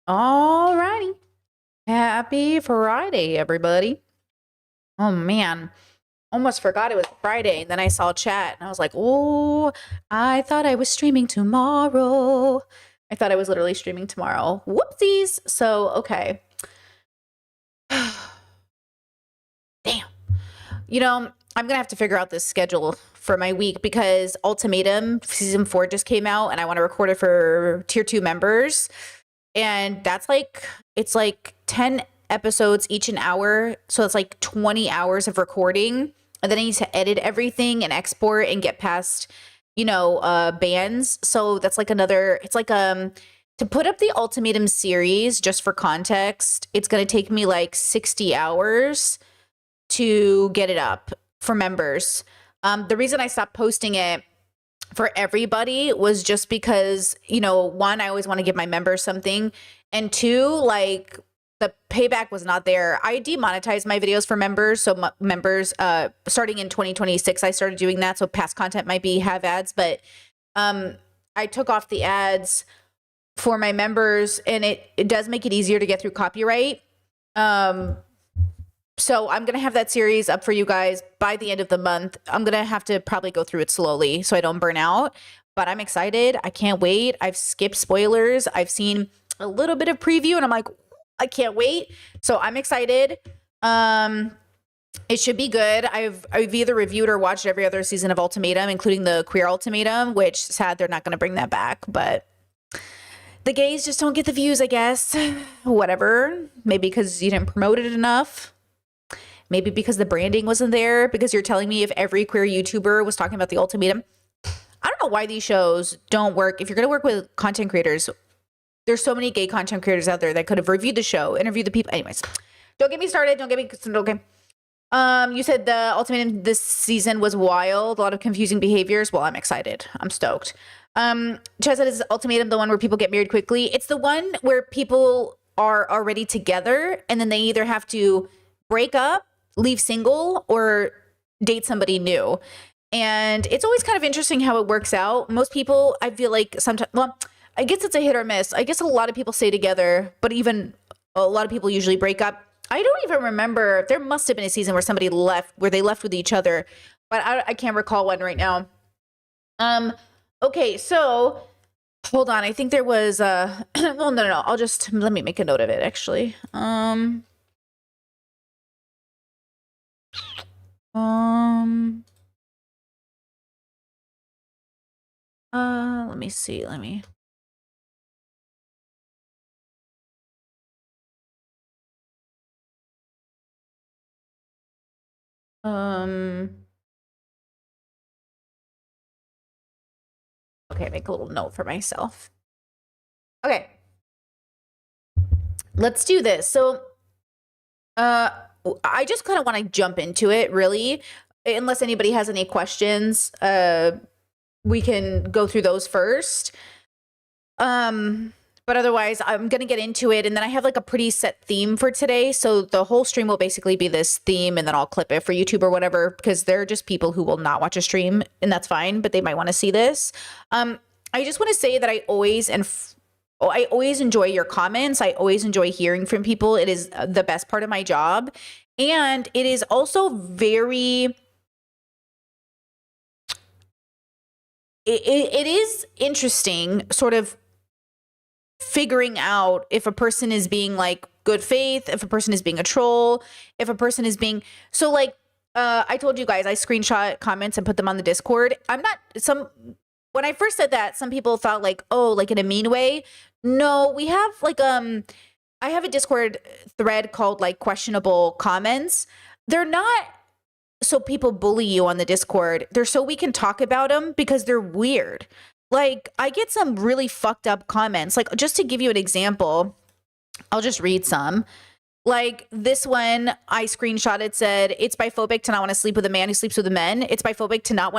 All righty. Happy Friday, everybody. Oh man, almost forgot it was Friday. And then I saw chat and I was like, oh, I thought I was streaming tomorrow. I thought I was literally streaming tomorrow. Whoopsies. So, okay. Damn. I'm going to have to figure out this schedule for my week because Ultimatum season 4 just came out and I want to record it for tier 2 members. And it's like 10 episodes each an hour. So it's like 20 hours of recording. And then I need to edit everything and export and get past, bans. So that's like to put up the Ultimatum series, just for context, it's going to take me like 60 hours to get it up for members. The reason I stopped posting it for everybody was just because, one, I always want to give my members something. And two, like the payback was not there. I demonetized my videos for members. So members, starting in 2026, I started doing that. So past content might have ads, but I took off the ads for my members and it does make it easier to get through copyright. So I'm going to have that series up for you guys by the end of the month. I'm going to have to probably go through it slowly so I don't burn out, but I'm excited. I can't wait. I've skipped spoilers. I've seen a little bit of preview and I'm like, I can't wait. So I'm excited. It should be good. I've either reviewed or watched every other season of Ultimatum, including the Queer Ultimatum, which sad they're not going to bring that back, but the gays just don't get the views, I guess. Whatever. Maybe because you didn't promote it enough. Maybe because the branding wasn't there, because you're telling me if every queer YouTuber was talking about the Ultimatum. I don't know why these shows don't work. If you're going to work with content creators, there's so many gay content creators out there that could have reviewed the show, interviewed the people. Anyways, don't get me started. Okay. You said the Ultimatum this season was wild. A lot of confusing behaviors. Well, I'm excited. I'm stoked. Chad said, is Ultimatum the one where people get married quickly? It's the one where people are already together and then they either have to break up, leave single, or date somebody new. And it's always kind of interesting how it works out. Most people, I feel like sometimes, well, I guess it's a hit or miss. I guess a lot of people stay together, but even a lot of people usually break up. I don't even remember. There must have been a season where somebody left, where they left with each other, but I can't recall one right now. Okay, so hold on. I think there was well, no. Let me make a note of it actually. Let me see. Okay, make a little note for myself. Okay. Let's do this. So, I just kind of want to jump into it, really. Unless anybody has any questions, we can go through those first. But otherwise, I'm going to get into it. And then I have like a pretty set theme for today. So the whole stream will basically be this theme and then I'll clip it for YouTube or whatever, because there are just people who will not watch a stream and that's fine, but they might want to see this. I just want to say that I always enjoy your comments. I always enjoy hearing from people. It is the best part of my job. And it is also it is interesting sort of figuring out if a person is being like good faith, if a person is being a troll, if a person is being so like I told you guys I screenshot comments and put them on the Discord. When I first said that, some people thought like, oh, like in a mean way. No, we have like I have a Discord thread called like questionable comments. They're not so people bully you on the Discord. They're so we can talk about them because they're weird. Like I get some really fucked up comments. Like just to give you an example, I'll just read some. Like this one I screenshotted said, it's biphobic to not want to sleep with a man who sleeps with men. It's biphobic to not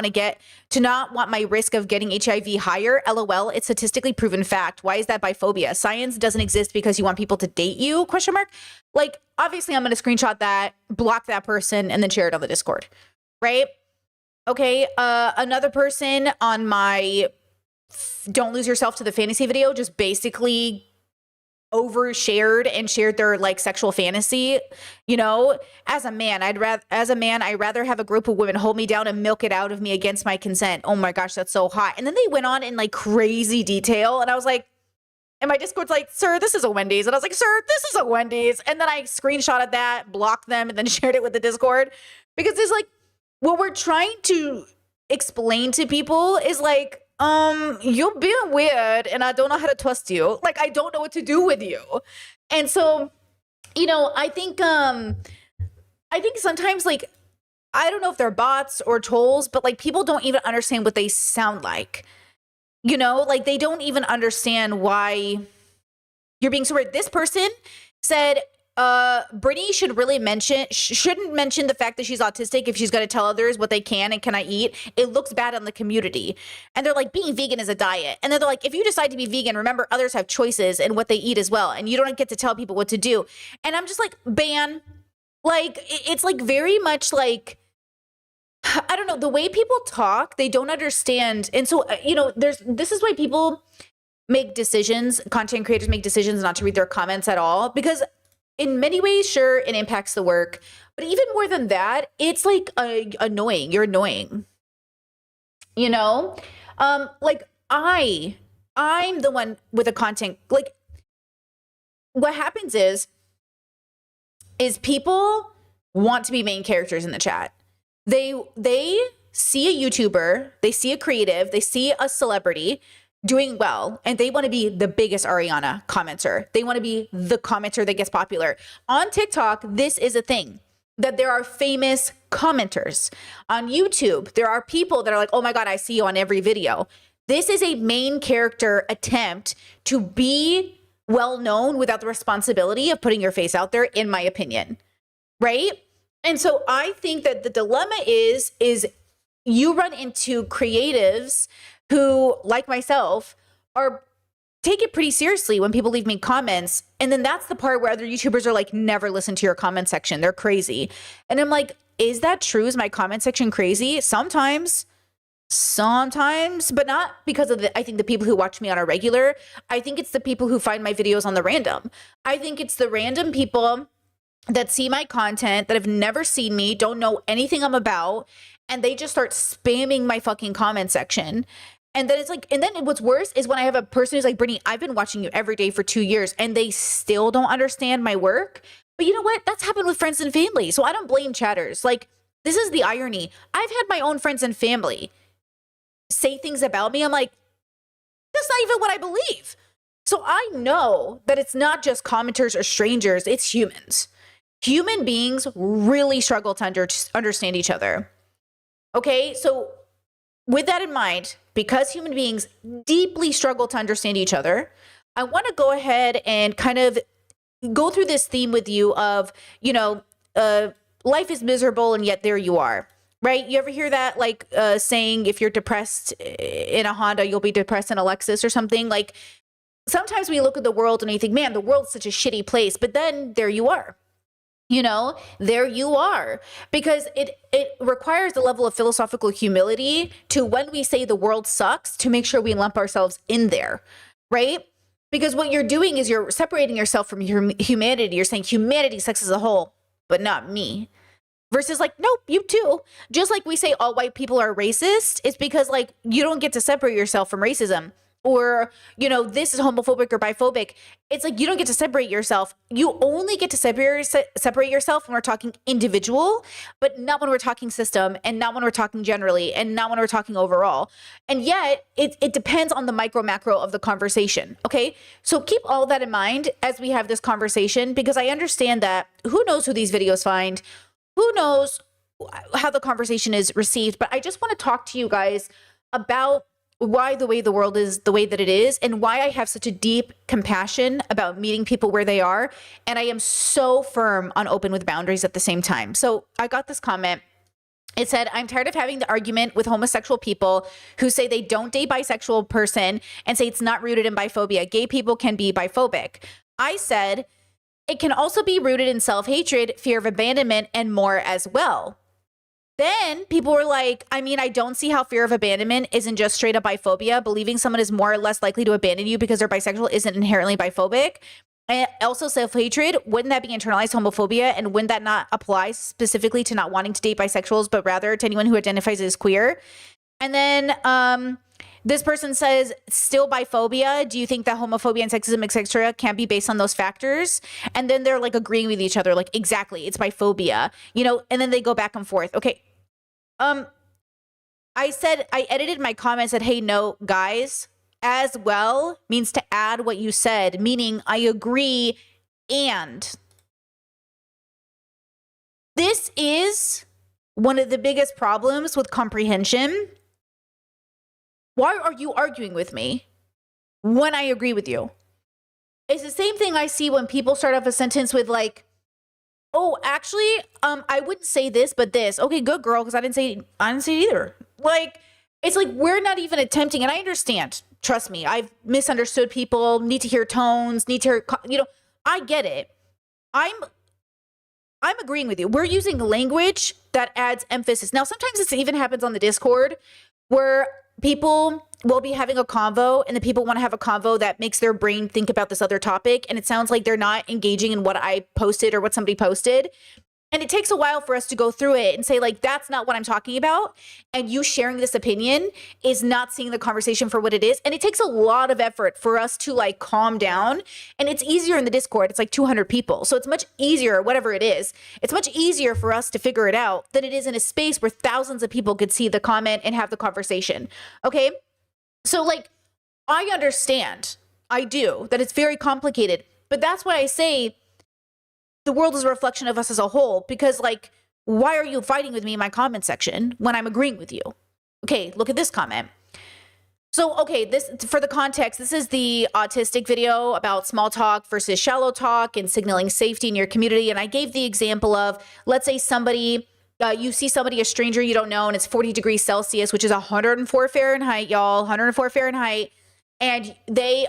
want my risk of getting HIV higher. LOL, it's statistically proven fact. Why is that biphobia? Science doesn't exist because you want people to date you? Question mark. Like obviously I'm going to screenshot that, block that person, and then share it on the Discord. Right? Okay. Another person on my Don't Lose Yourself to the Fantasy video just basically overshared and shared their like sexual fantasy. You know, as a man, I'd rather have a group of women hold me down and milk it out of me against my consent. Oh my gosh, that's so hot. And then they went on in like crazy detail, and I was like, and my Discord's like, sir, this is a Wendy's. And I was like, sir, this is a Wendy's. And then I screenshotted that, blocked them, and then shared it with the Discord, because it's like, what we're trying to explain to people is like, you're being weird and I don't know how to trust you. Like, I don't know what to do with you. And so, you know, I think sometimes, like, I don't know if they're bots or trolls, but like people don't even understand what they sound like. You know, like they don't even understand why you're being so weird. This person said, Brittany shouldn't mention the fact that she's autistic if she's going to tell others what they can and cannot eat. It looks bad on the community. And they're like, being vegan is a diet. And then they're like, if you decide to be vegan, remember others have choices in what they eat as well. And you don't get to tell people what to do. And I'm just like, ban. Like, it's like very much like, I don't know, the way people talk, they don't understand. And so, you know, this is why people make decisions, content creators make decisions not to read their comments at all, because in many ways, sure, it impacts the work, but even more than that, it's like annoying. You're annoying, you know? Like I'm the one with the content. Like, what happens is people want to be main characters in the chat. They see a YouTuber, they see a creative, they see a celebrity doing well, and they want to be the biggest Ariana commenter. They want to be the commenter that gets popular. On TikTok, this is a thing, that there are famous commenters. On YouTube, there are people that are like, oh my God, I see you on every video. This is a main character attempt to be well known without the responsibility of putting your face out there, in my opinion, right? And so I think that the dilemma is you run into creatives who, like myself, take it pretty seriously when people leave me comments. And then that's the part where other YouTubers are like, never listen to your comment section. They're crazy. And I'm like, is that true? Is my comment section crazy? Sometimes, but not because of I think the people who watch me on a regular. I think it's the people who find my videos on the random. I think it's the random people that see my content, that have never seen me, don't know anything I'm about, and they just start spamming my fucking comment section. And then it's like, and then what's worse is when I have a person who's like, Brittany, I've been watching you every day for 2 years, and they still don't understand my work. But you know what? That's happened with friends and family. So I don't blame chatters. Like, this is the irony. I've had my own friends and family say things about me. I'm like, that's not even what I believe. So I know that it's not just commenters or strangers, it's humans. Human beings really struggle to understand each other. Okay, so with that in mind, because human beings deeply struggle to understand each other, I want to go ahead and kind of go through this theme with you of, you know, life is miserable and yet there you are, right? You ever hear that, like, saying, if you're depressed in a Honda, you'll be depressed in a Lexus or something? Like, sometimes we look at the world and you think, man, the world's such a shitty place, but then there you are. You know, there you are, because it requires a level of philosophical humility to, when we say the world sucks, to make sure we lump ourselves in there, right? Because what you're doing is you're separating yourself from humanity. You're saying humanity sucks as a whole, but not me. Versus like, nope, you too. Just like we say all white people are racist, it's because like you don't get to separate yourself from racism. Or, you know, this is homophobic or biphobic. It's like you don't get to separate yourself. You only get to separate yourself when we're talking individual, but not when we're talking system, and not when we're talking generally, and not when we're talking overall. And yet it depends on the micro macro of the conversation. Okay. So keep all that in mind as we have this conversation, because I understand that who knows who these videos find, who knows how the conversation is received. But I just want to talk to you guys about why the way the world is the way that it is, and why I have such a deep compassion about meeting people where they are. And I am so firm on open with boundaries at the same time. So I got this comment. It said, I'm tired of having the argument with homosexual people who say they don't date bisexual person and say it's not rooted in biphobia. Gay people can be biphobic. I said, it can also be rooted in self-hatred, fear of abandonment, and more as well. Then people were like, I mean, I don't see how fear of abandonment isn't just straight up biphobia. Believing someone is more or less likely to abandon you because they're bisexual isn't inherently biphobic. And also self-hatred, wouldn't that be internalized homophobia? And wouldn't that not apply specifically to not wanting to date bisexuals, but rather to anyone who identifies as queer? And then this person says, still biphobia. Do you think that homophobia and sexism, etc., can't be based on those factors? And then they're like agreeing with each other, like, exactly, it's biphobia, you know, and then they go back and forth. Okay. I edited my comment, said, hey, no, guys, as well means to add what you said, meaning I agree. And this is one of the biggest problems with comprehension. Why are you arguing with me when I agree with you? It's the same thing I see when people start off a sentence with like, oh, actually, I wouldn't say this, but this. Okay, good girl, because I didn't say it either. Like, it's like we're not even attempting, and I understand. Trust me, I've misunderstood people, need to hear tones, need to hear, you know, I get it. I'm agreeing with you. We're using language that adds emphasis. Now, sometimes this even happens on the Discord where people will be having a convo and the people want to have a convo that makes their brain think about this other topic. And it sounds like they're not engaging in what I posted or what somebody posted. And it takes a while for us to go through it and say, like, that's not what I'm talking about. And you sharing this opinion is not seeing the conversation for what it is. And it takes a lot of effort for us to like calm down. And it's easier in the Discord. It's like 200 people. So it's much easier, whatever it is. It's much easier for us to figure it out than it is in a space where thousands of people could see the comment and have the conversation. Okay. So like, I understand, I do, that it's very complicated. But that's why I say, the world is a reflection of us as a whole, because like, why are you fighting with me in my comment section when I'm agreeing with you? Okay, look at this comment. So, okay, this, for the context, this is the autistic video about small talk versus shallow talk and signaling safety in your community. And I gave the example of, let's say somebody, you see somebody, a stranger you don't know, and it's 40 degrees Celsius, which is 104 Fahrenheit, y'all, 104 Fahrenheit. And they,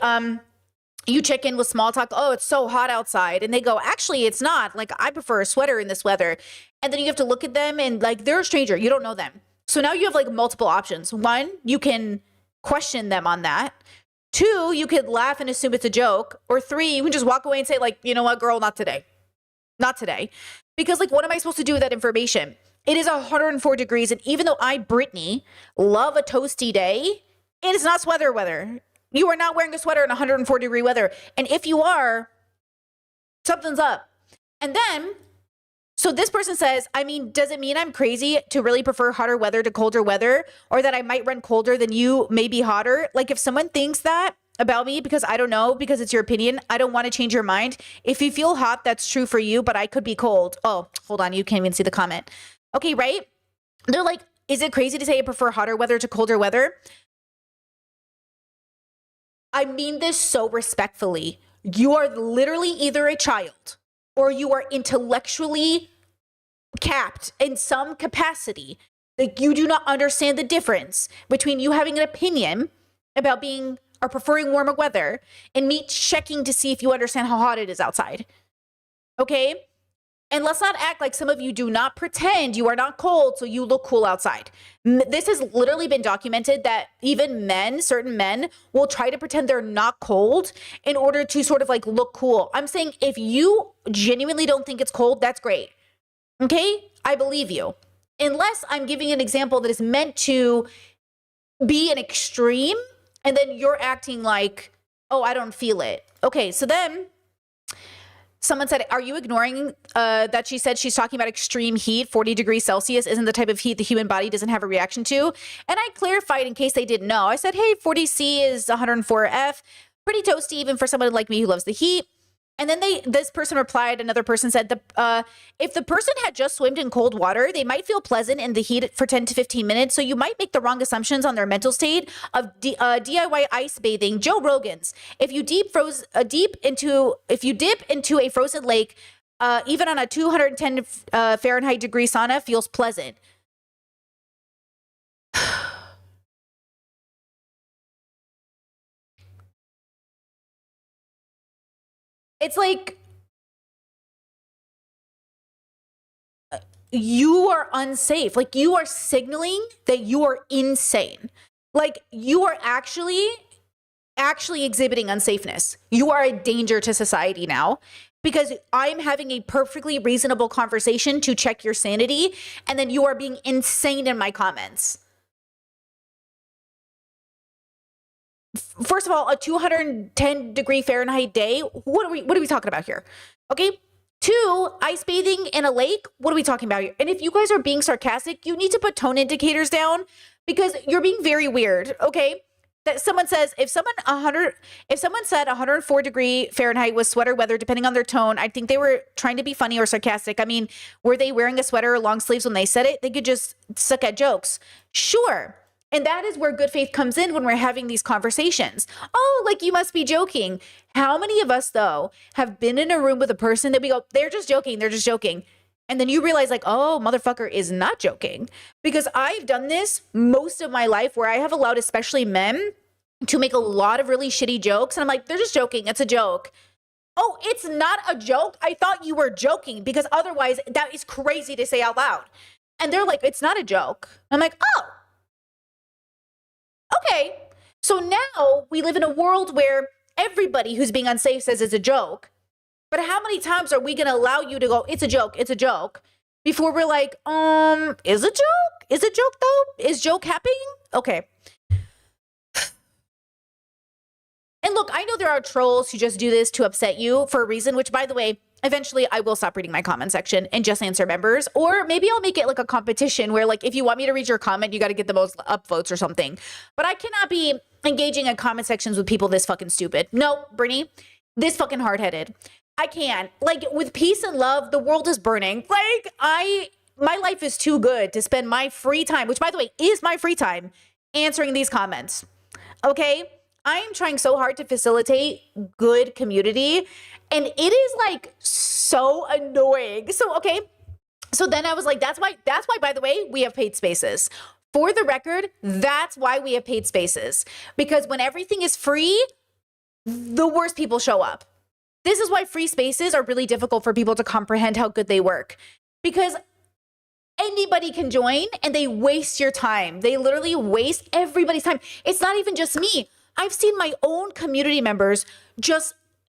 you check in with small talk. Oh, it's so hot outside. And they go, actually, it's not. Like, I prefer a sweater in this weather. And then you have to look at them and like, they're a stranger. You don't know them. So now you have like multiple options. One, you can question them on that. Two, you could laugh and assume it's a joke. Or three, you can just walk away and say like, you know what, girl, not today. Not today. Because like, what am I supposed to do with that information? It is 104 degrees. And even though I, Brittany, love a toasty day, it is not sweater weather. You are not wearing a sweater in 104 degree weather. And if you are, something's up. And then, so this person says, I mean, does it mean I'm crazy to really prefer hotter weather to colder weather? Or that I might run colder than you, maybe hotter? Like if someone thinks that about me, because I don't know, because it's your opinion, I don't want to change your mind. If you feel hot, that's true for you, but I could be cold. Oh, hold on, you can't even see the comment. Okay, right? They're like, is it crazy to say I prefer hotter weather to colder weather? I mean this so respectfully. You are literally either a child or you are intellectually capped in some capacity. Like you do not understand the difference between you having an opinion about being or preferring warmer weather and me checking to see if you understand how hot it is outside. Okay? And let's not act like some of you do not pretend you are not cold so you look cool outside. This has literally been documented that even men, certain men, will try to pretend they're not cold in order to sort of like look cool. I'm saying if you genuinely don't think it's cold, that's great. Okay? I believe you. Unless I'm giving an example that is meant to be an extreme and then you're acting like, oh, I don't feel it. Okay, so then someone said, are you ignoring that she said she's talking about extreme heat? 40 degrees Celsius isn't the type of heat the human body doesn't have a reaction to. And I clarified in case they didn't know. I said, hey, 40 C is 104 F. Pretty toasty even for someone like me who loves the heat. And then this person replied, another person said, if the person had just swum in cold water, they might feel pleasant in the heat for 10 to 15 minutes. So you might make the wrong assumptions on their mental state of DIY ice bathing. Joe Rogan's. If you dip into a frozen lake, even on a 210 Fahrenheit degree sauna feels pleasant. It's like you are unsafe. Like you are signaling that you are insane. Like you are actually actually exhibiting unsafeness. You are a danger to society now because I'm having a perfectly reasonable conversation to check your sanity, and then you are being insane in my comments. First of all, a 210-degree Fahrenheit day, what are we talking about here? Okay? 2, ice bathing in a lake, what are we talking about here? And if you guys are being sarcastic, you need to put tone indicators down because you're being very weird, okay? That someone says, if someone said 104-degree Fahrenheit was sweater weather, depending on their tone, I think they were trying to be funny or sarcastic. I mean, were they wearing a sweater or long sleeves when they said it? They could just suck at jokes. Sure. And that is where good faith comes in when we're having these conversations. Oh, like you must be joking. How many of us, though, have been in a room with a person that we go, they're just joking, they're just joking. And then you realize like, oh, motherfucker is not joking. Because I've done this most of my life where I have allowed especially men to make a lot of really shitty jokes. And I'm like, they're just joking. It's a joke. Oh, it's not a joke? I thought you were joking because otherwise that is crazy to say out loud. And they're like, it's not a joke. I'm like, oh, okay. So now we live in a world where everybody who's being unsafe says it's a joke. But how many times are we going to allow you to go, it's a joke, before we're like, is it joke? Is it joke though? Is joke happening? Okay. And look, I know there are trolls who just do this to upset you for a reason, which by the way, eventually I will stop reading my comment section and just answer members. Or maybe I'll make it like a competition where like, if you want me to read your comment, you got to get the most upvotes or something. But I cannot be engaging in comment sections with people this fucking stupid. No, Brittany, this fucking hard-headed. I can't. Like, with peace and love, the world is burning. Like, my life is too good to spend my free time, which by the way is my free time, answering these comments. Okay? I am trying so hard to facilitate good community, and it is like so annoying. So, okay. So then I was like, that's why, by the way, we have paid spaces. For the record, that's why we have paid spaces. Because when everything is free, the worst people show up. This is why free spaces are really difficult for people to comprehend how good they work. Because anybody can join and they waste your time. They literally waste everybody's time. It's not even just me. I've seen my own community members just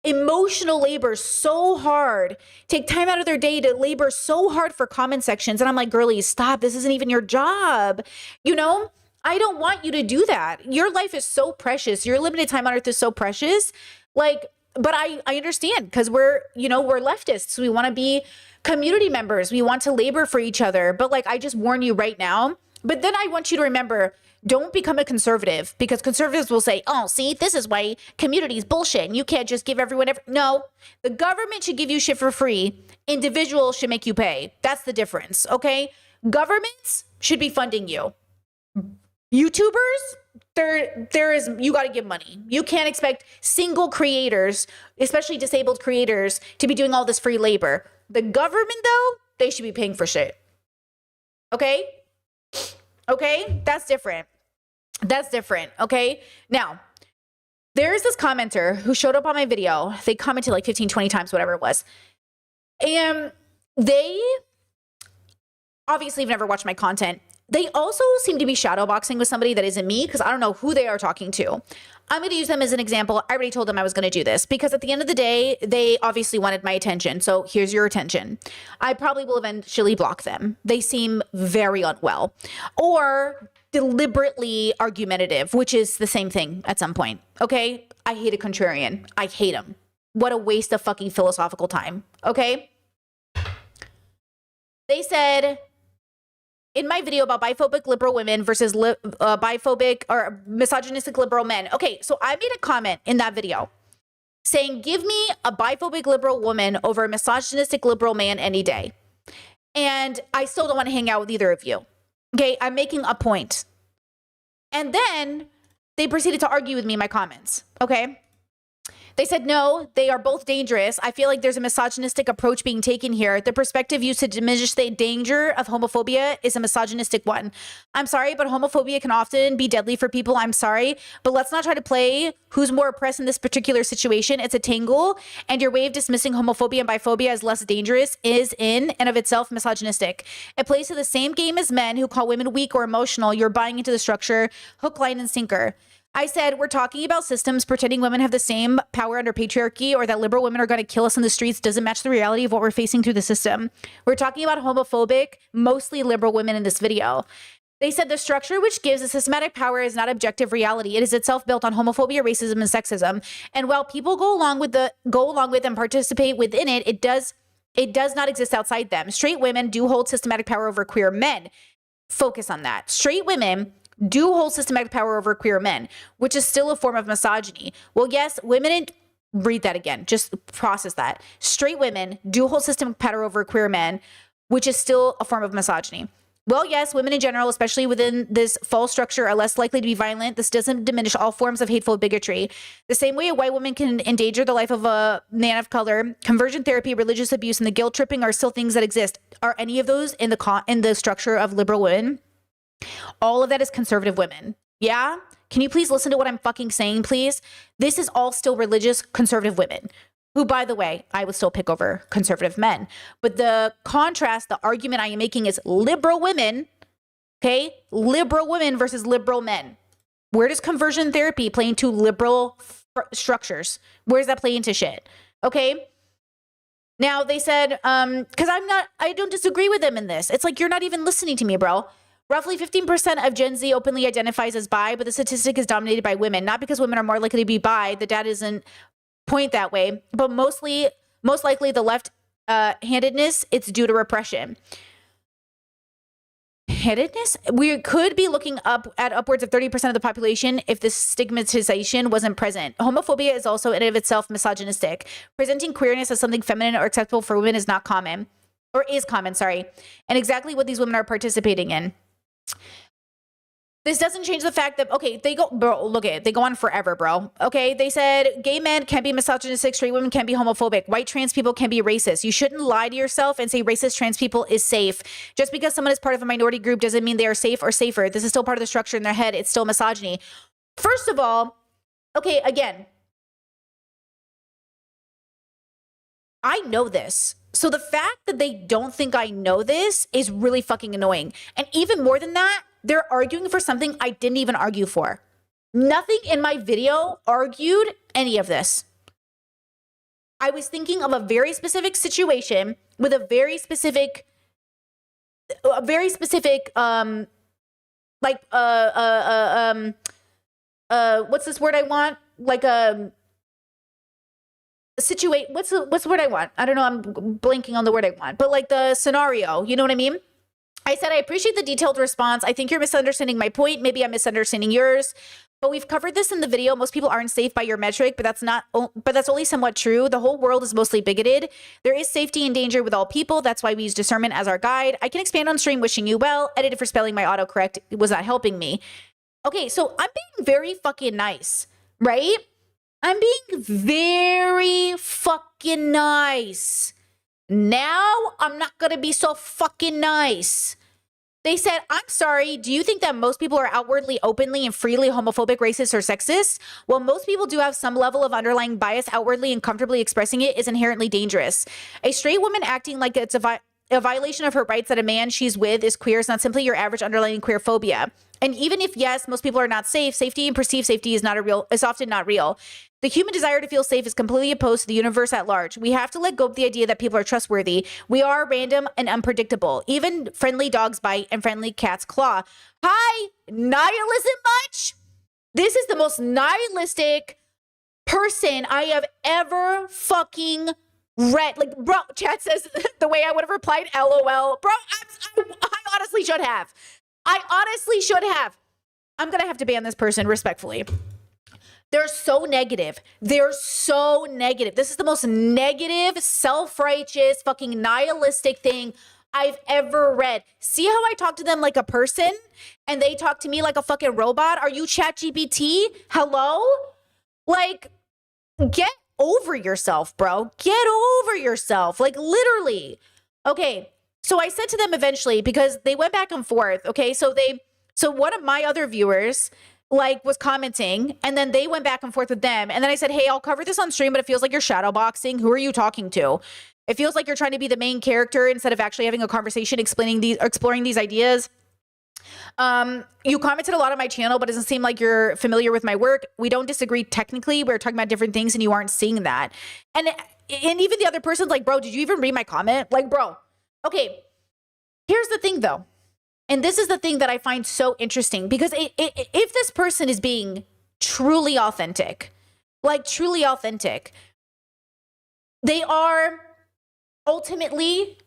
emotional labor so hard, take time out of their day to labor so hard for comment sections. And I'm like, girlies, stop. This isn't even your job. You know, I don't want you to do that. Your life is so precious. Your limited time on earth is so precious. Like, but I understand because we're leftists. We want to be community members. We want to labor for each other. But like, I just warn you right now. But then I want you to remember, don't become a conservative because conservatives will say, oh, see, this is why community is bullshit. And you can't just give everyone. No, the government should give you shit for free. Individuals should make you pay. That's the difference. Okay. Governments should be funding you. YouTubers, you got to give money. You can't expect single creators, especially disabled creators, to be doing all this free labor. The government, though, they should be paying for shit. Okay? Okay? That's different. That's different. Okay? Now, there is this commenter who showed up on my video. They commented like 15, 20 times, whatever it was. And they obviously have never watched my content. They also seem to be shadowboxing with somebody that isn't me because I don't know who they are talking to. I'm going to use them as an example. I already told them I was going to do this because at the end of the day, they obviously wanted my attention. So here's your attention. I probably will eventually block them. They seem very unwell or deliberately argumentative, which is the same thing at some point. Okay? I hate a contrarian. I hate them. What a waste of fucking philosophical time. Okay? They said, in my video about biphobic liberal women versus biphobic or misogynistic liberal men. Okay, so I made a comment in that video saying, give me a biphobic liberal woman over a misogynistic liberal man any day. And I still don't want to hang out with either of you. Okay, I'm making a point. And then they proceeded to argue with me in my comments. Okay. They said, no, they are both dangerous. I feel like there's a misogynistic approach being taken here. The perspective used to diminish the danger of homophobia is a misogynistic one. I'm sorry, but homophobia can often be deadly for people. I'm sorry, but let's not try to play who's more oppressed in this particular situation. It's a tangle, and your way of dismissing homophobia and biphobia as less dangerous is in and of itself misogynistic. It plays to the same game as men who call women weak or emotional. You're buying into the structure, hook, line, and sinker. I said, we're talking about systems pretending women have the same power under patriarchy or that liberal women are going to kill us in the streets doesn't match the reality of what we're facing through the system. We're talking about homophobic, mostly liberal women in this video. They said the structure which gives a systematic power is not objective reality. It is itself built on homophobia, racism, and sexism. And while people go along with and participate within it, it does not exist outside them. Straight women do hold systematic power over queer men. Focus on that. Straight women do hold systematic power over queer men, which is still a form of misogyny. Well, yes, read that again. Just process that. Straight women do hold systematic power over queer men, which is still a form of misogyny. Well, yes, women in general, especially within this false structure, are less likely to be violent. This doesn't diminish all forms of hateful bigotry. The same way a white woman can endanger the life of a man of color, conversion therapy, religious abuse, and the guilt tripping are still things that exist. Are any of those in the structure of liberal women? All of that is conservative women. Yeah? Can you please listen to what I'm fucking saying, please? This is all still religious conservative women, who, by the way, I would still pick over conservative men. But the contrast, the argument I am making is liberal women, okay? Liberal women versus liberal men. Where does conversion therapy play into liberal structures? Where does that play into shit? Okay? Now, they said, because I don't disagree with them in this. It's like, you're not even listening to me, bro. Roughly 15% of Gen Z openly identifies as bi, but the statistic is dominated by women. Not because women are more likely to be bi. The data isn't point that way, but most likely the left-handedness, it's due to repression. Handedness? We could be looking up at upwards of 30% of the population if this stigmatization wasn't present. Homophobia is also in and of itself misogynistic. Presenting queerness as something feminine or acceptable for women is not common, or is common, sorry, and exactly what these women are participating in. This doesn't change the fact that, okay, they go on forever, bro. Okay, they said gay men can be misogynistic, straight women can be homophobic, white trans people can be racist. You shouldn't lie to yourself and say racist trans people is safe. Just because someone is part of a minority group doesn't mean they are safe or safer. This is still part of the structure in their head. It's still misogyny. First of all, okay, again, I know this. So the fact that they don't think I know this is really fucking annoying. And even more than that, they're arguing for something I didn't even argue for. Nothing in my video argued any of this. I was thinking of a very specific situation with a very specific, what's this word I want? Like what's the word I want? I don't know. I'm blanking on the word I want, but like the scenario, you know what I mean? I said, I appreciate the detailed response. I think you're misunderstanding my point. Maybe I'm misunderstanding yours, but we've covered this in the video. Most people aren't safe by your metric, but that's only somewhat true. The whole world is mostly bigoted. There is safety and danger with all people. That's why we use discernment as our guide. I can expand on stream wishing you well. Edited for spelling, my autocorrect was not helping me. Okay, so I'm being very fucking nice, right? I'm being very fucking nice. Now I'm not gonna be so fucking nice. They said, I'm sorry, do you think that most people are outwardly, openly, and freely homophobic, racist, or sexist? Well, most people do have some level of underlying bias. Outwardly and comfortably expressing it is inherently dangerous. A straight woman acting like it's a violation of her rights that a man she's with is queer is not simply your average underlying queer phobia. And even if, yes, most people are not safe, safety and perceived safety is often not real. The human desire to feel safe is completely opposed to the universe at large. We have to let go of the idea that people are trustworthy. We are random and unpredictable. Even friendly dogs bite and friendly cats claw. Hi, nihilism much? This is the most nihilistic person I have ever fucking read. Like, bro, chat says the way I would have replied, LOL. Bro, I honestly should have. I'm going to have to ban this person respectfully. They're so negative. This is the most negative, self-righteous, fucking nihilistic thing I've ever read. See how I talk to them like a person and they talk to me like a fucking robot? Are you ChatGPT? Hello? Like, get over yourself, bro. Get over yourself. Like, literally. Okay. So I said to them eventually, because they went back and forth. Okay. So one of my other viewers was commenting, and then they went back and forth with them. And then I said, hey, I'll cover this on stream, but it feels like you're shadowboxing. Who are you talking to? It feels like you're trying to be the main character instead of actually having a conversation, exploring these ideas. You commented a lot on my channel, but it doesn't seem like you're familiar with my work. We don't disagree technically. We're talking about different things and you aren't seeing that. And even the other person's like, bro, did you even read my comment? Like, bro, okay, here's the thing though. And this is the thing that I find so interesting, because if this person is being truly authentic, like truly authentic, they are ultimately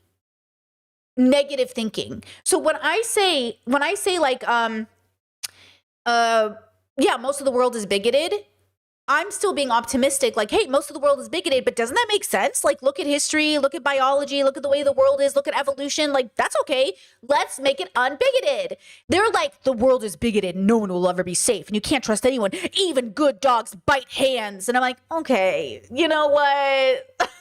negative thinking. So when I say like, yeah, most of the world is bigoted, I'm still being optimistic. Like, hey, most of the world is bigoted, but doesn't that make sense? Like, look at history, look at biology, look at the way the world is, look at evolution. Like, that's okay. Let's make it unbigoted. They're like, the world is bigoted. No one will ever be safe. And you can't trust anyone. Even good dogs bite hands. And I'm like, okay, you know what?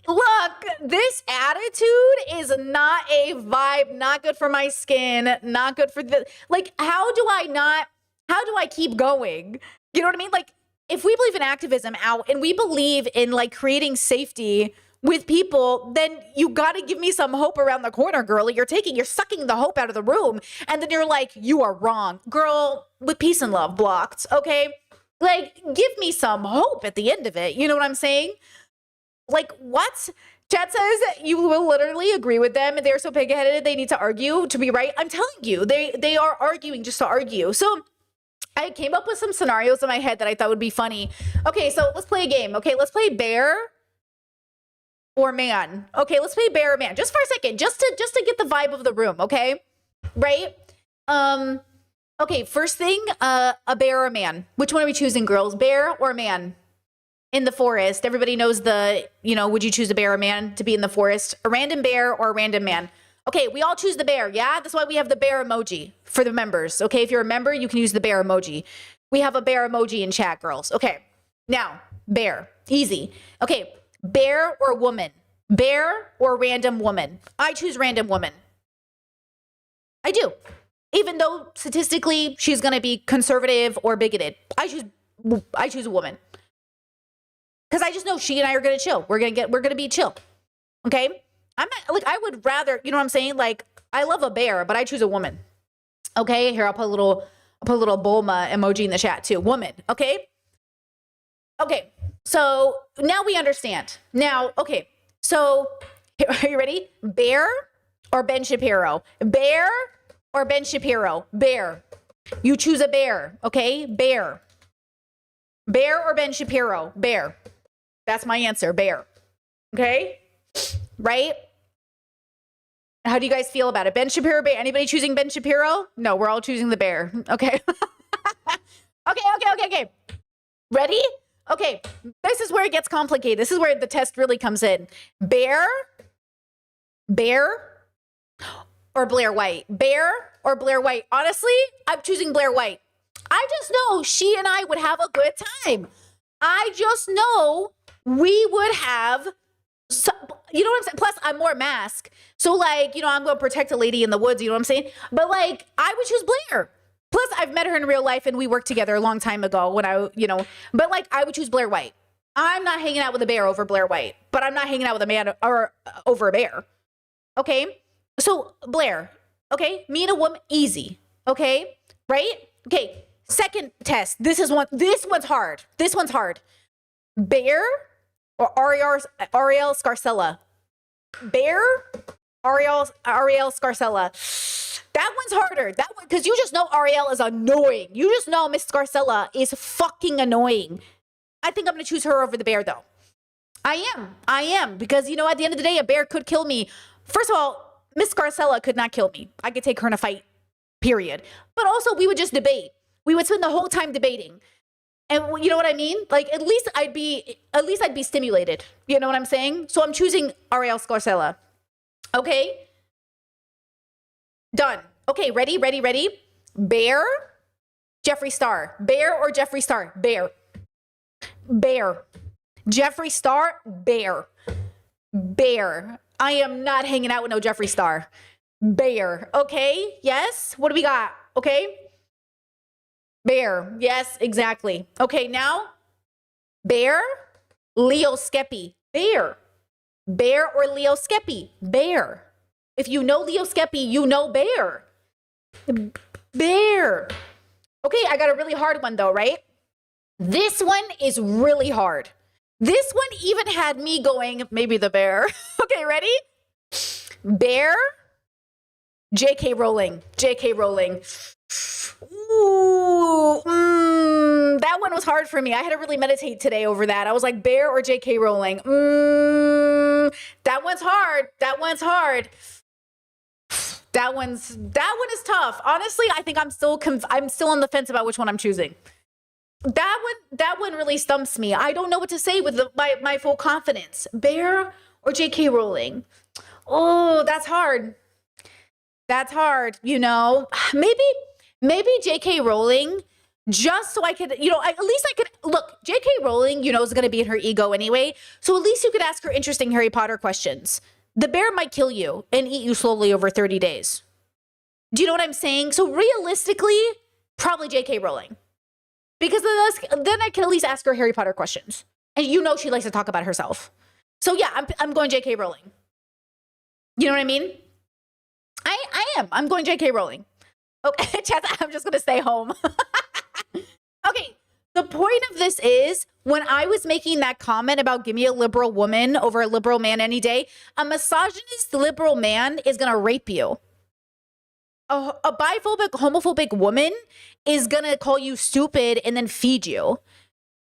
Look, this attitude is not a vibe, not good for my skin, not good for the, like, how do I keep going? You know what I mean? Like, if we believe in activism out and we believe in like creating safety with people, then you got to give me some hope around the corner, girl. You're sucking the hope out of the room. And then you're like, you are wrong, girl, with peace and love blocked. Okay. Like, give me some hope at the end of it. You know what I'm saying? Like, what? Chat says you will literally agree with them. They're so pig-headed, they need to argue to be right. I'm telling you, they are arguing just to argue. So I came up with some scenarios in my head that I thought would be funny. Okay, so let's play a game. Okay, let's play bear or man. Okay, let's play bear or man. Just for a second, just to get the vibe of the room, okay? Right? Okay, first thing, a bear or a man. Which one are we choosing, girls? Bear or man? In the forest. Everybody knows the, would you choose a bear or a man to be in the forest? A random bear or a random man? Okay, we all choose the bear, yeah? That's why we have the bear emoji for the members, okay? If you're a member, you can use the bear emoji. We have a bear emoji in chat, girls. Okay, now, bear. Easy. Okay, bear or woman? Bear or random woman? I choose random woman. I do. Even though statistically she's gonna be conservative or bigoted. I choose a woman. Because I just know she and I are gonna chill. We're gonna be chill. Okay? I'm not, like, I would rather, you know what I'm saying? Like, I love a bear, but I choose a woman. Okay, here I'll put a little Bulma emoji in the chat too. Woman, okay? Okay, so now we understand. Now, okay, so are you ready? Bear or Ben Shapiro? Bear or Ben Shapiro? Bear. You choose a bear, okay? Bear. Bear or Ben Shapiro? Bear. That's my answer, bear. Okay? Right? How do you guys feel about it? Ben Shapiro, bear. Anybody choosing Ben Shapiro? No, we're all choosing the bear. Okay. Okay. Ready? Okay. This is where it gets complicated. This is where the test really comes in. Bear or Blair White? Bear or Blair White? Honestly, I'm choosing Blair White. I just know she and I would have a good time. I just know we would have, you know what I'm saying? Plus, I'm more mask. So, like, I'm going to protect a lady in the woods, you know what I'm saying? But, like, I would choose Blair. Plus, I've met her in real life and we worked together a long time ago when but, like, I would choose Blair White. I'm not hanging out with a bear over Blair White, but I'm not hanging out with a man or over a bear. Okay? So, Blair. Okay? Me and a woman, easy. Okay? Right? Okay. Second test. This one's hard. Bear or Ariel Scarcella? Bear, Ariel Scarcella. That one's harder. That one, because you just know Ariel is annoying. You just know Miss Scarcella is fucking annoying. I think I'm going to choose her over the bear, though. I am. Because, at the end of the day, a bear could kill me. First of all, Miss Scarcella could not kill me. I could take her in a fight, period. But also, we would just debate. We would spend the whole time debating. And you know what I mean? Like, at least I'd be stimulated. You know what I'm saying? So I'm choosing Ariel Scarcella. Okay? Done. Okay, ready? Bear, Jeffree Star. Bear or Jeffree Star? Bear. Jeffree Star? Bear. I am not hanging out with no Jeffree Star. Bear. Okay? Yes? What do we got? Okay? Bear. Yes, exactly. Okay, now, bear, Leo Skeppy. Bear or Leo Skeppy? Bear. If you know Leo Skeppy, you know Bear. Bear. Okay, I got a really hard one though, right? This one is really hard. This one even had me going, maybe the Bear. Okay, ready? Bear, J.K. Rowling. J.K. Rowling. Ooh, that one was hard for me. I had to really meditate today over that. I was like, Bear or J.K. Rowling? That one's hard. That one's hard. That one is tough. Honestly, I think I'm still on the fence about which one I'm choosing. That one really stumps me. I don't know what to say with my full confidence. Bear or J.K. Rowling? Oh, that's hard. That's hard. You know, maybe J.K. Rowling, just so I could, at least I could look. J.K. Rowling, is going to be in her ego anyway. So at least you could ask her interesting Harry Potter questions. The bear might kill you and eat you slowly over 30 days. Do you know what I'm saying? So realistically, probably J.K. Rowling. Because then I can at least ask her Harry Potter questions. And she likes to talk about herself. So yeah, I'm going J.K. Rowling. You know what I mean? I am. I'm going J.K. Rowling. Okay, chat, I'm just going to stay home. Okay, the point of this is, when I was making that comment about give me a liberal woman over a liberal man any day, a misogynist liberal man is going to rape you. A biphobic, homophobic woman is going to call you stupid and then feed you.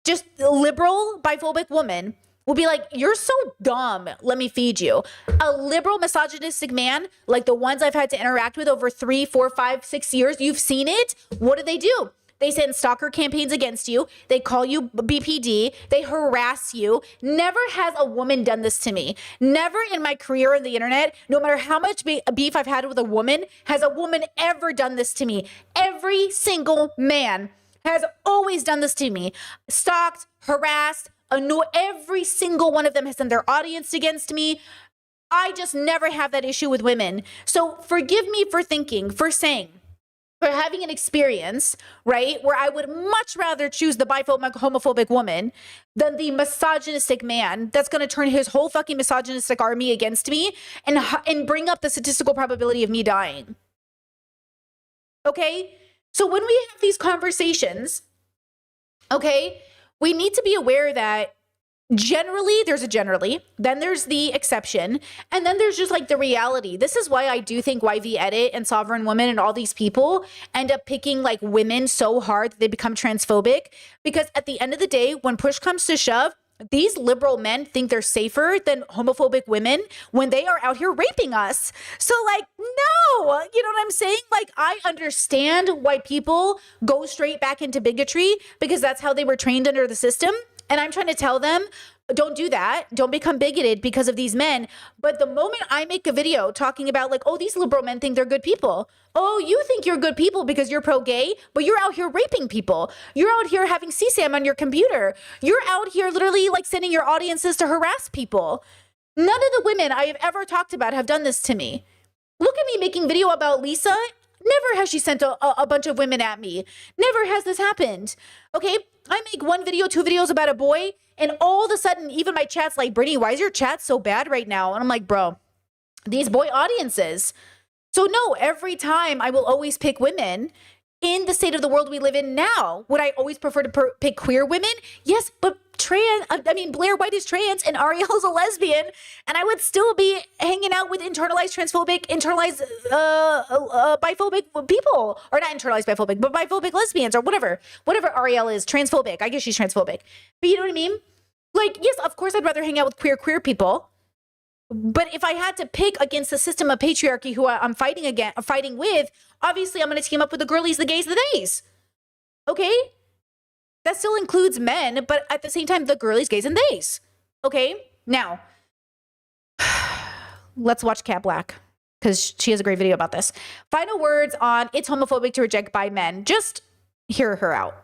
Just a liberal, biphobic woman will be like, you're so dumb, let me feed you. A liberal, misogynistic man, like the ones I've had to interact with over 3, 4, 5, 6 years, you've seen it. What do? They send stalker campaigns against you. They call you BPD. They harass you. Never has a woman done this to me. Never in my career on the internet, no matter how much beef I've had with a woman, has a woman ever done this to me. Every single man has always done this to me. Stalked, harassed, annoyed. Every single one of them has sent their audience against me. I just never have that issue with women. So forgive me for having an experience, right, where I would much rather choose the biphobic, homophobic woman than the misogynistic man that's going to turn his whole fucking misogynistic army against me and bring up the statistical probability of me dying. Okay? So when we have these conversations, okay, we need to be aware that there's a generally, then there's the exception, and then there's just like the reality. This is why I do think YV Edit and Sovereign Woman and all these people end up picking like women so hard that they become transphobic, because at the end of the day, when push comes to shove, these liberal men think they're safer than homophobic women when they are out here raping us. So like, no, you know what I'm saying? Like, I understand why people go straight back into bigotry, because that's how they were trained under the system. And I'm trying to tell them, don't do that. Don't become bigoted because of these men. But the moment I make a video talking about like, oh, these liberal men think they're good people. Oh, you think you're good people because you're pro-gay, but you're out here raping people. You're out here having CSAM on your computer. You're out here literally like sending your audiences to harass people. None of the women I have ever talked about have done this to me. Look at me making video about Lisa. Never has she sent a bunch of women at me. Never has this happened. Okay, I make 1 video, 2 videos about a boy, and all of a sudden, even my chat's like, Brittany, why is your chat so bad right now? And I'm like, bro, these boy audiences. So no, every time I will always pick women. In the state of the world we live in now, would I always prefer to pick queer women? Yes, but Blair White is trans and Ariel's a lesbian, and I would still be hanging out with internalized transphobic, internalized biphobic people, or not internalized biphobic, but biphobic lesbians or whatever Ariel is, transphobic. I guess she's transphobic, but you know what I mean? Like, yes, of course I'd rather hang out with queer people. But if I had to pick against the system of patriarchy who I'm fighting with, obviously I'm going to team up with the girlies, the gays, the days. Okay? That still includes men, but at the same time, the girlies, gays, and days. Okay? Now, let's watch Cat Black, because she has a great video about this. Final words on it's homophobic to reject by men. Just hear her out.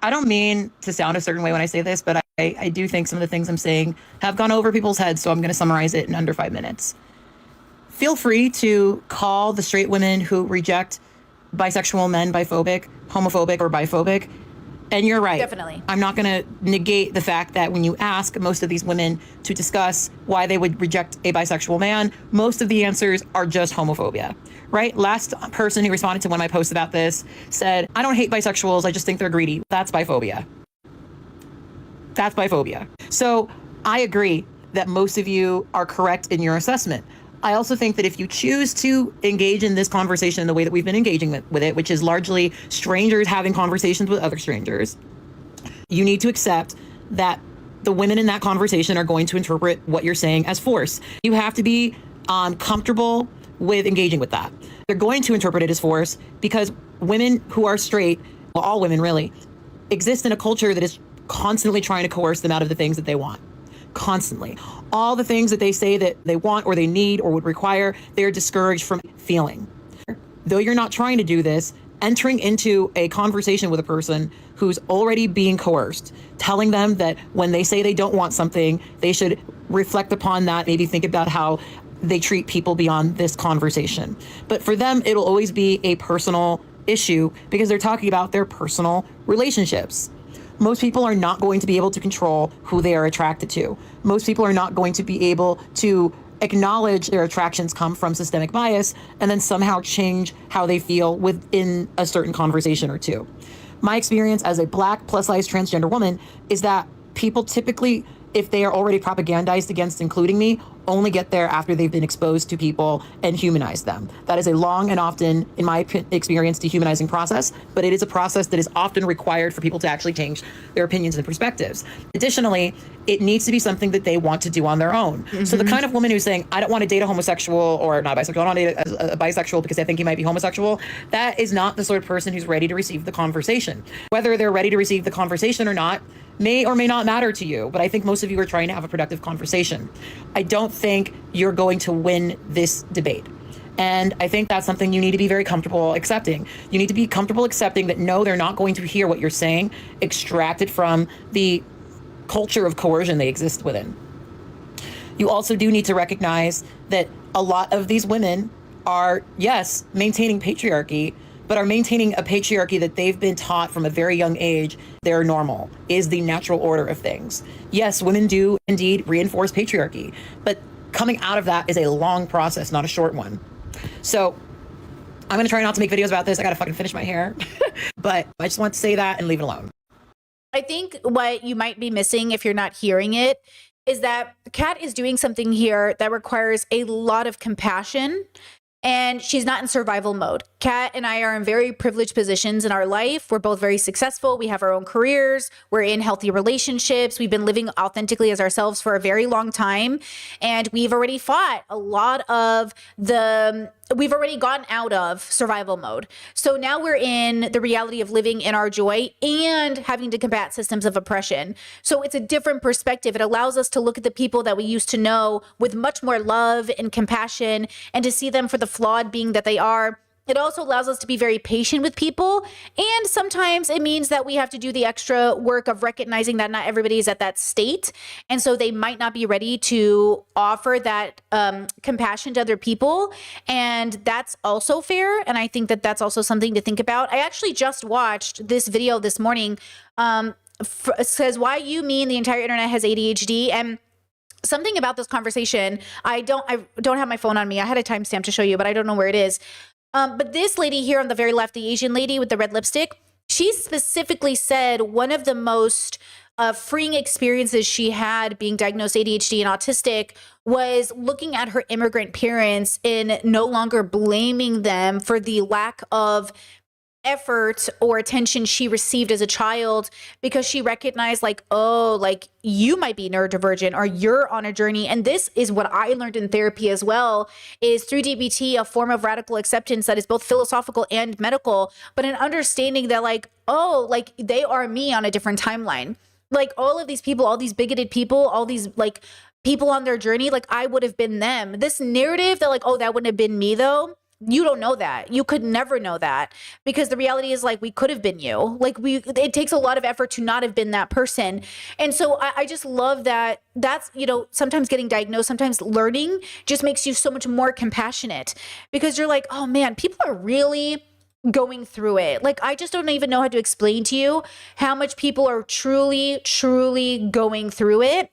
I don't mean to sound a certain way when I say this, but I do think some of the things I'm saying have gone over people's heads, so I'm going to summarize it in under 5 minutes. Feel free to call the straight women who reject bisexual men biphobic, homophobic, or biphobic. And you're right. Definitely. I'm not going to negate the fact that when you ask most of these women to discuss why they would reject a bisexual man, most of the answers are just homophobia, right? Last person who responded to one of my posts about this said, I don't hate bisexuals, I just think they're greedy. That's biphobia. That's biphobia. So I agree that most of you are correct in your assessment. I also think that if you choose to engage in this conversation in the way that we've been engaging with it, which is largely strangers having conversations with other strangers, you need to accept that the women in that conversation are going to interpret what you're saying as force. You have to be comfortable with engaging with that. They're going to interpret it as force because women who are straight, well, all women really, exist in a culture that is constantly trying to coerce them out of the things that they want. Constantly. All the things that they say that they want or they need or would require, they're discouraged from feeling. Though you're not trying to do this, entering into a conversation with a person who's already being coerced, telling them that when they say they don't want something, they should reflect upon that, maybe think about how they treat people beyond this conversation. But for them, it'll always be a personal issue because they're talking about their personal relationships. Most people are not going to be able to control who they are attracted to. Most people are not going to be able to acknowledge their attractions come from systemic bias and then somehow change how they feel within a certain conversation or two. My experience as a Black plus-size transgender woman is that people typically, if they are already propagandized against including me, only get there after they've been exposed to people and humanize them. That is a long and often, in my experience, dehumanizing process, but it is a process that is often required for people to actually change their opinions and perspectives. Additionally, it needs to be something that they want to do on their own. Mm-hmm. So the kind of woman who's saying, I don't want to date a homosexual or not bisexual, I don't want to date a bisexual because I think he might be homosexual, that is not the sort of person who's ready to receive the conversation. Whether they're ready to receive the conversation or not may or may not matter to you, but I think most of you are trying to have a productive conversation. I don't think you're going to win this debate. And I think that's something you need to be very comfortable accepting. You need to be comfortable accepting that no, they're not going to hear what you're saying, extracted from the culture of coercion they exist within. You also do need to recognize that a lot of these women are, yes, maintaining patriarchy, but are maintaining a patriarchy that they've been taught from a very young age their normal is the natural order of things. Yes, women do indeed reinforce patriarchy, but coming out of that is a long process, not a short one. So I'm going to try not to make videos about this. I got to fucking finish my hair, but I just want to say that and leave it alone. I think what you might be missing if you're not hearing it is that Kat is doing something here that requires a lot of compassion. And she's not in survival mode. Kat and I are in very privileged positions in our life. We're both very successful. We have our own careers. We're in healthy relationships. We've been living authentically as ourselves for a very long time. And we've already fought a lot of we've already gotten out of survival mode. So now we're in the reality of living in our joy and having to combat systems of oppression. So it's a different perspective. It allows us to look at the people that we used to know with much more love and compassion and to see them for the flawed being that they are. It also allows us to be very patient with people. And sometimes it means that we have to do the extra work of recognizing that not everybody is at that state. And so they might not be ready to offer that compassion to other people. And that's also fair. And I think that that's also something to think about. I actually just watched this video this morning. It says, why you mean the entire internet has ADHD? And something about this conversation, I don't have my phone on me. I had a timestamp to show you, but I don't know where it is. But this lady here on the very left, the Asian lady with the red lipstick, she specifically said one of the most freeing experiences she had being diagnosed ADHD and autistic was looking at her immigrant parents and no longer blaming them for the lack of effort or attention she received as a child, because she recognized like, oh, like you might be neurodivergent or you're on a journey. And this is what I learned in therapy as well, is through DBT, a form of radical acceptance that is both philosophical and medical, but an understanding that like, oh, like they are me on a different timeline. Like all of these people, all these bigoted people, all these like people on their journey, like I would have been them. This narrative that like, oh, that wouldn't have been me though. You don't know that. You could never know that, because the reality is like we could have been you. Like it takes a lot of effort to not have been that person. And so I just love that. That's, you know, sometimes getting diagnosed, sometimes learning just makes you so much more compassionate, because you're like, oh man, people are really going through it. Like, I just don't even know how to explain to you how much people are truly, truly going through it.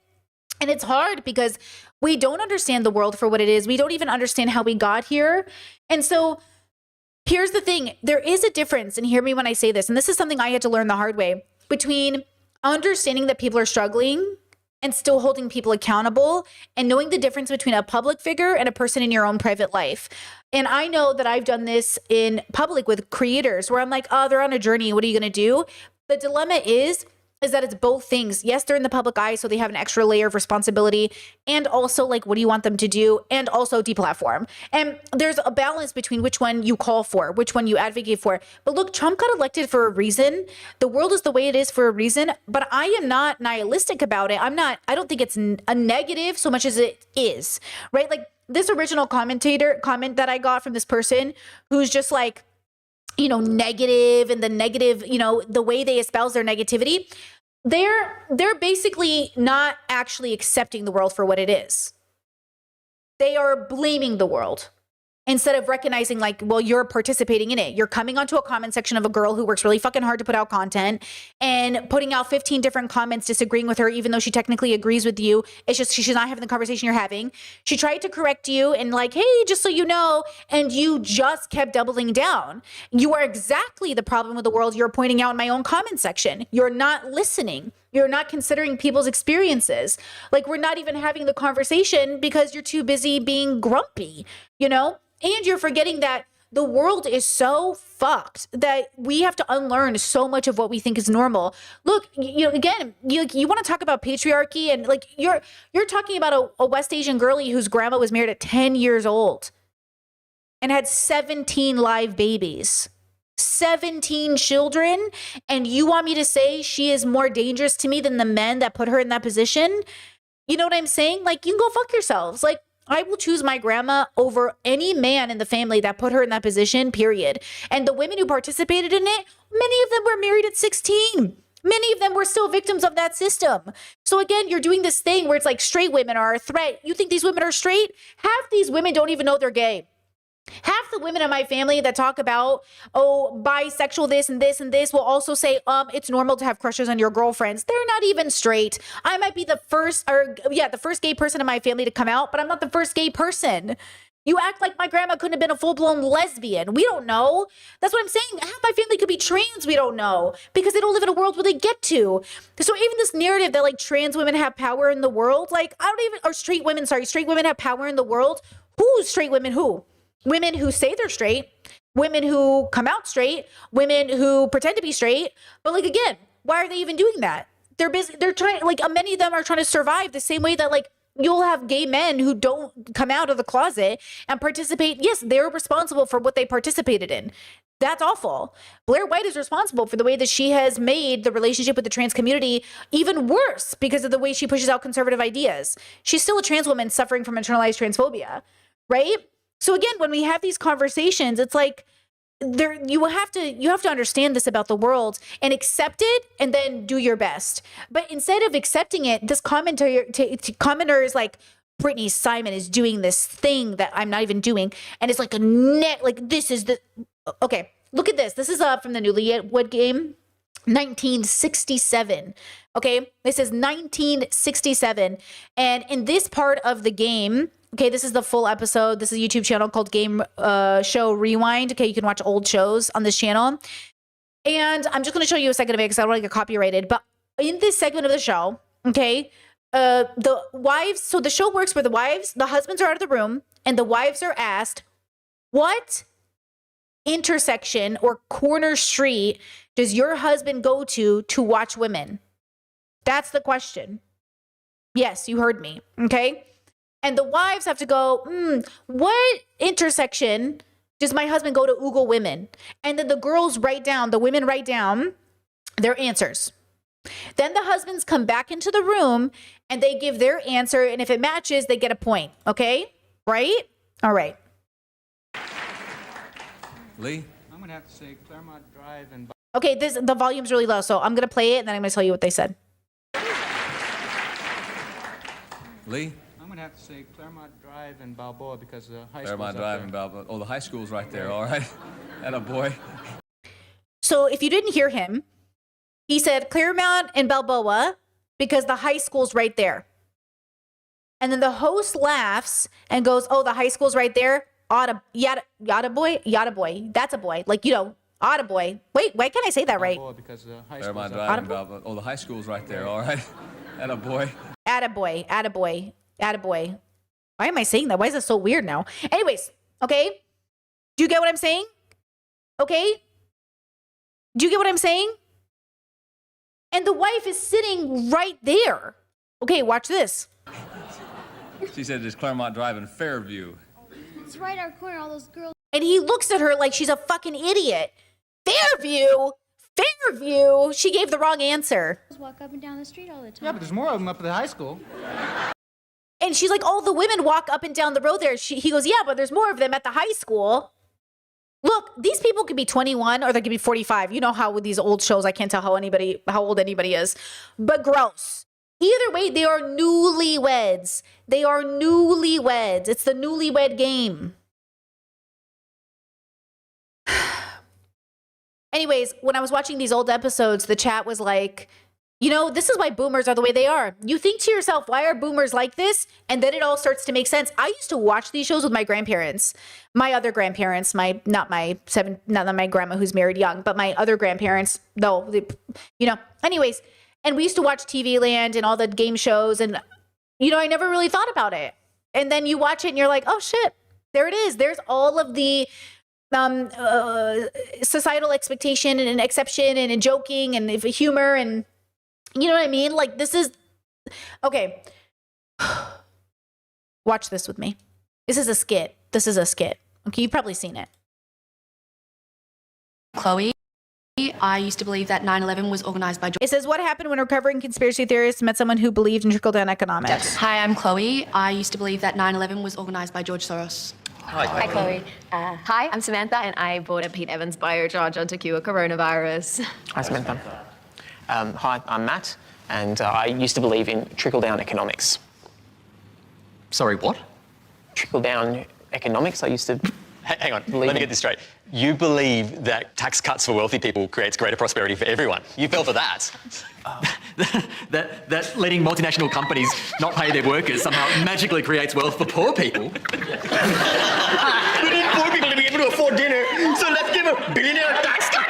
And it's hard because we don't understand the world for what it is. We don't even understand how we got here. And so here's the thing. There is a difference, and hear me when I say this, and this is something I had to learn the hard way, between understanding that people are struggling and still holding people accountable and knowing the difference between a public figure and a person in your own private life. And I know that I've done this in public with creators where I'm like, oh, they're on a journey. What are you going to do? The dilemma is that it's both things. Yes, they're in the public eye, so they have an extra layer of responsibility. And also, like, what do you want them to do? And also deplatform. And there's a balance between which one you call for, which one you advocate for. But look, Trump got elected for a reason. The world is the way it is for a reason. But I am not nihilistic about it. I don't think it's a negative so much as it is, right? Like, this original comment that I got from this person who's just like, negative, and the negative, the way they espouse their negativity, they're basically not actually accepting the world for what it is. They are blaming the world instead of recognizing, like, well, you're participating in it. You're coming onto a comment section of a girl who works really fucking hard to put out content and putting out 15 different comments disagreeing with her, even though she technically agrees with you. It's just she's not having the conversation you're having. She tried to correct you and like, hey, just so you know, and you just kept doubling down. You are exactly the problem with the world you're pointing out in my own comment section. You're not listening. You're not considering people's experiences. Like, we're not even having the conversation because you're too busy being grumpy, And you're forgetting that the world is so fucked that we have to unlearn so much of what we think is normal. Look, again, you want to talk about patriarchy, and like you're talking about a West Asian girlie whose grandma was married at 10 years old and had 17 live babies. 17 children, and you want me to say she is more dangerous to me than the men that put her in that position? You know what I'm saying? Like, you can go fuck yourselves. Like, I will choose my grandma over any man in the family that put her in that position, period. And the women who participated in it, many of them were married at 16. Many of them were still victims of that system. So again, you're doing this thing where it's like straight women are a threat. You think these women are straight? Half these women don't even know they're gay. Half the women in my family that talk about, oh, bisexual this and this and this will also say, it's normal to have crushes on your girlfriends. They're not even straight. I might be the first gay person in my family to come out, but I'm not the first gay person. You act like my grandma couldn't have been a full-blown lesbian. We don't know. That's what I'm saying. Half my family could be trans. We don't know because they don't live in a world where they get to. So even this narrative that like trans women have power in the world, like straight women have power in the world. Who's straight women? Who? Women who say they're straight, women who come out straight, women who pretend to be straight. But like, again, why are they even doing that? They're busy. They're trying, like, many of them are trying to survive the same way that like you'll have gay men who don't come out of the closet and participate. Yes, they're responsible for what they participated in. That's awful. Blair White is responsible for the way that she has made the relationship with the trans community even worse because of the way she pushes out conservative ideas. She's still a trans woman suffering from internalized transphobia, right? So again, when we have these conversations, it's like you have to understand this about the world and accept it and then do your best. But instead of accepting it, this commenter is like, Brittany Simon is doing this thing that I'm not even doing. And it's like this is the, okay, look at this. This is from the Newlywed Game, 1967. Okay, this is 1967. And in this part of the game, okay, this is the full episode. This is a YouTube channel called Game Show Rewind. Okay, you can watch old shows on this channel. And I'm just going to show you a second of it because I don't want to get copyrighted. But in this segment of the show, okay, the wives, so the show works where the husbands are out of the room and the wives are asked, what intersection or corner street does your husband go to watch women? That's the question. Yes, you heard me. Okay. And the wives have to go, what intersection does my husband go to oogle women? And then the women write down their answers. Then the husbands come back into the room and they give their answer. And if it matches, they get a point. Okay? Right? All right. Lee? I'm going to have to say Claremont Drive and... Okay, the volume's really low, so I'm going to play it and then I'm going to tell you what they said. Lee? I'm gonna have to say Claremont Drive and Balboa because the high school's Claremont up Drive there. and Balboa. Oh, the high school's right there. All right. Atta boy. So if you didn't hear him, he said Claremont and Balboa because the high school's right there. And then the host laughs and goes, "Oh, the high school's right there. Yada boy. That's a boy. Like, you know, Otta boy. Wait, why can't I say that right? Balboa because the high school's Claremont up Drive there. and Balboa. Oh, the high school's right there. All right. Atta boy. Attaboy. Why am I saying that? Why is it so weird now? Anyways, okay. Do you get what I'm saying? Okay. Do you get what I'm saying? And the wife is sitting right there. Okay, watch this. She said it's Claremont Drive and Fairview. It's right our corner, all those girls And he looks at her like she's a fucking idiot. Fairview. She gave the wrong answer. walk up and down the street all the time. Yeah, but there's more of them up at the high school. And she's like, all the women walk up and down the road there. He goes, yeah, but there's more of them at the high school. Look, these people could be 21 or they could be 45. You know how with these old shows, I can't tell how old anybody is. But gross. Either way, they are newlyweds. It's the newlywed game. Anyways, when I was watching these old episodes, the chat was like, you know, this is why boomers are the way they are. You think to yourself, why are boomers like this? And then it all starts to make sense. I used to watch these shows with my grandparents, my other grandparents, not my grandma who's married young, but my other grandparents, though, you know, anyways. And we used to watch TV Land and all the game shows. And, you know, I never really thought about it. And then you watch it and you're like, oh shit, there it is. There's all of the societal expectation and exception and joking and humor and, you know what I mean? Like, this is okay. Watch this with me. This is a skit. Okay, you've probably seen it. Chloe, I used to believe that 9/11 was organized by George. It says, what happened when recovering conspiracy theorists met someone who believed in trickle-down economics? Hi, I'm Chloe. I used to believe that 9/11 was organized by George Soros. Hi, Chloe. Hi, I'm Samantha, and I bought a Pete Evans biocharger to cure coronavirus. Hi, Samantha. Hi, I'm Matt, and I used to believe in trickle-down economics. Sorry, what? Trickle-down economics, I used to... Hang on, let me get this straight. You believe that tax cuts for wealthy people creates greater prosperity for everyone. You fell for that. That letting multinational companies not pay their workers somehow magically creates wealth for poor people. We need poor people to be able to afford dinner, so let's give a billionaire a tax cut.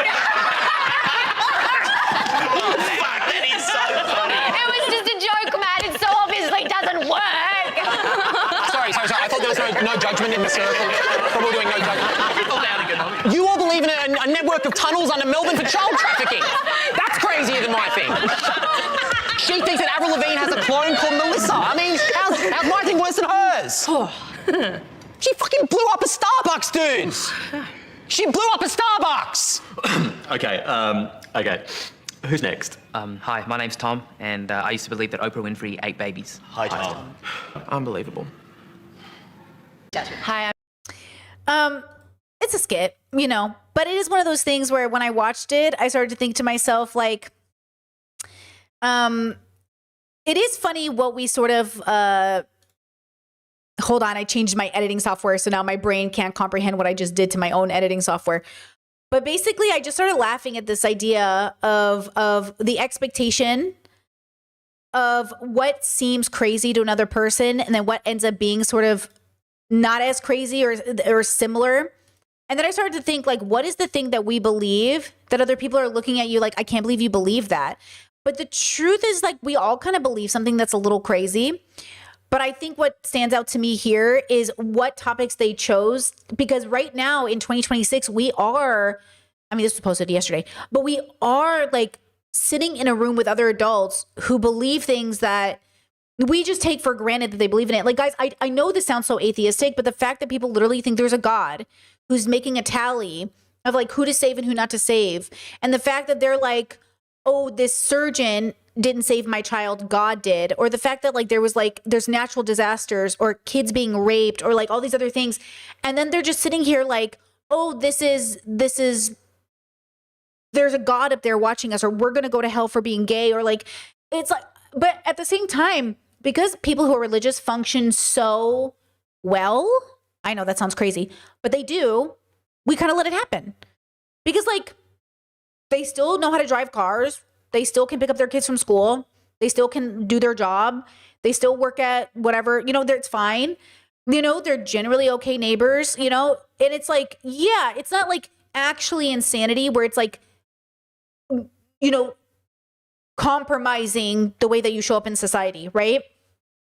Oh, fuck, that is so funny. It was just a joke, Matt. It so obviously doesn't work. Sorry. I thought there was no judgment in the circle. Probably doing no judgment. You all believe in a network of tunnels under Melbourne for child trafficking. That's crazier than my thing. She thinks that Avril Lavigne has a clone called Melissa. I mean, how's my thing worse than hers? She fucking blew up a Starbucks, dudes. She blew up a Starbucks. Okay. Who's next? Hi, my name's Tom, and I used to believe that Oprah Winfrey ate babies. Hi, Tom. Unbelievable. Hi, It's a skit, you know, but it is one of those things where when I watched it, I started to think to myself, like, it is funny what we sort of, hold on, I changed my editing software, so now my brain can't comprehend what I just did to my own editing software. But basically, I just started laughing at this idea of the expectation of what seems crazy to another person and then what ends up being sort of not as crazy or similar. And then I started to think, like, what is the thing that we believe that other people are looking at you like, I can't believe you believe that. But the truth is, like, we all kind of believe something that's a little crazy. But I think what stands out to me here is what topics they chose. Because right now in 2026, we are, I mean, this was posted yesterday, but we are like sitting in a room with other adults who believe things that we just take for granted that they believe in it. Like, guys, I know this sounds so atheistic, but the fact that people literally think there's a God who's making a tally of like who to save and who not to save. And the fact that they're like, oh, this surgeon didn't save my child, God did. Or the fact that like there's natural disasters or kids being raped or like all these other things. And then they're just sitting here like, oh, this is there's a God up there watching us, or we're going to go to hell for being gay, or like, it's like, but at the same time, because people who are religious function so well, I know that sounds crazy, but they do, we kind of let it happen. Because like, they still know how to drive cars. They still can pick up their kids from school. They still can do their job. They still work at whatever, it's fine. They're generally okay neighbors, and it's like, yeah, it's not like actually insanity where it's like, compromising the way that you show up in society, right?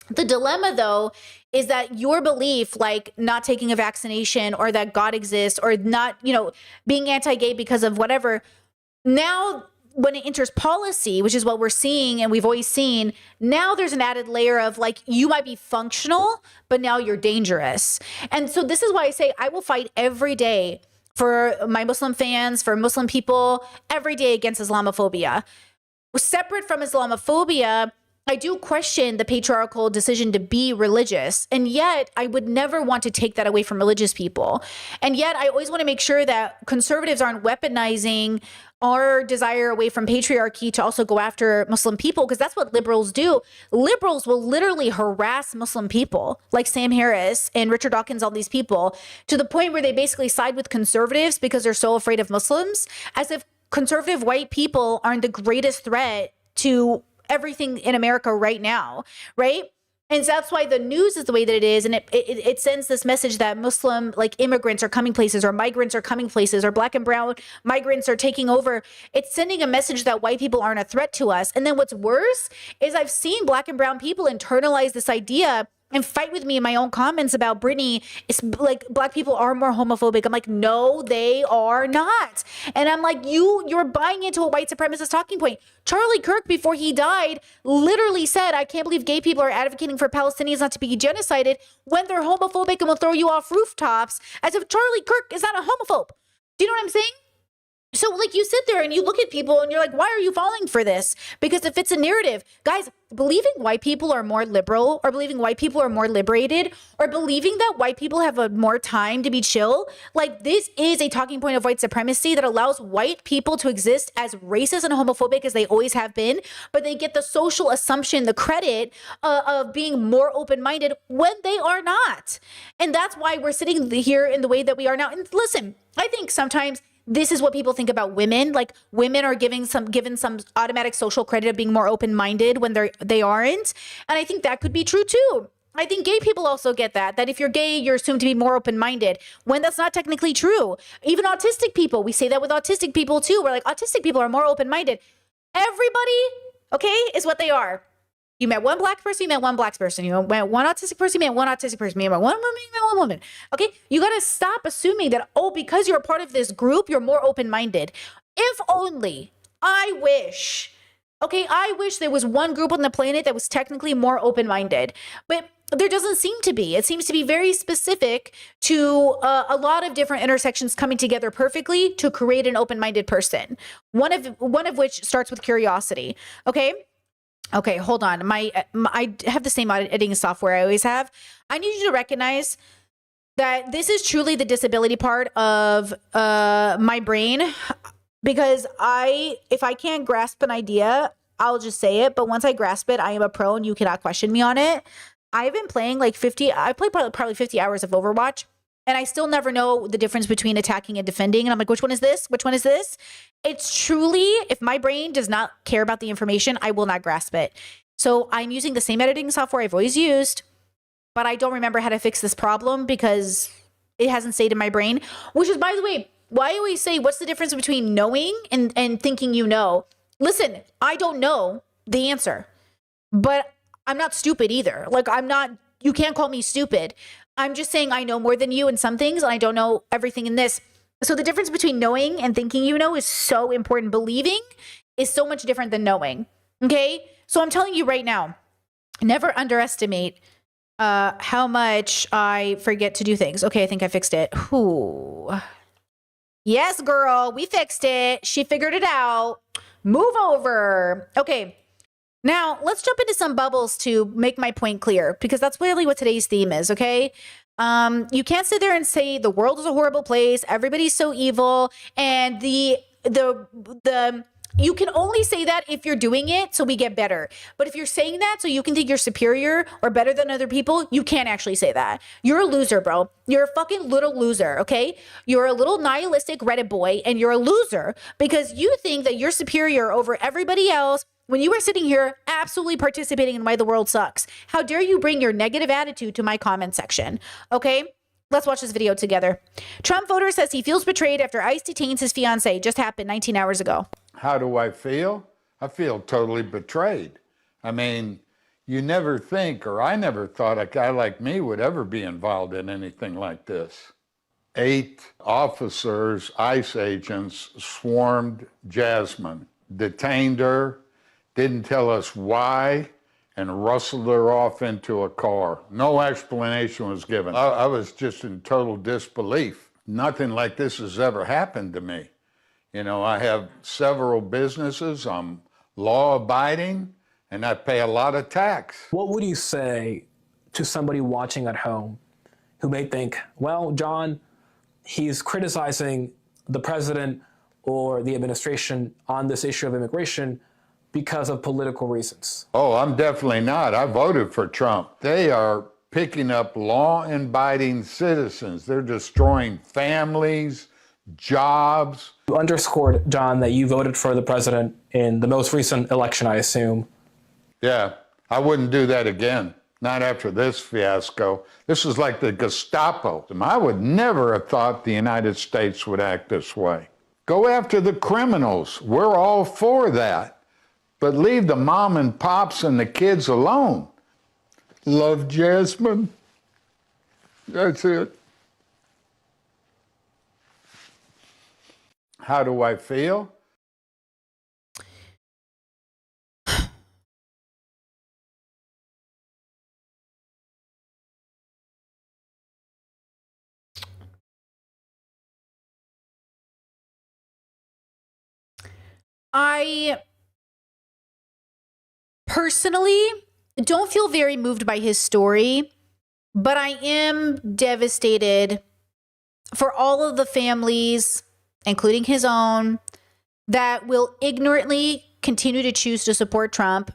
The dilemma, though, is that your belief, like not taking a vaccination or that God exists or not, being anti-gay because of whatever, now when it enters policy, which is what we're seeing and we've always seen, now there's an added layer of like, you might be functional, but now you're dangerous. And so this is why I say I will fight every day for my Muslim fans, for Muslim people, every day against Islamophobia. Separate from Islamophobia, I do question the patriarchal decision to be religious. And yet I would never want to take that away from religious people. And yet I always want to make sure that conservatives aren't weaponizing our desire away from patriarchy to also go after Muslim people, because that's what liberals do. Liberals will literally harass Muslim people like Sam Harris and Richard Dawkins, all these people, to the point where they basically side with conservatives because they're so afraid of Muslims, as if conservative white people aren't the greatest threat to everything in America right now, right? And so that's why the news is the way that it is. And it sends this message that Muslim like immigrants are coming places, or migrants are coming places, or black and brown migrants are taking over. It's sending a message that white people aren't a threat to us. And then what's worse is I've seen black and brown people internalize this idea and fight with me in my own comments about Brittany. It's like black people are more homophobic. I'm like, no, they are not. And I'm like, you're buying into a white supremacist talking point. Charlie Kirk, before he died, literally said, I can't believe gay people are advocating for Palestinians not to be genocided when they're homophobic and will throw you off rooftops, as if Charlie Kirk is not a homophobe. Do you know what I'm saying? So like you sit there and you look at people and you're like, why are you falling for this? Because if it's a narrative, guys, believing white people are more liberal, or believing white people are more liberated, or believing that white people have a more time to be chill, like this is a talking point of white supremacy that allows white people to exist as racist and homophobic as they always have been, but they get the social assumption, the credit of being more open-minded when they are not. And that's why we're sitting here in the way that we are now. And listen, I think sometimes this is what people think about women. Like women are given some automatic social credit of being more open-minded when they aren't. And I think that could be true too. I think gay people also get that if you're gay, you're assumed to be more open-minded, when that's not technically true. Even autistic people, we say that with autistic people too. We're like, autistic people are more open-minded. Everybody, okay, is what they are. You met one black person, you met one black person. You met one autistic person, you met one autistic person. You met one woman, you met one woman. Okay? You got to stop assuming that, because you're a part of this group, you're more open-minded. If only, I wish there was one group on the planet that was technically more open-minded. But there doesn't seem to be. It seems to be very specific to a lot of different intersections coming together perfectly to create an open-minded person. One of which starts with curiosity. Okay, hold on. I have the same editing software I always have. I need you to recognize that this is truly the disability part of my brain, because if I can't grasp an idea, I'll just say it. But once I grasp it, I am a pro and you cannot question me on it. I've been playing I played probably 50 hours of Overwatch. And I still never know the difference between attacking and defending. And I'm like, which one is this? Which one is this? It's truly, if my brain does not care about the information, I will not grasp it. So I'm using the same editing software I've always used, but I don't remember how to fix this problem because it hasn't stayed in my brain, which is, by the way, why I always say, what's the difference between knowing and thinking you know? Listen, I don't know the answer, but I'm not stupid either. Like you can't call me stupid. I'm just saying I know more than you in some things and I don't know everything in this. So the difference between knowing and thinking you know is so important. Believing is so much different than knowing. Okay? So I'm telling you right now, never underestimate how much I forget to do things. Okay, I think I fixed it. Ooh. Yes, girl, we fixed it. She figured it out. Move over. Okay. Now, let's jump into some bubbles to make my point clear, because that's really what today's theme is, okay? You can't sit there and say the world is a horrible place, everybody's so evil, and the You can only say that if you're doing it so we get better. But if you're saying that so you can think you're superior or better than other people, you can't actually say that. You're a loser, bro. You're a fucking little loser, okay? You're a little nihilistic Reddit boy, and you're a loser because you think that you're superior over everybody else when you are sitting here absolutely participating in why the world sucks. How dare you bring your negative attitude to my comment section, okay? Let's watch this video together. Trump voter says he feels betrayed after ICE detains his fiancée. Just happened 19 hours ago. How do I feel? I feel totally betrayed. I mean, you never think, or I never thought a guy like me would ever be involved in anything like this. 8 officers, ICE agents, swarmed Jasmine, detained her, didn't tell us why, and rustled her off into a car. No explanation was given. I was just in total disbelief. Nothing like this has ever happened to me. You know, I have several businesses, I'm law-abiding, and I pay a lot of tax. What would you say to somebody watching at home who may think, well, John, he's criticizing the president or the administration on this issue of immigration because of political reasons? Oh, I'm definitely not. I voted for Trump. They are picking up law-abiding citizens. They're destroying families, jobs. You underscored, John, that you voted for the president in the most recent election, I assume. Yeah, I wouldn't do that again. Not after this fiasco. This is like the Gestapo. I would never have thought the United States would act this way. Go after the criminals. We're all for that. But leave the mom and pops and the kids alone. Love, Jasmine. That's it. How do I feel? I personally don't feel very moved by his story, but I am devastated for all of the families, including his own, that will ignorantly continue to choose to support Trump.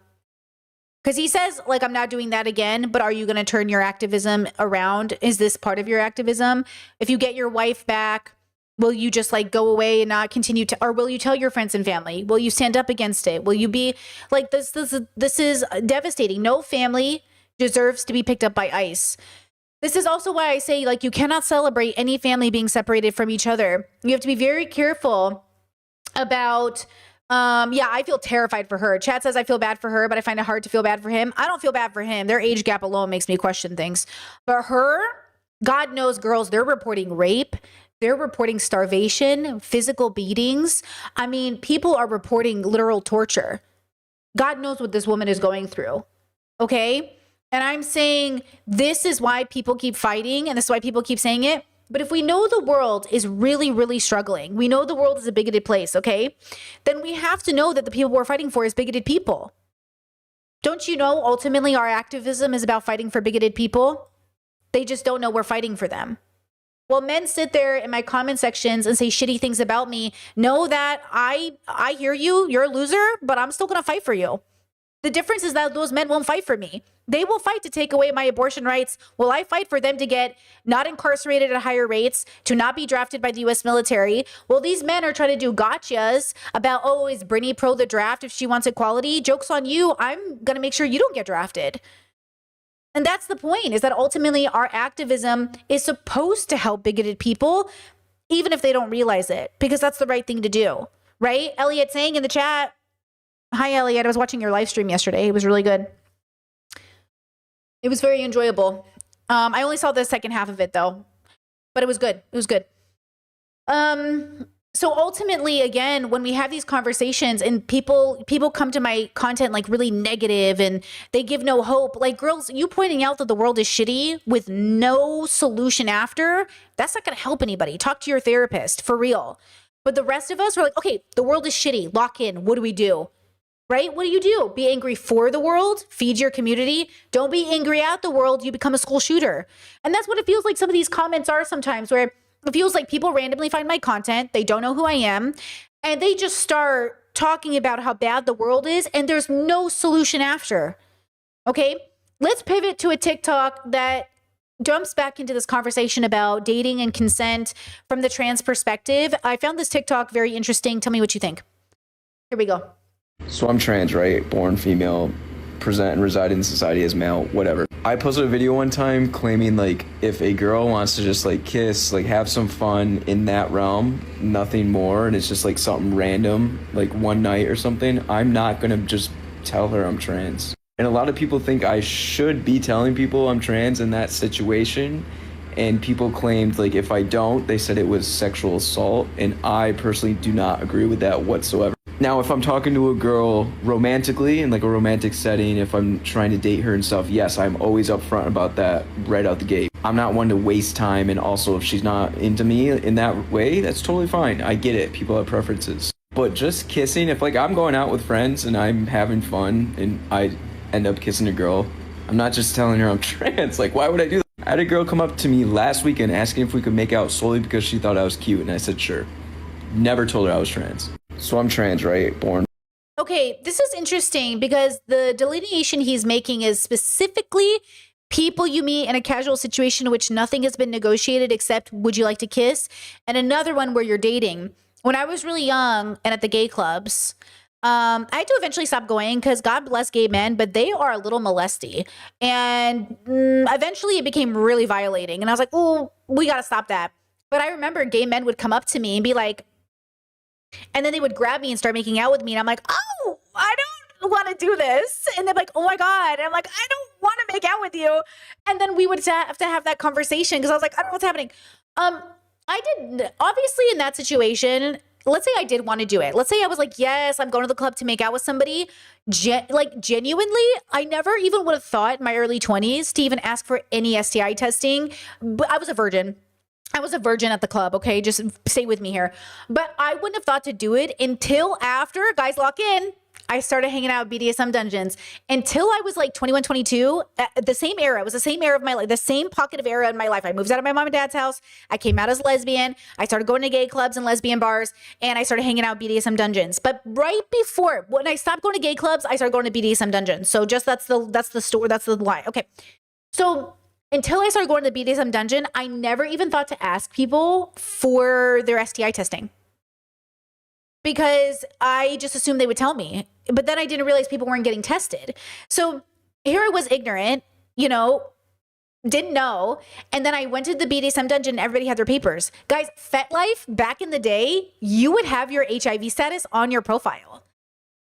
Because he says, like, I'm not doing that again, but are you going to turn your activism around? Is this part of your activism? If you get your wife back, will you just like go away and not continue to, or will you tell your friends and family? Will you stand up against it? Will you be like, this is devastating. No family deserves to be picked up by ICE. This is also why I say, like, you cannot celebrate any family being separated from each other. You have to be very careful about, yeah, I feel terrified for her. Chad says I feel bad for her, but I find it hard to feel bad for him. I don't feel bad for him. Their age gap alone makes me question things. But her, God knows, girls, they're reporting rape. They're reporting starvation, physical beatings. I mean, people are reporting literal torture. God knows what this woman is going through. Okay? And I'm saying this is why people keep fighting, and this is why people keep saying it. But if we know the world is really, really struggling, we know the world is a bigoted place, okay? Then we have to know that the people we're fighting for is bigoted people. Don't you know ultimately our activism is about fighting for bigoted people? They just don't know we're fighting for them. Well, men sit there in my comment sections and say shitty things about me. Know that I hear you, you're a loser, but I'm still gonna fight for you. The difference is that those men won't fight for me. They will fight to take away my abortion rights. Will I fight for them to get not incarcerated at higher rates, to not be drafted by the US military? Well, these men are trying to do gotchas about, oh, is Brittany pro the draft if she wants equality? Joke's on you. I'm gonna make sure you don't get drafted. And that's the point, is that ultimately our activism is supposed to help bigoted people, even if they don't realize it, because that's the right thing to do, right? Elliot saying in the chat, hi, Elliot, I was watching your live stream yesterday. It was really good. It was very enjoyable. I only saw the second half of it, though, but it was good. It was good. So ultimately, again, when we have these conversations and people come to my content like really negative and they give no hope, like, girls, you pointing out that the world is shitty with no solution after, that's not going to help anybody. Talk to your therapist, for real. But the rest of us are like, okay, the world is shitty. Lock in. What do we do? Right? What do? Be angry for the world, feed your community. Don't be angry at the world. You become a school shooter. And that's what it feels like some of these comments are sometimes, where it feels like people randomly find my content. They don't know who I am. And they just start talking about how bad the world is and there's no solution after. Okay, let's pivot to a TikTok that jumps back into this conversation about dating and consent from the trans perspective. I found this TikTok very interesting. Tell me what you think. Here we go. So I'm trans, right? Born female, present and reside in society as male, whatever. I posted a video one time claiming like if a girl wants to just like kiss, like have some fun in that realm, nothing more, and it's just like something random, like one night or something, I'm not gonna just tell her I'm trans. And a lot of people think I should be telling people I'm trans in that situation. And people claimed like if I don't, they said it was sexual assault. And I personally do not agree with that whatsoever. Now, if I'm talking to a girl romantically in like a romantic setting, if I'm trying to date her and stuff, yes, I'm always upfront about that right out the gate. I'm not one to waste time. And also if she's not into me in that way, that's totally fine. I get it. People have preferences. But just kissing, if like I'm going out with friends and I'm having fun and I end up kissing a girl, I'm not just telling her I'm trans. Like, why would I do that? I had a girl come up to me last weekend asking if we could make out solely because she thought I was cute, and I said sure. Never told her I was trans. So I'm trans, right? Born. Okay, this is interesting because the delineation he's making is specifically people you meet in a casual situation in which nothing has been negotiated except would you like to kiss, and another one where you're dating. When I was really young and at the gay clubs, I had to eventually stop going because God bless gay men, but they are a little molesty. And eventually it became really violating. And I was like, oh, we got to stop that. But I remember gay men would come up to me and be like, and then they would grab me and start making out with me. And I'm like, oh, I don't want to do this. And they're like, oh my God. And I'm like, I don't want to make out with you. And then we would have to have that conversation because I was like, I don't know what's happening. I did, obviously in that situation, let's say I did want to do it. Let's say I was like, yes, I'm going to the club to make out with somebody. Genuinely, I never even would have thought in my early 20s to even ask for any STI testing. But I was a virgin. I was a virgin at the club, okay? Just stay with me here. But I wouldn't have thought to do it until after, guys, lock in, I started hanging out at BDSM dungeons. Until I was like 21, 22, the same era. It was the same era of my life, the same pocket of era in my life. I moved out of my mom and dad's house. I came out as lesbian. I started going to gay clubs and lesbian bars, and I started hanging out at BDSM dungeons. But right before, when I stopped going to gay clubs, I started going to BDSM dungeons. So just that's the story, that's the lie. Okay. So until I started going to the BDSM dungeon, I never even thought to ask people for their STI testing, because I just assumed they would tell me. But then I didn't realize people weren't getting tested. So here I was ignorant, didn't know. And then I went to the BDSM dungeon and everybody had their papers. Guys, FetLife, back in the day, you would have your HIV status on your profile.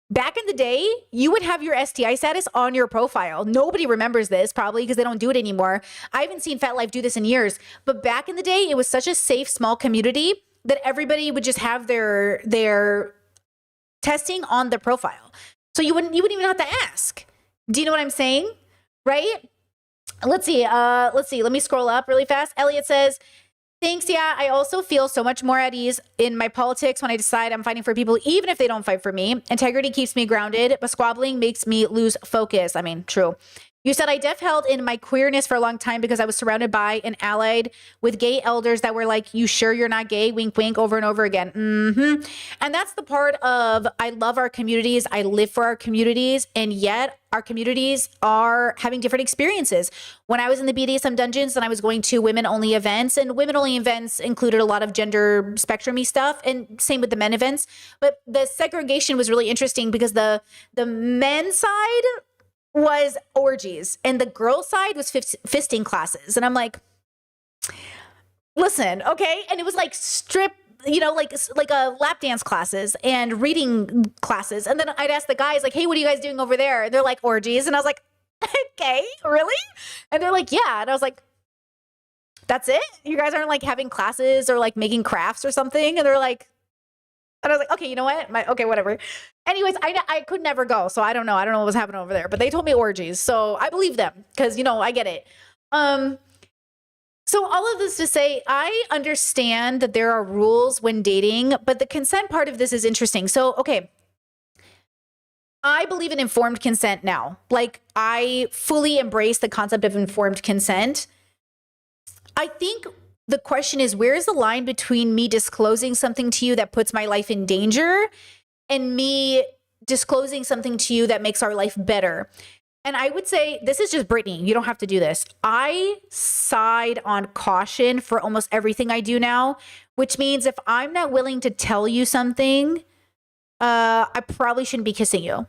Back in the day, you would have your STI status on your profile. Nobody remembers this probably because they don't do it anymore. I haven't seen FetLife do this in years. But back in the day, it was such a safe, small community that everybody would just have their testing on their profile. So you wouldn't even have to ask. Do you know what I'm saying? Right? Let's see. Let me scroll up really fast. Elliot says, thanks. Yeah, I also feel so much more at ease in my politics when I decide I'm fighting for people, even if they don't fight for me. Integrity keeps me grounded, but squabbling makes me lose focus. I mean, true. You said I held in my queerness for a long time because I was surrounded by and allied with gay elders that were like, you sure you're not gay? Wink, wink, over and over again. And that's the part of, I love our communities. I live for our communities. And yet our communities are having different experiences. When I was in the BDSM dungeons and I was going to women-only events, and women-only events included a lot of gender spectrum-y stuff, and same with the men events. But the segregation was really interesting because the men's side was orgies and the girl side was fisting classes. And I'm like, listen, okay. And it was like strip, like a lap dance classes and reading classes. And then I'd ask the guys like, hey, what are you guys doing over there? And they're like, orgies. And I was like, okay, really? And they're like, yeah. And I was like, that's it? You guys aren't like having classes or like making crafts or something? And they're like, and I was like, okay, you know what? Okay, whatever. Anyways, I could never go. So I don't know. I don't know what was happening over there, but they told me orgies. So I believe them because, I get it. So all of this to say, I understand that there are rules when dating, but the consent part of this is interesting. So, okay. I believe in informed consent now. Like, I fully embrace the concept of informed consent. I think the question is, where is the line between me disclosing something to you that puts my life in danger and me disclosing something to you that makes our life better. And I would say, this is just Brittany. You don't have to do this. I side on caution for almost everything I do now, which means if I'm not willing to tell you something, I probably shouldn't be kissing you.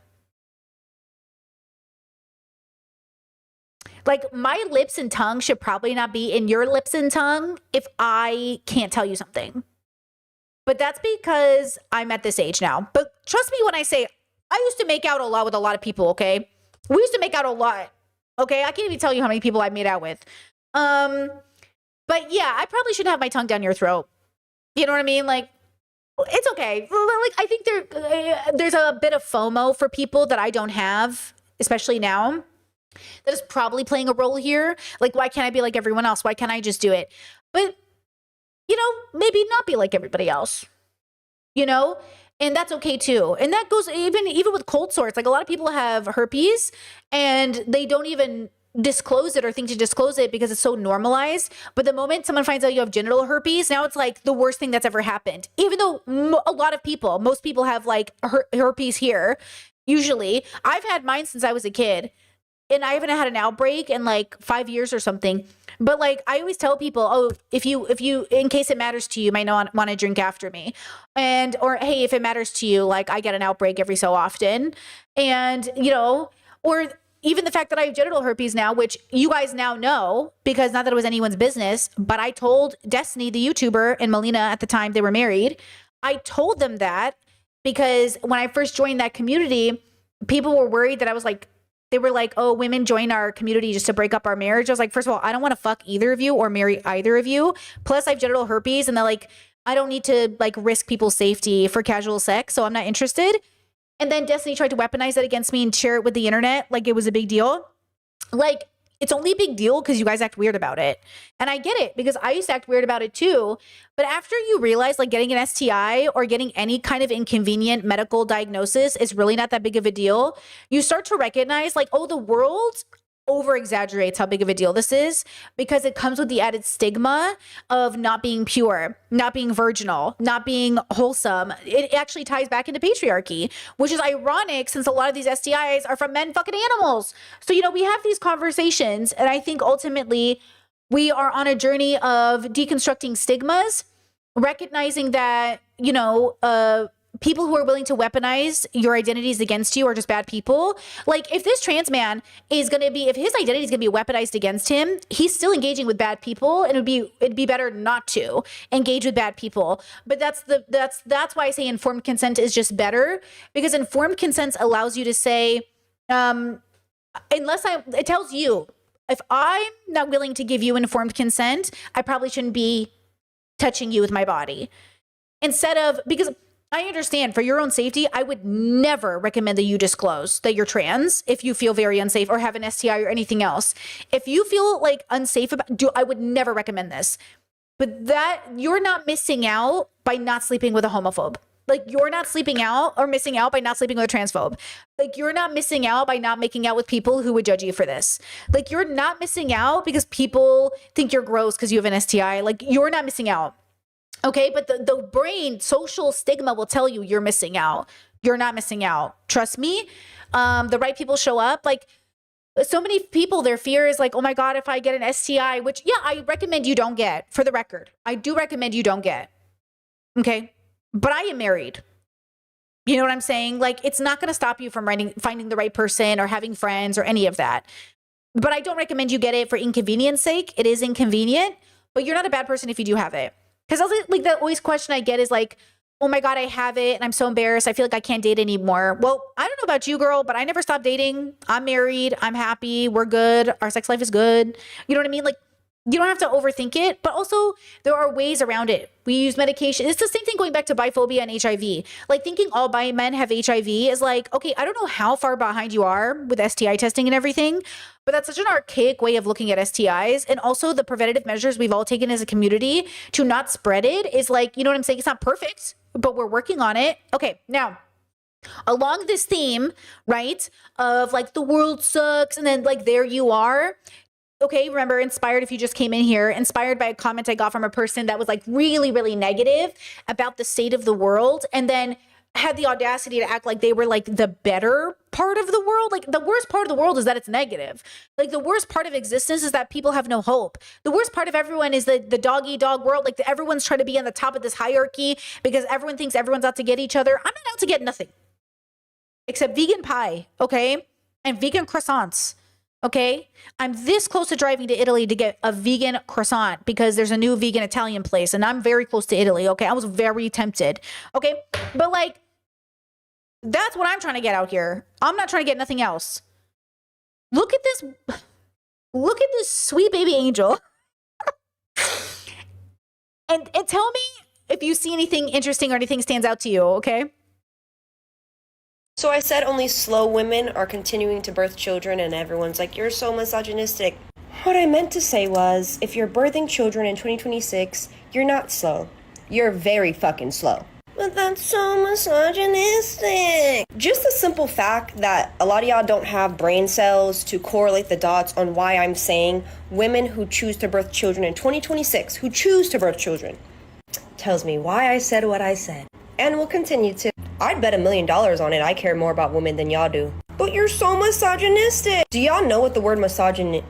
Like, my lips and tongue should probably not be in your lips and tongue if I can't tell you something. But that's because I'm at this age now. But trust me when I say, I used to make out a lot with a lot of people, okay? We used to make out a lot, okay? I can't even tell you how many people I made out with. But yeah, I probably shouldn't have my tongue down your throat. You know what I mean? Like, it's okay. Like, I think there's a bit of FOMO for people that I don't have, especially now. That is probably playing a role here. Like, why can't I be like everyone else? Why can't I just do it? But, you know, maybe not be like everybody else, you know? And that's okay too. And that goes even with cold sores. Like, a lot of people have herpes and they don't even disclose it or think to disclose it because it's so normalized. But the moment someone finds out you have genital herpes, now it's like the worst thing that's ever happened. Even though most people have like herpes here. Usually, I've had mine since I was a kid. And I haven't had an outbreak in like 5 years or something. But like, I always tell people, oh, if you, in case it matters to you, you might not want to drink after me. Or, hey, if it matters to you, like, I get an outbreak every so often. And, you know, or even the fact that I have genital herpes now, which you guys now know, because not that it was anyone's business, but I told Destiny, the YouTuber, and Melina at the time they were married. I told them that because when I first joined that community, people were worried that I was like, they were like, oh, women join our community just to break up our marriage. I was like, first of all, I don't want to fuck either of you or marry either of you. Plus, I have genital herpes, and they're like, I don't need to like risk people's safety for casual sex, so I'm not interested. And then Destiny tried to weaponize that against me and share it with the internet like it was a big deal. Like, it's only a big deal because you guys act weird about it. And I get it because I used to act weird about it too. But after you realize like getting an STI or getting any kind of inconvenient medical diagnosis is really not that big of a deal, you start to recognize like, oh, the world over exaggerates how big of a deal this is because it comes with the added stigma of not being pure, not being virginal, not being wholesome. It actually ties back into patriarchy, which is ironic since a lot of these STIs are from men fucking animals. So, you know, we have these conversations, and I think ultimately we are on a journey of deconstructing stigmas, recognizing that, you know, people who are willing to weaponize your identities against you are just bad people. Like, if this trans man is going to be, if his identity is going to be weaponized against him, he's still engaging with bad people, and it'd be better not to engage with bad people. But that's why I say informed consent is just better, because informed consent allows you to say, it tells you, if I'm not willing to give you informed consent, I probably shouldn't be touching you with my body. Instead of, because I understand for your own safety, I would never recommend that you disclose that you're trans if you feel very unsafe or have an STI or anything else. If you feel like unsafe I would never recommend this. But that you're not missing out by not sleeping with a homophobe. Like, you're not sleeping out or missing out by not sleeping with a transphobe. Like, you're not missing out by not making out with people who would judge you for this. Like, you're not missing out because people think you're gross because you have an STI. Like, you're not missing out. Okay, but the brain, social stigma will tell you you're missing out. You're not missing out. Trust me. The right people show up. Like, so many people, their fear is like, oh my God, if I get an STI, which, yeah, I recommend you don't get, for the record. I do recommend you don't get. Okay, but I am married. You know what I'm saying? Like, it's not going to stop you from finding the right person or having friends or any of that. But I don't recommend you get it for inconvenience sake. It is inconvenient, but you're not a bad person if you do have it. Because like the always question I get is like, oh my God, I have it and I'm so embarrassed. I feel like I can't date anymore. Well, I don't know about you, girl, but I never stopped dating. I'm married. I'm happy. We're good. Our sex life is good. You know what I mean? Like, you don't have to overthink it, but also there are ways around it. We use medication. It's the same thing going back to biphobia and HIV. Like, thinking all bi men have HIV is like, okay, I don't know how far behind you are with STI testing and everything, but that's such an archaic way of looking at STIs. And also the preventative measures we've all taken as a community to not spread it is like, you know what I'm saying? It's not perfect, but we're working on it. Okay, now, along this theme, right, of like the world sucks and then like there you are. Okay, remember, inspired, if you just came in here, inspired by a comment I got from a person that was like really, really negative about the state of the world, and then had the audacity to act like they were like the better part of the world. Like the worst part of the world is that it's negative. Like the worst part of existence is that people have no hope. The worst part of everyone is the dog eat dog world. Like everyone's trying to be on the top of this hierarchy because everyone thinks everyone's out to get each other. I'm not out to get nothing except vegan pie, okay? And vegan croissants, okay? I'm this close to driving to Italy to get a vegan croissant because there's a new vegan Italian place and I'm very close to Italy, okay? I was very tempted, okay? But like, that's what I'm trying to get out here. I'm not trying to get nothing else. Look at this sweet baby angel. and tell me if you see anything interesting or anything stands out to you, okay? So I said only slow women are continuing to birth children, and everyone's like, you're so misogynistic. What I meant to say was, if you're birthing children in 2026, you're not slow. You're very fucking slow. But that's so misogynistic. Just the simple fact that a lot of y'all don't have brain cells to correlate the dots on why I'm saying women who choose to birth children in 2026, who choose to birth children, tells me why I said what I said. And will continue to. I'd bet $1 million on it. I care more about women than y'all do. But you're so misogynistic. Do y'all know what the word misogyny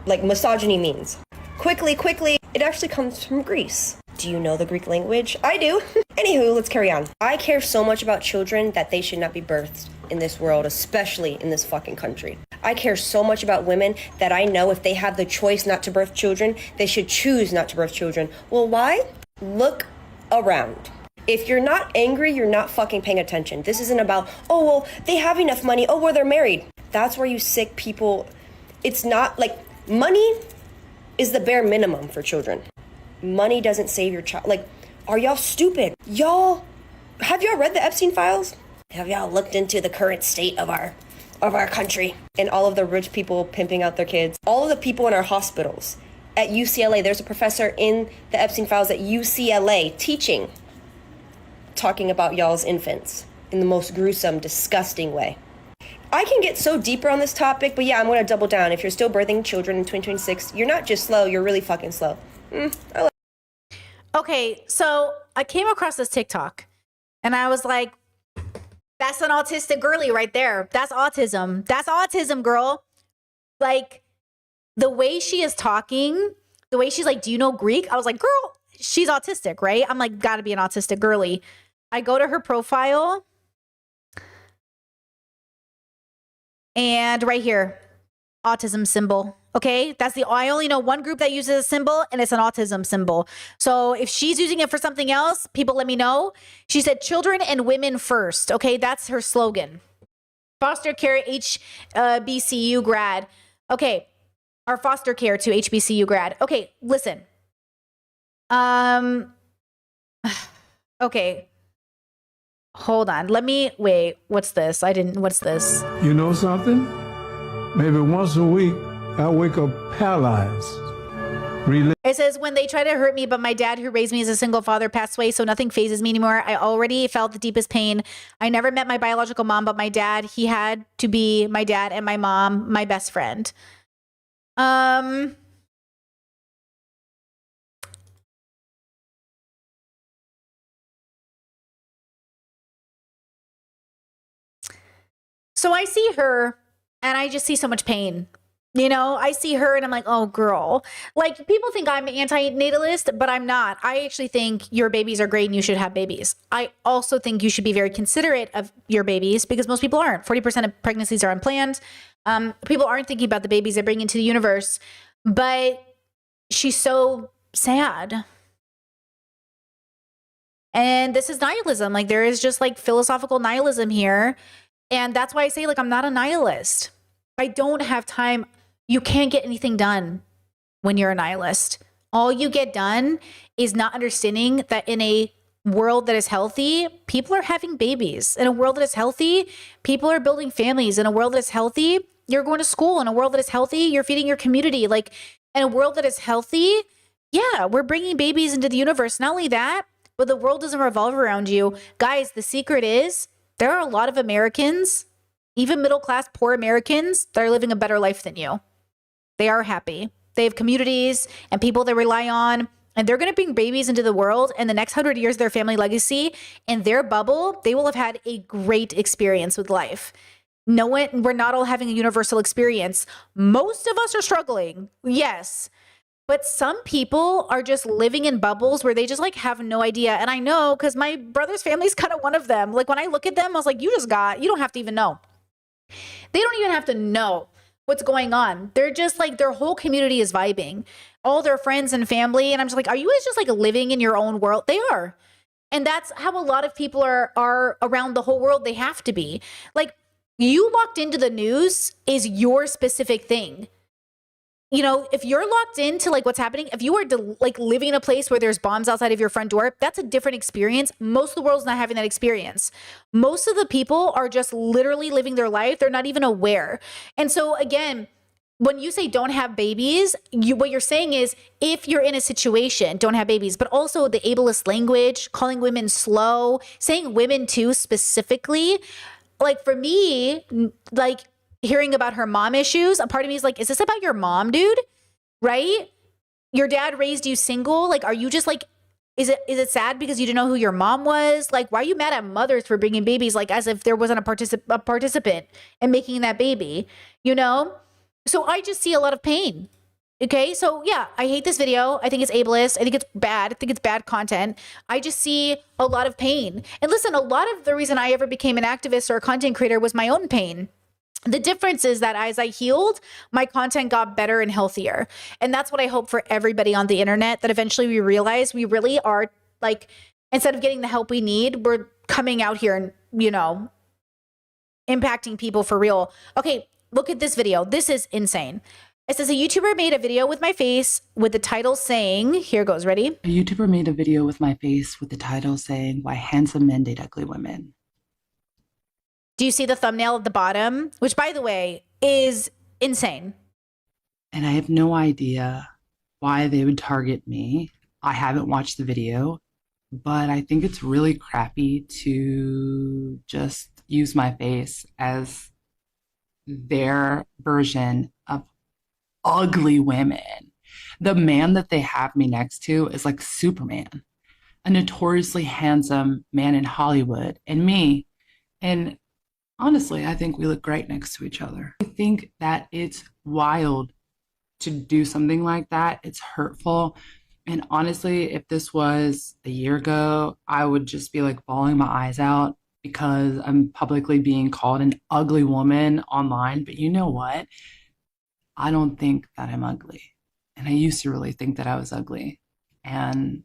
means? Quickly, it actually comes from Greece. Do you know the Greek language? I do. Anywho, let's carry on. I care so much about children that they should not be birthed in this world, especially in this fucking country. I care so much about women that I know if they have the choice not to birth children, they should choose not to birth children. Well, why? Look around. If you're not angry, you're not fucking paying attention. This isn't about, oh, well, they have enough money. Oh, well, they're married. That's where you sick people, it's not like money is the bare minimum for children. Money doesn't save your child. Like, are y'all stupid? Have y'all read the Epstein files? Have y'all looked into the current state of our country and all of the rich people pimping out their kids? All of the people in our hospitals. At UCLA, there's a professor in the Epstein files at UCLA teaching, talking about y'all's infants in the most gruesome, disgusting way. I can get so deeper on this topic, but yeah, I'm going to double down. If you're still birthing children in 2026, you're not just slow, you're really fucking slow. Okay, so I came across this TikTok and I was like, that's an autistic girly right there. That's autism. That's autism, girl. Like the way she is talking, the way she's like, do you know Greek? I was like, girl, she's autistic, right? I'm like, gotta be an autistic girly. I go to her profile and right here, autism symbol. Okay, I only know one group that uses a symbol and it's an autism symbol. So if she's using it for something else, people let me know. She said children and women first. Okay, that's her slogan. Foster care HBCU grad. Okay, our foster care to HBCU grad. Okay, listen. Okay. Hold on. Wait, what's this? What's this? You know something? Maybe once a week, I wake up paralyzed. It says, when they try to hurt me, but my dad who raised me as a single father passed away, so nothing phases me anymore. I already felt the deepest pain. I never met my biological mom, but my dad, he had to be my dad and my mom, my best friend. So I see her and I just see so much pain. You know, I see her and I'm like, oh, girl. Like, people think I'm anti-natalist, but I'm not. I actually think your babies are great and you should have babies. I also think you should be very considerate of your babies because most people aren't. 40% of pregnancies are unplanned. People aren't thinking about the babies they bring into the universe. But she's so sad. And this is nihilism. Like, there is just like philosophical nihilism here. And that's why I say, like, I'm not a nihilist. I don't have time. You can't get anything done when you're a nihilist. All you get done is not understanding that in a world that is healthy, people are having babies. In a world that is healthy, people are building families. In a world that is healthy, you're going to school. In a world that is healthy, you're feeding your community. Like, in a world that is healthy, yeah, we're bringing babies into the universe. Not only that, but the world doesn't revolve around you. Guys, the secret is there are a lot of Americans, even middle-class, poor Americans, that are living a better life than you. They are happy. They have communities and people they rely on. and they're going to bring babies into the world, and the next 100 years of their family legacy in their bubble, they will have had a great experience with life. We're not all having a universal experience. Most of us are struggling, yes. But some people are just living in bubbles where they just like have no idea. And I know because my brother's family is kind of one of them. Like when I look at them, I was like, you don't have to even know. They don't even have to know what's going on. They're just like, their whole community is vibing. All their friends and family. And I'm just like, are you guys just like living in your own world? They are. And that's how a lot of people are around the whole world. They have to be. Like you locked into the news is your specific thing. You know, if you're locked into like what's happening, if you are like living in a place where there's bombs outside of your front door, that's a different experience. Most of the world's not having that experience. Most of the people are just literally living their life. They're not even aware. And so again, when you say don't have babies, what you're saying is if you're in a situation, don't have babies, but also the ableist language, calling women slow, saying women too specifically, like for me, like hearing about her mom issues, a part of me is like, is this about your mom, dude? Right? Your dad raised you single. Like, are you just like, is it sad because you didn't know who your mom was? Like, why are you mad at mothers for bringing babies? Like as if there wasn't a participant in making that baby, you know? So I just see a lot of pain. Okay. So yeah, I hate this video. I think it's ableist. I think it's bad. I think it's bad content. I just see a lot of pain. And listen, a lot of the reason I ever became an activist or a content creator was my own pain. The difference is that as I healed, my content got better and healthier. And that's what I hope for everybody on the internet, that eventually we realize we really are like, instead of getting the help we need, we're coming out here and, you know, impacting people for real. Okay, look at this video. This is insane. It says a YouTuber made a video with my face with the title saying, here goes, ready? A YouTuber made a video with my face with the title saying, why handsome men date ugly women. Do you see the thumbnail at the bottom? Which, by the way, is insane. And I have no idea why they would target me. I haven't watched the video, but I think it's really crappy to just use my face as their version of ugly women. The man that they have me next to is like Superman, a notoriously handsome man in Hollywood, and me. And honestly, I think we look great next to each other. I think that it's wild to do something like that. It's hurtful. And honestly, if this was a year ago, I would just be like bawling my eyes out because I'm publicly being called an ugly woman online. But you know what? I don't think that I'm ugly. And I used to really think that I was ugly. And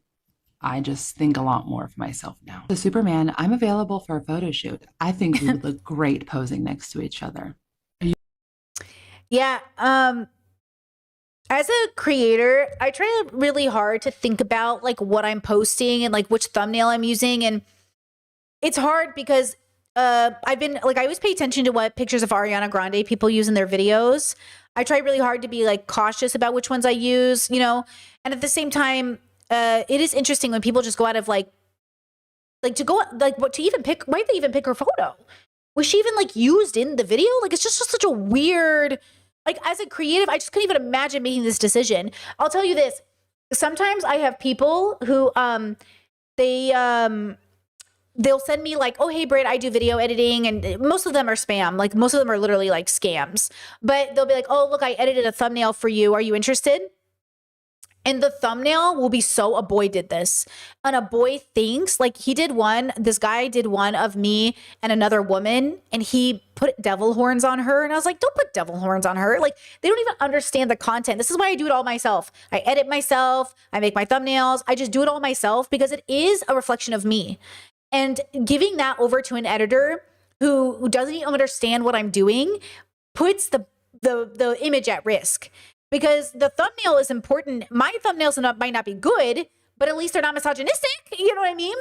I just think a lot more of myself now. So Superman, I'm available for a photo shoot. I think we would look great posing next to each other. Yeah. As a creator, I try really hard to think about like what I'm posting and like which thumbnail I'm using. And it's hard because I've been like, I always pay attention to what pictures of Ariana Grande people use in their videos. I try really hard to be like cautious about which ones I use, you know, and at the same time, it is interesting when people just go out of like to go like what to even pick. Why did they even pick her photo? Was she even like used in the video? Like it's just such a weird. Like as a creative, I just couldn't even imagine making this decision. I'll tell you this: sometimes I have people who they'll send me like, oh hey Britt, I do video editing, and most of them are spam. Like most of them are literally like scams. But they'll be like, oh look, I edited a thumbnail for you. Are you interested? And the thumbnail will be so, a boy did this. And a boy thinks, like this guy did one of me and another woman, and he put devil horns on her. And I was like, don't put devil horns on her. Like, they don't even understand the content. This is why I do it all myself. I edit myself. I make my thumbnails. I just do it all myself because it is a reflection of me. And giving that over to an editor who doesn't even understand what I'm doing puts the image at risk. Because the thumbnail is important. My thumbnails might not be good, but at least they're not misogynistic. You know what I mean?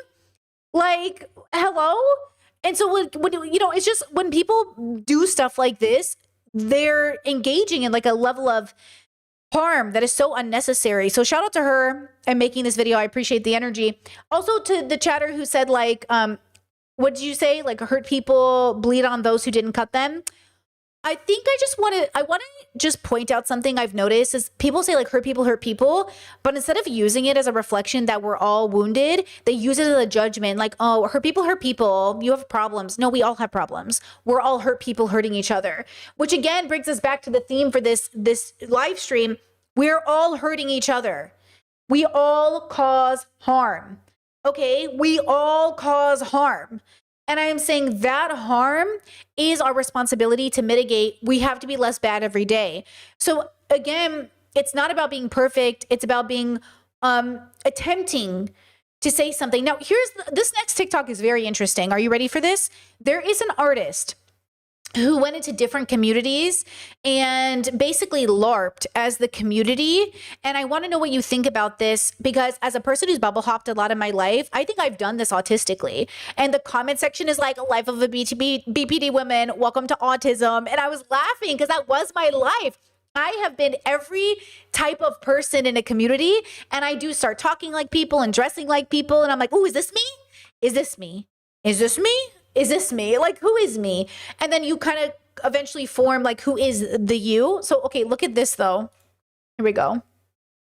Like, hello? And so, when you know, it's just when people do stuff like this, they're engaging in like a level of harm that is so unnecessary. So shout out to her and making this video. I appreciate the energy. Also to the chatter who said like, what did you say? Like hurt people bleed on those who didn't cut them. I think I want to just point out something I've noticed is people say like hurt people, but instead of using it as a reflection that we're all wounded, they use it as a judgment like, oh, hurt people, you have problems. No, we all have problems. We're all hurt people hurting each other, which again brings us back to the theme for this live stream. We're all hurting each other. We all cause harm. Okay? We all cause harm. And I am saying that harm is our responsibility to mitigate. We have to be less bad every day. So again, it's not about being perfect. It's about being attempting to say something. Now, this next TikTok is very interesting. Are you ready for this? There is an artist who went into different communities and basically LARPed as the community. And I want to know what you think about this, because as a person who's bubble hopped a lot of my life, I think I've done this autistically. And the comment section is like, life of a BPD woman, welcome to autism. And I was laughing because that was my life. I have been every type of person in a community, and I do start talking like people and dressing like people. And I'm like, oh, is this me? Is this me? Is this me? Is this me? Like, who is me? And then you kind of eventually form like, who is the you? So, okay, look at this though. Here we go.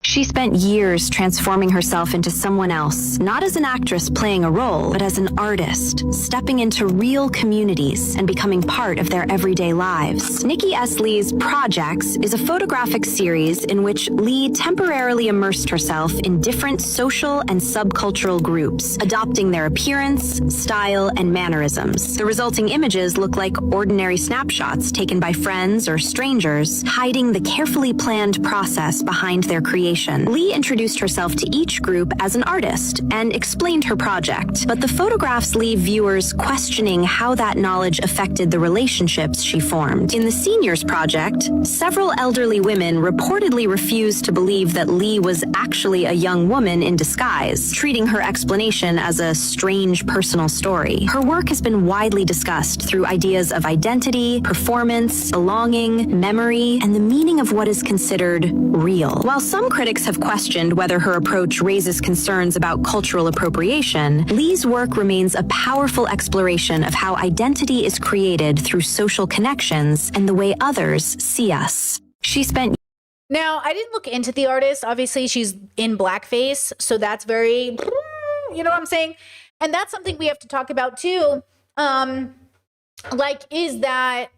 She spent years transforming herself into someone else, not as an actress playing a role, but as an artist, stepping into real communities and becoming part of their everyday lives. Nikki S. Lee's Projects is a photographic series in which Lee temporarily immersed herself in different social and subcultural groups, adopting their appearance, style, and mannerisms. The resulting images look like ordinary snapshots taken by friends or strangers, hiding the carefully planned process behind their creation. Lee introduced herself to each group as an artist and explained her project, but the photographs leave viewers questioning how that knowledge affected the relationships she formed. In the Seniors Project, several elderly women reportedly refused to believe that Lee was actually a young woman in disguise, treating her explanation as a strange personal story. Her work has been widely discussed through ideas of identity, performance, belonging, memory, and the meaning of what is considered real. While some critics have questioned whether her approach raises concerns about cultural appropriation, Lee's work remains a powerful exploration of how identity is created through social connections and the way others see us. She spent Now, I didn't look into the artist. Obviously, she's in blackface, so that's very, you know what I'm saying? And that's something we have to talk about too. Like, is that,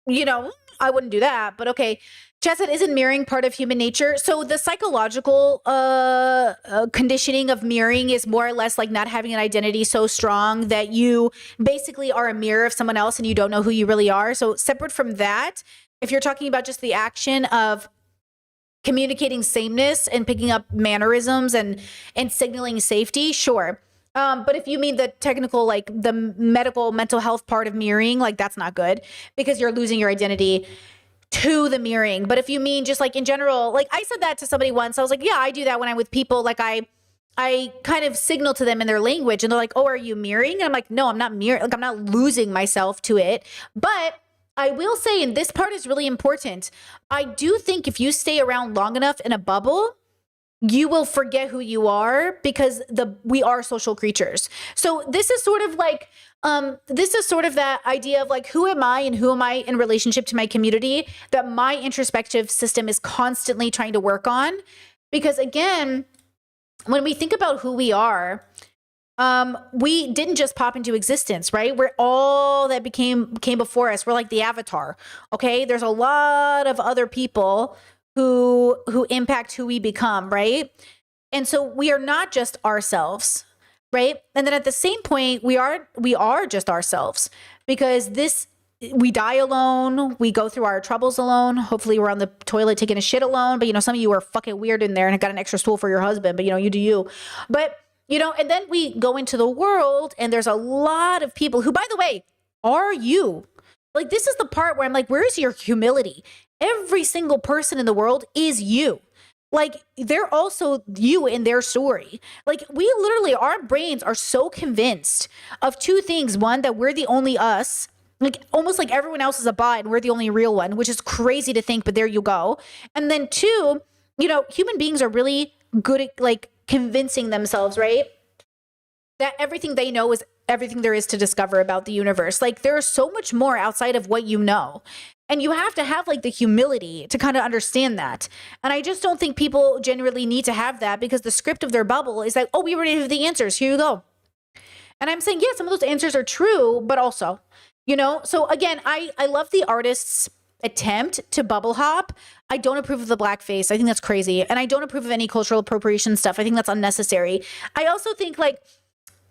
you know, I wouldn't do that, but okay. Chad said, isn't mirroring part of human nature? So the psychological conditioning of mirroring is more or less like not having an identity so strong that you basically are a mirror of someone else and you don't know who you really are. So separate from that, if you're talking about just the action of communicating sameness and picking up mannerisms and signaling safety, sure. But if you mean the technical, like the medical mental health part of mirroring, like that's not good because you're losing your identity to the mirroring. But if you mean just like in general, like I said that to somebody once, I was like, yeah, I do that when I'm with people. Like I kind of signal to them in their language and they're like, oh, are you mirroring? And I'm like, no, I'm not mirroring. Like I'm not losing myself to it. But I will say, and this part is really important, I do think if you stay around long enough in a bubble, you will forget who you are because we are social creatures. So this is sort of like, this is sort of that idea of like, who am I and who am I in relationship to my community that my introspective system is constantly trying to work on. Because again, when we think about who we are, we didn't just pop into existence, right? We're all that came before us. We're like the Avatar, okay? There's a lot of other people who impact who we become, right? And so we are not just ourselves, right? And then at the same point, we are just ourselves because we die alone. We go through our troubles alone. Hopefully we're on the toilet taking a shit alone. But, you know, some of you are fucking weird in there and got an extra stool for your husband, but, you know, you do you. But, you know, and then we go into the world and there's a lot of people who, by the way, are you. Like, this is the part where I'm like, where is your humility? Every single person in the world is you. Like, they're also you in their story. Like, we literally, our brains are so convinced of two things. One, that we're the only us. Like, almost like everyone else is a bot and we're the only real one, which is crazy to think, but there you go. And then two, you know, human beings are really good at, like, convincing themselves, right? That everything they know is everything there is to discover about the universe. Like there is so much more outside of what you know. And you have to have like the humility to kind of understand that. And I just don't think people generally need to have that, because the script of their bubble is like, oh, we already have the answers. Here you go. And I'm saying, yeah, some of those answers are true, but also, you know, so again, I love the artist's attempt to bubble hop. I don't approve of the blackface. I think that's crazy. And I don't approve of any cultural appropriation stuff. I think that's unnecessary. I also think, like,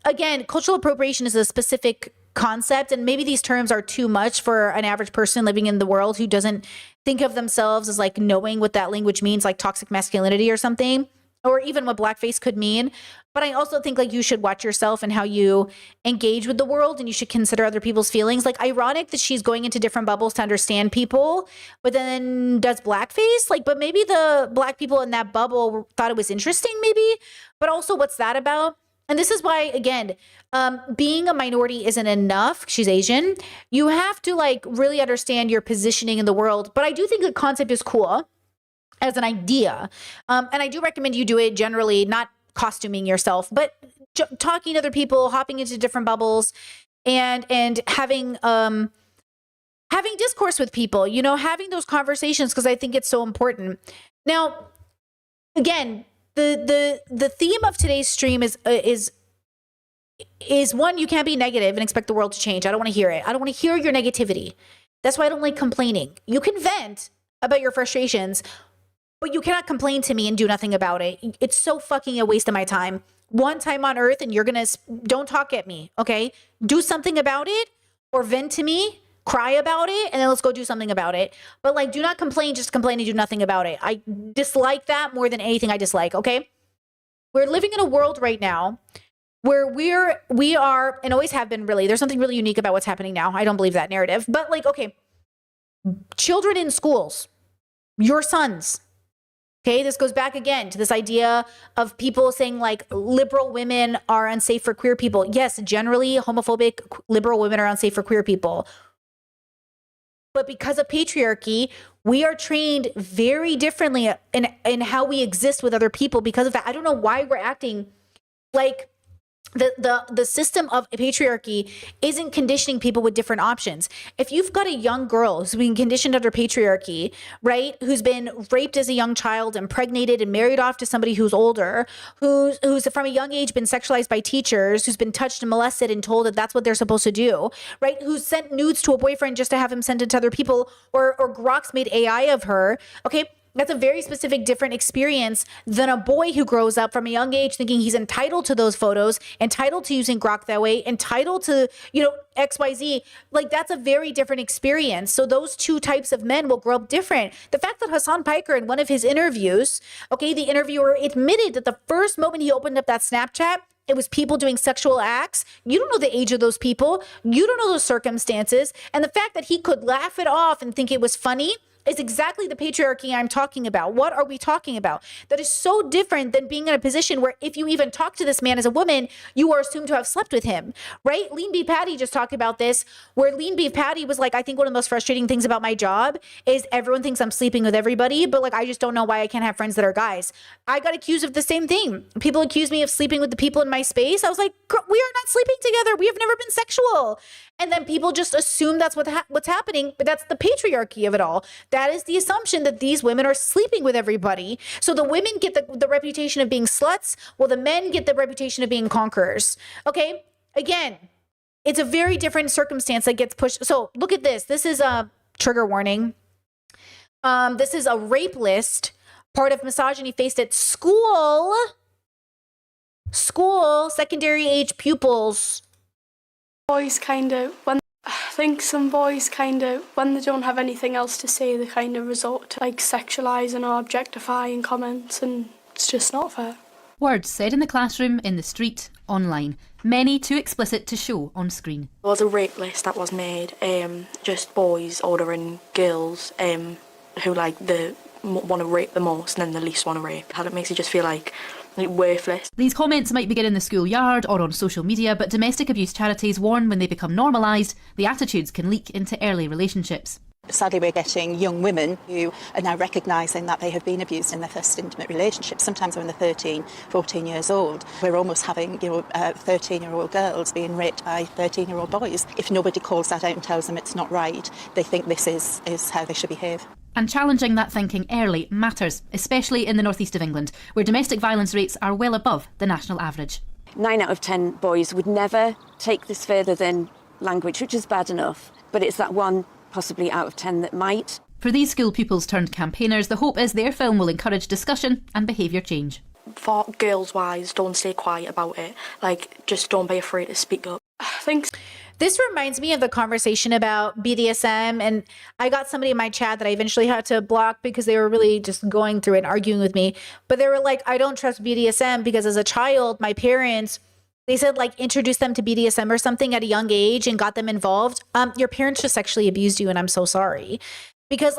again, cultural appropriation is a specific concept, and maybe these terms are too much for an average person living in the world who doesn't think of themselves as like knowing what that language means, like toxic masculinity or something, or even what blackface could mean. But I also think like you should watch yourself and how you engage with the world, and you should consider other people's feelings. Like, ironic that she's going into different bubbles to understand people, but then does blackface. Like, but maybe the black people in that bubble thought it was interesting, maybe. But also, what's that about? And this is why, again, being a minority isn't enough. She's Asian. You have to like really understand your positioning in the world. But I do think the concept is cool as an idea. And I do recommend you do it generally, not costuming yourself, but talking to other people, hopping into different bubbles, and having discourse with people, you know, having those conversations, because I think it's so important. Now, again, the theme of today's stream is one, you can't be negative and expect the world to change. I don't want to hear it. I don't want to hear your negativity. That's why I don't like complaining. You can vent about your frustrations, but you cannot complain to me and do nothing about it. It's so fucking a waste of my time. One time on earth, and don't talk at me, okay? Do something about it, or vent to me, cry about it, and then let's go do something about it. But like, do not complain, just complain and do nothing about it. I dislike that more than anything I dislike, okay? We're living in a world right now where we are, and always have been, really, there's something really unique about what's happening now. I don't believe that narrative. But like, okay, children in schools, your sons, okay, this goes back again to this idea of people saying like liberal women are unsafe for queer people. Yes, generally homophobic liberal women are unsafe for queer people. But because of patriarchy, we are trained very differently in how we exist with other people because of that. I don't know why we're acting like the system of patriarchy isn't conditioning people with different options. If you've got a young girl who's been conditioned under patriarchy, right, who's been raped as a young child, impregnated and married off to somebody who's older, who's from a young age been sexualized by teachers, who's been touched and molested and told that that's what they're supposed to do, right, who's sent nudes to a boyfriend just to have him send it to other people, or Grok's made AI of her, okay, that's a very specific, different experience than a boy who grows up from a young age thinking he's entitled to those photos, entitled to using Grok that way, entitled to, you know, XYZ. Like, that's a very different experience. So those two types of men will grow up different. The fact that Hassan Piker, in one of his interviews, okay, the interviewer admitted that the first moment he opened up that Snapchat, it was people doing sexual acts. You don't know the age of those people. You don't know those circumstances. And the fact that he could laugh it off and think it was funny is exactly the patriarchy I'm talking about. What are we talking about? That is so different than being in a position where if you even talk to this man as a woman, you are assumed to have slept with him, right? Lean Beef Patty just talked about this, where Lean Beef Patty was like, I think one of the most frustrating things about my job is everyone thinks I'm sleeping with everybody, but like, I just don't know why I can't have friends that are guys. I got accused of the same thing. People accused me of sleeping with the people in my space. I was like, we are not sleeping together. We have never been sexual. And then people just assume that's what's happening, but that's the patriarchy of it all. That is the assumption that these women are sleeping with everybody. So the women get the reputation of being sluts, while the men get the reputation of being conquerors. Okay? Again, it's a very different circumstance that gets pushed. So look at this. This is a trigger warning. This is a rape list, part of misogyny faced at school, secondary age pupils. Boys I think some boys when they don't have anything else to say, they resort to like sexualising or objectifying comments, and it's just not fair. Words said in the classroom, in the street, online. Many too explicit to show on screen. There was a rape list that was made, just boys ordering girls who like the want to rape the most and then the least want to rape. How it makes you just feel like worthless. These comments might begin in the schoolyard or on social media, but domestic abuse charities warn when they become normalised, the attitudes can leak into early relationships. sadly, we're getting young women who are now recognising that they have been abused in their first intimate relationship, sometimes when they're 13, 14 years old. We're almost having 13-year-old girls being raped by 13-year-old boys. If nobody calls that out and tells them it's not right, they think this is how they should behave. And challenging that thinking early matters, especially in the northeast of England, where domestic violence rates are well above the national average. 9 out of 10 boys would never take this further than language, which is bad enough, but it's that one possibly out of 10 that might. For these school pupils turned campaigners, the hope is their film will encourage discussion and behaviour change. For girls-wise, don't stay quiet about it. Just don't be afraid to speak up. I think this reminds me of the conversation about BDSM, and I got somebody in my chat that I eventually had to block because they were really just going through it and arguing with me. But they were like, I don't trust BDSM because as a child, my parents, they said introduce them to BDSM or something at a young age and got them involved. Your parents just sexually abused you, and I'm so sorry. Because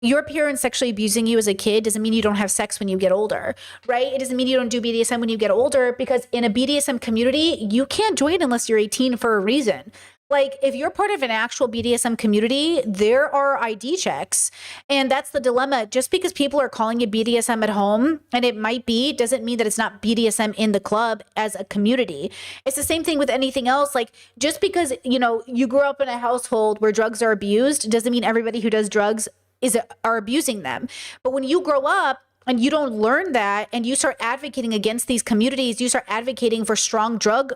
your parents sexually abusing you as a kid doesn't mean you don't have sex when you get older, right? It doesn't mean you don't do BDSM when you get older, because in a BDSM community, you can't join unless you're 18 for a reason. If you're part of an actual BDSM community, there are ID checks. And that's the dilemma. Just because people are calling it BDSM at home, and it might be, doesn't mean that it's not BDSM in the club as a community. It's the same thing with anything else. Just because, you grew up in a household where drugs are abused, doesn't mean everybody who does drugs are abusing them. But when you grow up and you don't learn that, and you start advocating against these communities, you start advocating for strong drug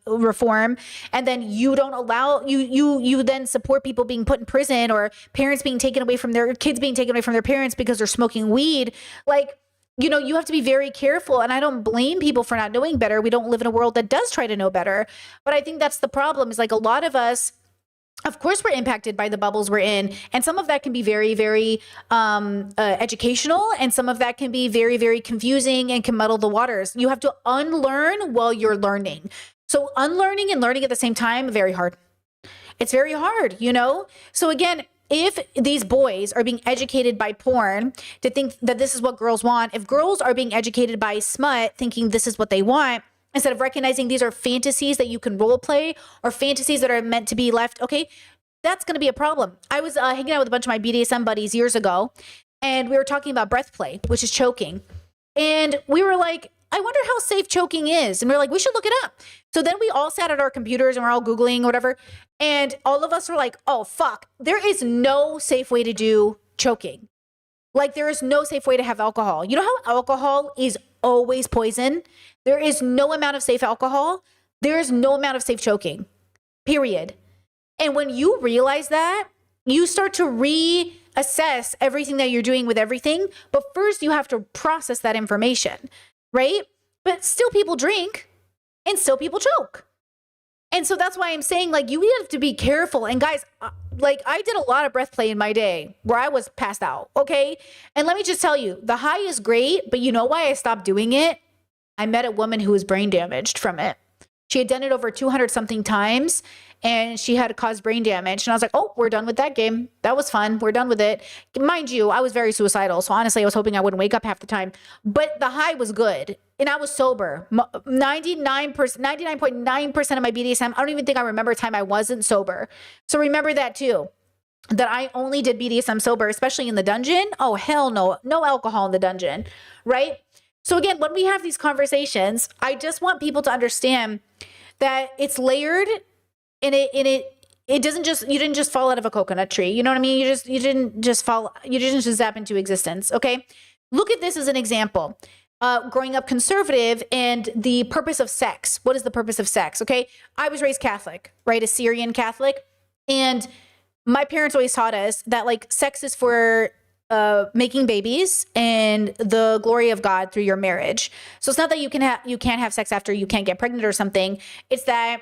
reform, and then you don't allow, you then support people being put in prison, or parents being taken away from their kids being taken away from their parents because they're smoking weed. You have to be very careful. And I don't blame people for not knowing better. We don't live in a world that does try to know better. But I think that's the problem, is a lot of us, of course, we're impacted by the bubbles we're in. And some of that can be very, very educational. And some of that can be very, very confusing and can muddle the waters. You have to unlearn while you're learning. So unlearning and learning at the same time, very hard. It's very hard, So again, if these boys are being educated by porn to think that this is what girls want, if girls are being educated by smut thinking this is what they want, instead of recognizing these are fantasies that you can role play, or fantasies that are meant to be left, okay, that's going to be a problem. I was hanging out with a bunch of my BDSM buddies years ago, and we were talking about breath play, which is choking. And we were like, I wonder how safe choking is. And we were like, we should look it up. So then we all sat at our computers and we're all Googling or whatever. And all of us were like, oh, fuck, there is no safe way to do choking. There is no safe way to have alcohol. You know how alcohol is always poison? There is no amount of safe alcohol. There is no amount of safe choking, period. And when you realize that, you start to reassess everything that you're doing with everything. But first you have to process that information, right? But still people drink and still people choke. And so that's why I'm saying, you have to be careful. And guys, I did a lot of breath play in my day where I was passed out, okay? And let me just tell you, the high is great, but you know why I stopped doing it? I met a woman who was brain damaged from it. She had done it over 200 something times, and she had caused brain damage. And I was like, oh, we're done with that game. That was fun. We're done with it. Mind you, I was very suicidal. So honestly, I was hoping I wouldn't wake up half the time. But the high was good. And I was sober. 99.9% of my BDSM, I don't even think I remember a time I wasn't sober. So remember that too. That I only did BDSM sober, especially in the dungeon. Oh, hell no. No alcohol in the dungeon, right? So again, when we have these conversations, I just want people to understand that it's layered, and it doesn't just, you didn't just fall out of a coconut tree. You know what I mean? You didn't just zap into existence. Okay. Look at this as an example. Growing up conservative and the purpose of sex. What is the purpose of sex? Okay. I was raised Catholic, right? A Syrian Catholic. And my parents always taught us that sex is for making babies and the glory of God through your marriage. So it's not that you can't have sex after you can't get pregnant or something. It's that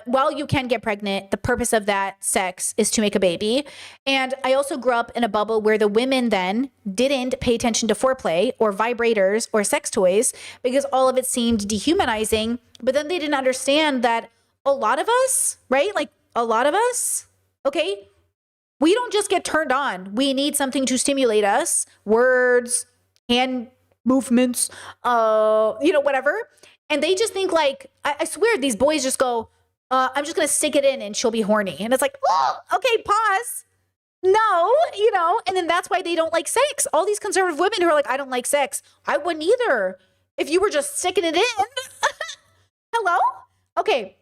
while you can get pregnant, the purpose of that sex is to make a baby. And I also grew up in a bubble where the women then didn't pay attention to foreplay or vibrators or sex toys because all of it seemed dehumanizing. But then they didn't understand that a lot of us, right? A lot of us, okay, we don't just get turned on. We need something to stimulate us. Words, hand movements, whatever. And they just think I swear these boys just go, I'm just going to stick it in and she'll be horny. And it's like, oh, okay, pause. No, you know, and then that's why they don't like sex. All these conservative women who are like, I don't like sex. I wouldn't either if you were just sticking it in. Hello? Okay.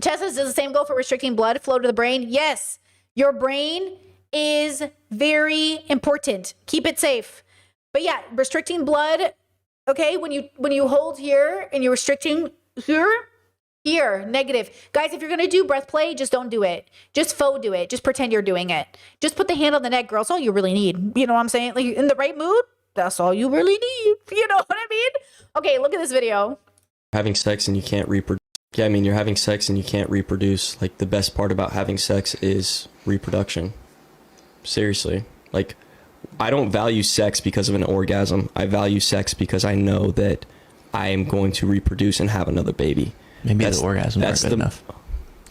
Tessa, does the same go for restricting blood flow to the brain? Yes. Your brain is very important. Keep it safe. But yeah, restricting blood, okay, when you hold here and you're restricting here, negative. Guys, if you're going to do breath play, just don't do it. Just faux do it. Just pretend you're doing it. Just put the hand on the neck, girl. That's all you really need. You know what I'm saying? Like, in the right mood, that's all you really need. You know what I mean? Okay, look at this video. Having sex and you can't reproduce. Yeah, I mean, you're having sex and you can't reproduce. Like, the best part about having sex is reproduction. Seriously. Like, I don't value sex because of an orgasm. I value sex because I know that I am going to reproduce and have another baby. Maybe the orgasm weren't good enough.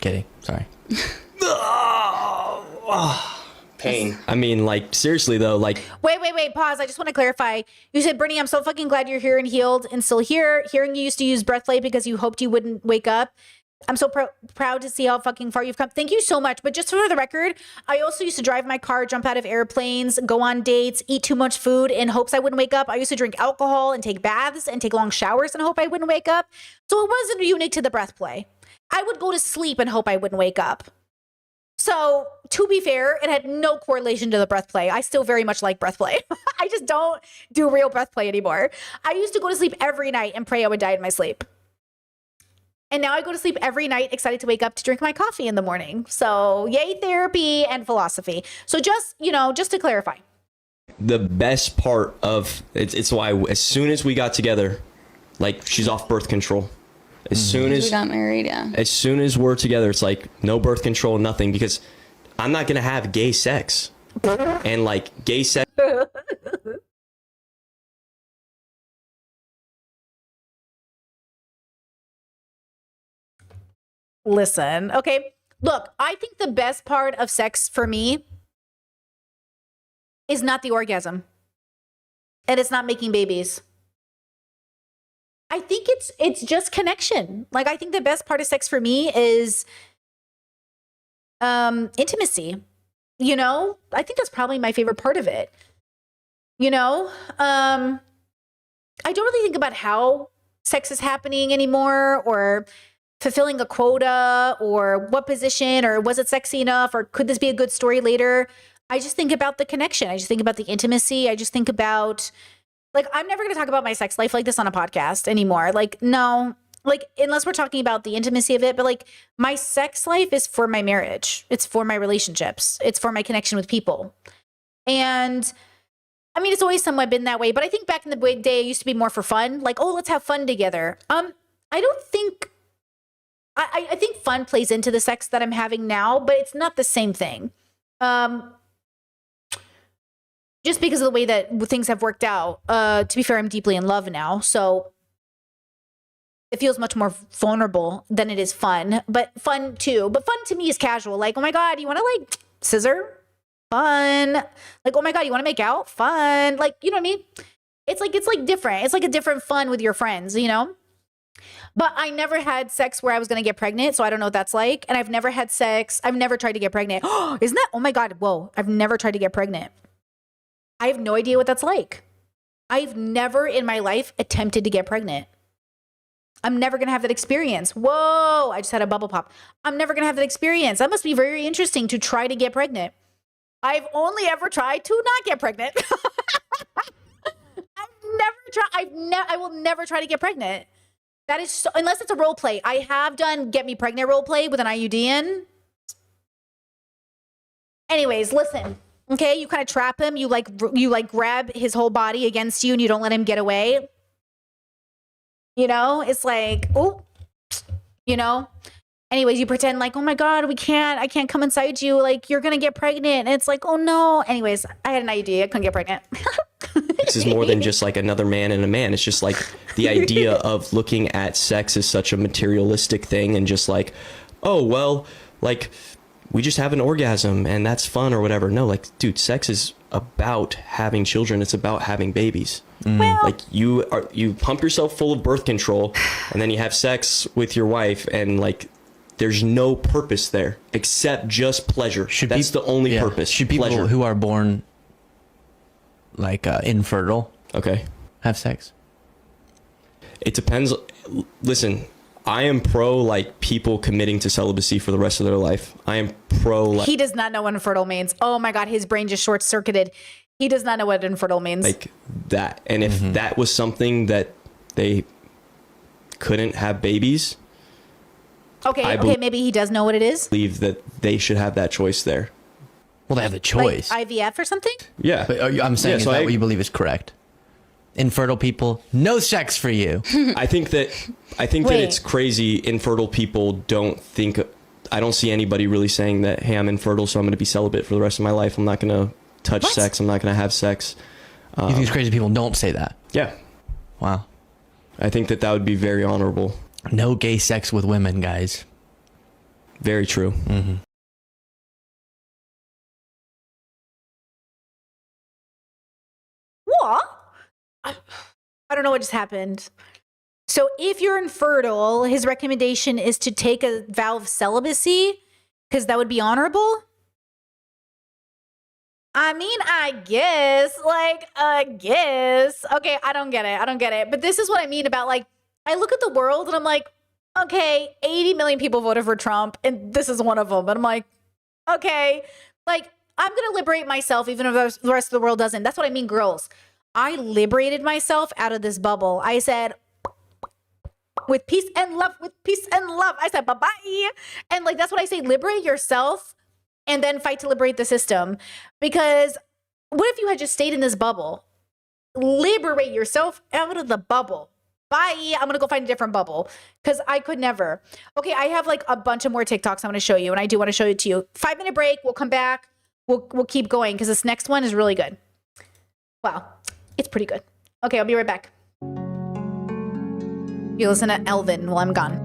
Kidding. Sorry. Pain. I mean, like, seriously, though, like... Wait, pause. I just want to clarify. You said, Brittany, I'm so fucking glad you're here and healed and still here. Hearing you used to use breath play because you hoped you wouldn't wake up. I'm so proud to see how fucking far you've come. Thank you so much. But just for the record, I also used to drive my car, jump out of airplanes, go on dates, eat too much food in hopes I wouldn't wake up. I used to drink alcohol and take baths and take long showers in hope I wouldn't wake up. So it wasn't unique to the breath play. I would go to sleep and hope I wouldn't wake up. So to be fair, it had no correlation to the breath play. I still very much like breath play. I just don't do real breath play anymore. I used to go to sleep every night and pray I would die in my sleep. And now I go to sleep every night excited to wake up to drink my coffee in the morning. So yay, therapy and philosophy. So just, you know, just to clarify. The best part of it's why as soon as we got together, like, she's off birth control. As soon as we got married, yeah. As soon as we're together, it's like no birth control, nothing, because I'm not gonna have gay sex. And like gay sex. Listen, okay. Look, I think the best part of sex for me is not the orgasm. And it's not making babies. I think it's just connection. Like, I think the best part of sex for me is intimacy. You know? I think that's probably my favorite part of it. You know? I don't really think about how sex is happening anymore, or fulfilling a quota, or what position, or was it sexy enough, or could this be a good story later? I just think about the connection. I just think about the intimacy. I just think about, like, I'm never going to talk about my sex life like this on a podcast anymore. Like, no, like, unless we're talking about the intimacy of it, but like, my sex life is for my marriage. It's for my relationships. It's for my connection with people. And I mean, it's always somewhat been that way, but I think back in the day, it used to be more for fun. Like, oh, let's have fun together. I don't think, I think fun plays into the sex that I'm having now, but it's not the same thing. Just because of the way that things have worked out. To be fair, I'm deeply in love now, so it feels much more vulnerable than it is fun, but fun too. But fun to me is casual. Like, oh my God, you want to like scissor? Fun. Like, oh my God, you want to make out? Fun. Like, you know what I mean? It's like different. It's like a different fun with your friends, you know? But I never had sex where I was going to get pregnant, so I don't know what that's like. And I've never had sex. I've never tried to get pregnant. Isn't that? Oh my God. Whoa. I've never tried to get pregnant. I have no idea what that's like. I've never in my life attempted to get pregnant. I'm never going to have that experience. Whoa. I just had a bubble pop. I'm never going to have that experience. That must be very interesting to try to get pregnant. I've only ever tried to not get pregnant. I will never try to get pregnant. That is so, unless it's a role play. I have done get me pregnant role play with an IUD in. Anyways, listen. Okay, you kind of trap him. You like grab his whole body against you, and you don't let him get away. You know, it's like, oh, you know. Anyways, you pretend like, oh my God, I can't come inside you. Like, you're gonna get pregnant. And it's like, oh no. Anyways, I had an IUD. I couldn't get pregnant. This is more than just like another man and a man. It's just like the idea of looking at sex as such a materialistic thing, and just like, oh, well, like, we just have an orgasm and that's fun or whatever. No, like, dude, sex is about having children. It's about having babies. Well, like, you pump yourself full of birth control, and then you have sex with your wife, and like, there's no purpose there except just pleasure. That's the only purpose. Should people pleasure. who are born like infertile have sex? It depends. Listen, I am pro like people committing to celibacy for the rest of their life. I am pro like He does not know what infertile means. Oh my God, his brain just short circuited. He does not know what infertile means. like that. And if that was something that they couldn't have babies, Okay, maybe he does know what it is. believe that they should have that choice there. Well, they have the choice. Like IVF or something? Yeah. But I'm saying, Yeah, is so that I- what you believe is correct? Infertile people, no sex for you. I think that Wait. it's crazy. Infertile people don't think. I don't see anybody really saying that. Hey, I'm infertile, so I'm going to be celibate for the rest of my life. I'm not going to touch sex. I'm not going to have sex. You think it's crazy people don't say that? Yeah. Wow. I think that would be very honorable. No gay sex with women, guys. Very true. What? I don't know what just happened. So if you're infertile, his recommendation is to take a vow of celibacy because that would be honorable. I mean, I guess. Okay, I don't get it. But this is what I mean about like, I look at the world and I'm like, okay, 80 million people voted for Trump and this is one of them. And I'm like, okay, like I'm going to liberate myself even if the rest of the world doesn't. That's what I mean, girls. I liberated myself out of this bubble. I said, with peace and love. I said, bye-bye. And like, that's what I say, liberate yourself and then fight to liberate the system. Because what if you had just stayed in this bubble? Liberate yourself out of the bubble. Bye. I'm going to go find a different bubble because I could never. Okay, I have like a bunch of more TikToks I'm going to show you, and I do want to show it to you. 5-minute break. We'll come back. We'll keep going because this next one is really good. Wow. It's pretty good. Okay, I'll be right back. You listen to Elvin while I'm gone.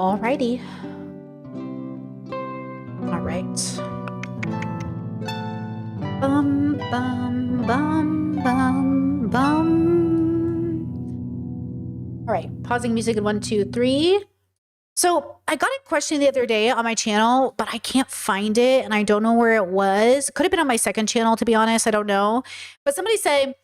Alrighty. All right. Bum, bum, bum, bum, bum. All right, pausing music in 1, 2, 3. So I got a question the other day on my channel, but I can't find it and I don't know where it was. Could have been on my second channel, to be honest. I don't know. But somebody said,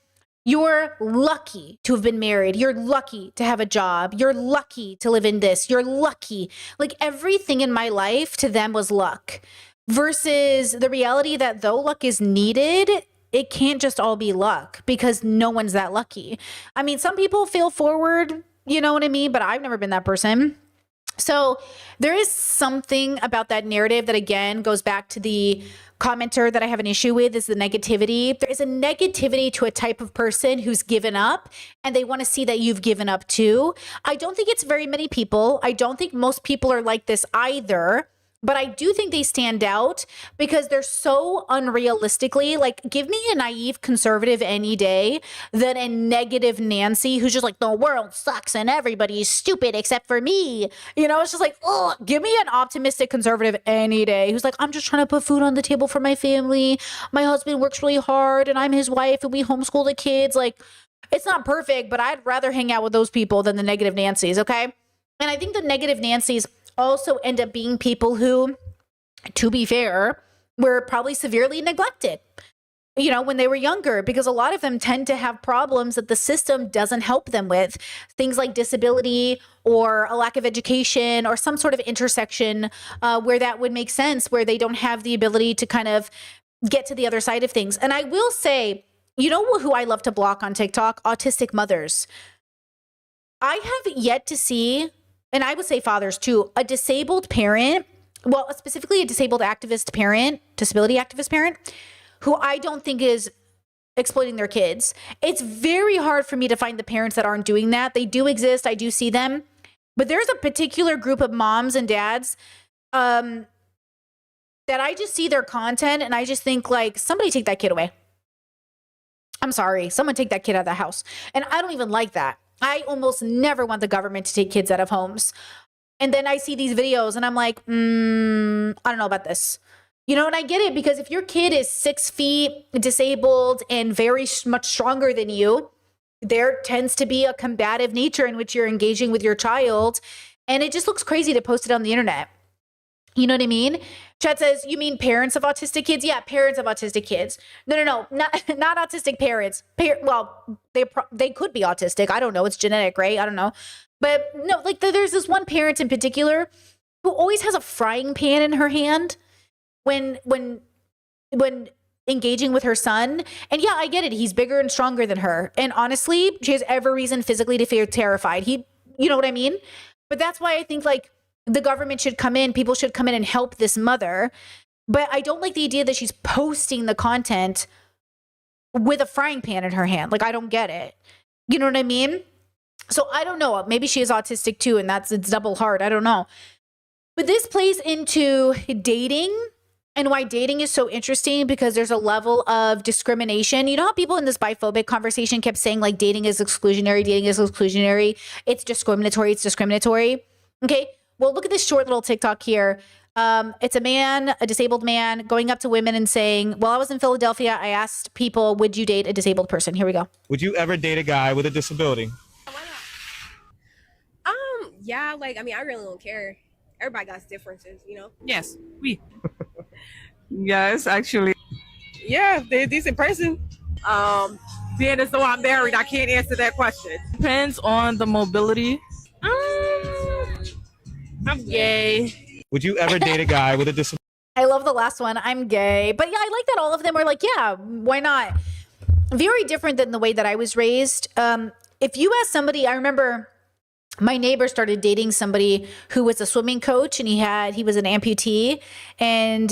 you're lucky to have been married. You're lucky to have a job. You're lucky to live in this. You're lucky. Like everything in my life to them was luck. Versus the reality that though luck is needed, it can't just all be luck because no one's that lucky. I mean, some people fail forward, you know what I mean? But I've never been that person. So there is something about that narrative that, again, goes back to the commenter that I have an issue with is the negativity. There is a negativity to a type of person who's given up and they want to see that you've given up too. I don't think it's very many people. I don't think most people are like this either. But I do think they stand out because they're so unrealistically, like, give me a naive conservative any day than a negative Nancy who's just like, the world sucks and everybody's stupid except for me. You know, it's just like, oh, give me an optimistic conservative any day who's like, I'm just trying to put food on the table for my family. My husband works really hard and I'm his wife and we homeschool the kids. Like, it's not perfect, but I'd rather hang out with those people than the negative Nancys, okay? And I think the negative Nancys also end up being people who, to be fair, were probably severely neglected, you know, when they were younger, because a lot of them tend to have problems that the system doesn't help them with. Things like disability or a lack of education or some sort of intersection where that would make sense, where they don't have the ability to kind of get to the other side of things. And I will say, you know who I love to block on TikTok? Autistic mothers. I have yet to see, and I would say fathers too, a disabled parent, well, specifically a disabled activist parent, disability activist parent, who I don't think is exploiting their kids. It's very hard for me to find the parents that aren't doing that. They do exist. I do see them. But there's a particular group of moms and dads that I just see their content and I just think like, somebody take that kid away. I'm sorry. Someone take that kid out of the house. And I don't even like that. I almost never want the government to take kids out of homes. And then I see these videos and I'm like, I don't know about this. You know, and I get it because if your kid is 6 feet, disabled, and very much stronger than you, there tends to be a combative nature in which you're engaging with your child. And it just looks crazy to post it on the internet. You know what I mean? Chad says, you mean parents of autistic kids? Yeah, parents of autistic kids. No, not autistic parents. Well, they could be autistic. I don't know. It's genetic, right? I don't know. But no, like there's this one parent in particular who always has a frying pan in her hand when engaging with her son. And yeah, I get it. He's bigger and stronger than her. And honestly, she has every reason physically to feel terrified. You know what I mean? But that's why I think like the government should come in, people should come in and help this mother. But I don't like the idea that she's posting the content with a frying pan in her hand. Like, I don't get it. You know what I mean? So I don't know. Maybe she is autistic too, and it's double hard. I don't know. But this plays into dating and why dating is so interesting because there's a level of discrimination. You know how people in this biphobic conversation kept saying like dating is exclusionary, it's discriminatory. Okay. Well, look at this short little TikTok here. It's a disabled man, going up to women and saying, well, I was in Philadelphia. I asked people, would you date a disabled person? Here we go. Would you ever date a guy with a disability? Yeah, like, I mean, I really don't care. Everybody got differences, you know? Yes, Yes, actually. Yeah, they're a decent person. Being as though I'm married, I can't answer that question. Depends on the mobility. I'm gay. Would you ever date a guy with a disability? I love the last one. I'm gay. But yeah, I like that all of them are like, yeah, why not? Very different than the way that I was raised. If you ask somebody, I remember my neighbor started dating somebody who was a swimming coach and he was an amputee and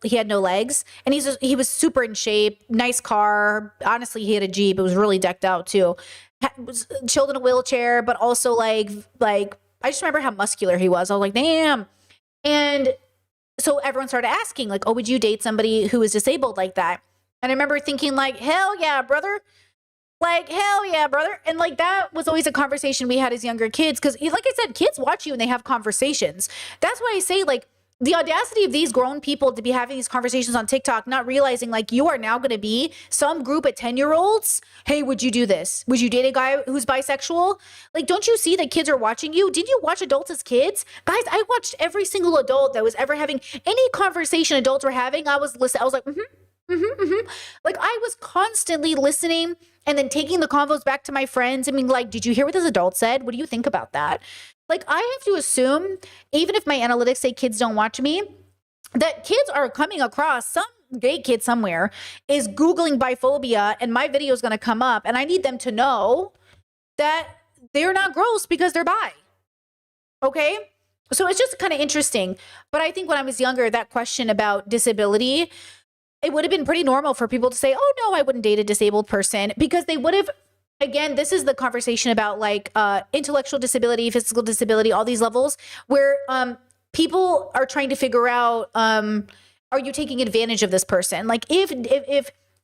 he had no legs and he was super in shape, nice car. Honestly, he had a Jeep. It was really decked out too. Was chilled in a wheelchair, but also like I just remember how muscular he was. I was like, damn. And so everyone started asking like, oh, would you date somebody who is disabled like that? And I remember thinking like, hell yeah, brother. Like, hell yeah, brother. And like, that was always a conversation we had as younger kids. Cause like I said, kids watch you and they have conversations. That's why I say, like, the audacity of these grown people to be having these conversations on TikTok, not realizing like you are now going to be some group of 10-year-olds. Hey, would you do this? Would you date a guy who's bisexual? Like, don't you see that kids are watching you? Did you watch adults as kids? Guys, I watched every single adult that was ever having any conversation adults were having. I was listening. I was like, Like, I was constantly listening and then taking the convos back to my friends and being like, did you hear what this adult said? What do you think about that? Like, I have to assume, even if my analytics say kids don't watch me, that kids are coming across, some gay kid somewhere is Googling biphobia and my video is going to come up, and I need them to know that they're not gross because they're bi. Okay? So it's just kind of interesting. But I think when I was younger, that question about disability, it would have been pretty normal for people to say, oh no, I wouldn't date a disabled person, because they would have, again, this is the conversation about like intellectual disability, physical disability, all these levels where people are trying to figure out, are you taking advantage of this person? Like if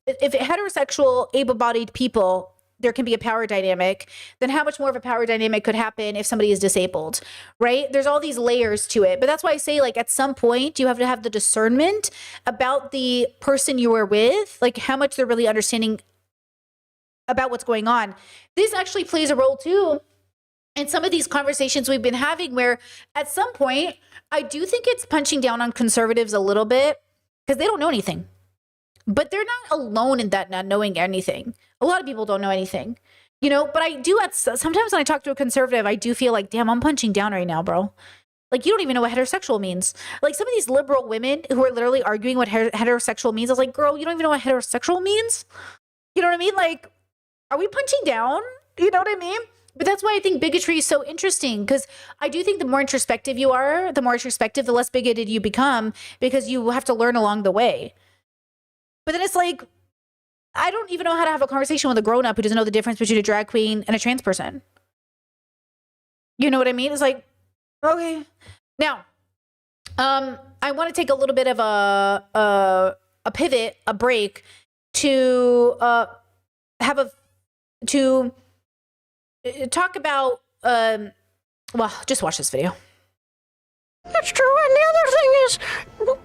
heterosexual able-bodied people, there can be a power dynamic, then how much more of a power dynamic could happen if somebody is disabled, right? There's all these layers to it. But that's why I say, like, at some point, you have to have the discernment about the person you are with, like how much they're really understanding about what's going on. This actually plays a role too in some of these conversations we've been having, where at some point, I do think it's punching down on conservatives a little bit because they don't know anything. But they're not alone in that not knowing anything. A lot of people don't know anything, you know, but I do, sometimes when I talk to a conservative, I do feel like, damn, I'm punching down right now, bro. Like, you don't even know what heterosexual means. Like, some of these liberal women who are literally arguing what heterosexual means, I was like, girl, you don't even know what heterosexual means? You know what I mean? Like, are we punching down? You know what I mean? But that's why I think bigotry is so interesting, because I do think the more introspective you are, the more introspective, the less bigoted you become, because you have to learn along the way. But then it's like, I don't even know how to have a conversation with a grown-up who doesn't know the difference between a drag queen and a trans person. You know what I mean? It's like, okay. Now, I want to take a little bit of a pivot, a break, to talk about, well, just watch this video. That's true, and the other thing is,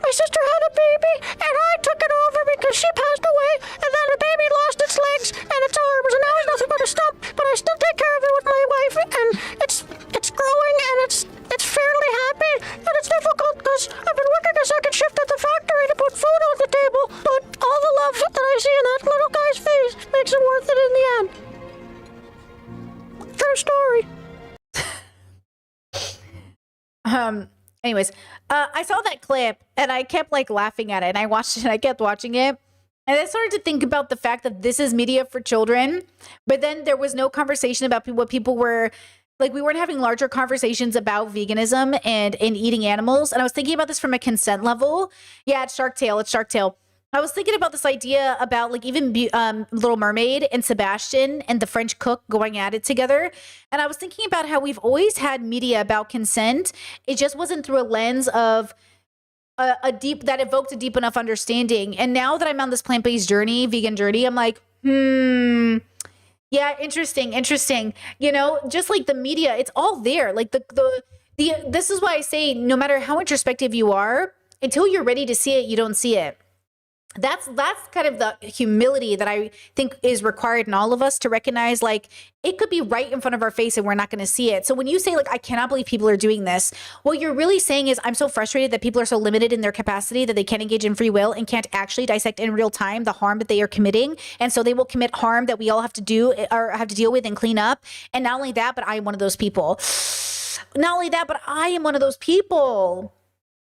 my sister had a baby, and I took it over because she passed away, and then the baby lost its legs and its arms, and now it's nothing but a stump, but I still take care of it with my wife, and it's growing, and it's fairly happy, and it's difficult because I've been working a second shift at the factory to put food on the table, but all the love that I see in that little guy's face makes it worth it in the end. True story. Anyways, I saw that clip and I kept like laughing at it, and I watched it and I kept watching it. And I started to think about the fact that this is media for children, but then there was no conversation about what people were like. We weren't having larger conversations about veganism and eating animals. And I was thinking about this from a consent level. Yeah, it's Shark Tale. It's Shark Tale. I was thinking about this idea about like even Little Mermaid and Sebastian and the French cook going at it together. And I was thinking about how we've always had media about consent. It just wasn't through a lens of that evoked a deep enough understanding. And now that I'm on this plant-based journey, vegan journey, I'm like, yeah, interesting. You know, just like the media, it's all there. Like this is why I say, no matter how introspective you are, until you're ready to see it, you don't see it. That's kind of the humility that I think is required in all of us, to recognize like it could be right in front of our face and we're not going to see it. So when you say like, I cannot believe people are doing this, what you're really saying is, I'm so frustrated that people are so limited in their capacity that they can't engage in free will and can't actually dissect in real time the harm that they are committing. And so they will commit harm that we all have to do or have to deal with and clean up. And not only that, but I am one of those people.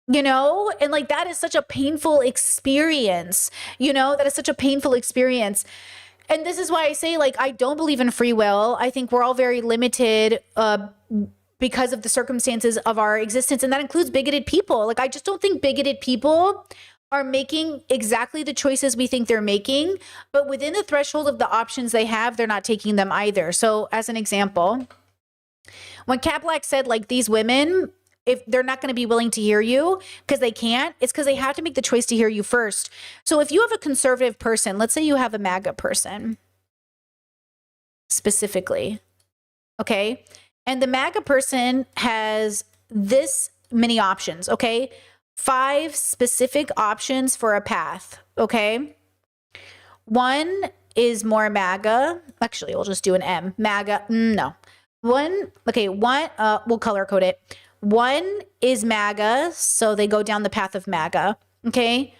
You know, and like that is such a painful experience, you know, that is such a painful experience. And this is why I say, like, I don't believe in free will. I think we're all very limited because of the circumstances of our existence. And that includes bigoted people. Like, I just don't think bigoted people are making exactly the choices we think they're making. But within the threshold of the options they have, they're not taking them either. So as an example, when Kat Black said, like, these women, if they're not going to be willing to hear you because they can't, it's because they have to make the choice to hear you first. So if you have a conservative person, let's say you have a MAGA person, specifically. Okay. And the MAGA person has this many options. Okay. 5 specific options for a path. Okay. 1 is more MAGA. Actually, we'll just do an M. MAGA. No. 1. Okay. 1. We'll color code it. 1 is MAGA. So they go down the path of MAGA. Okay.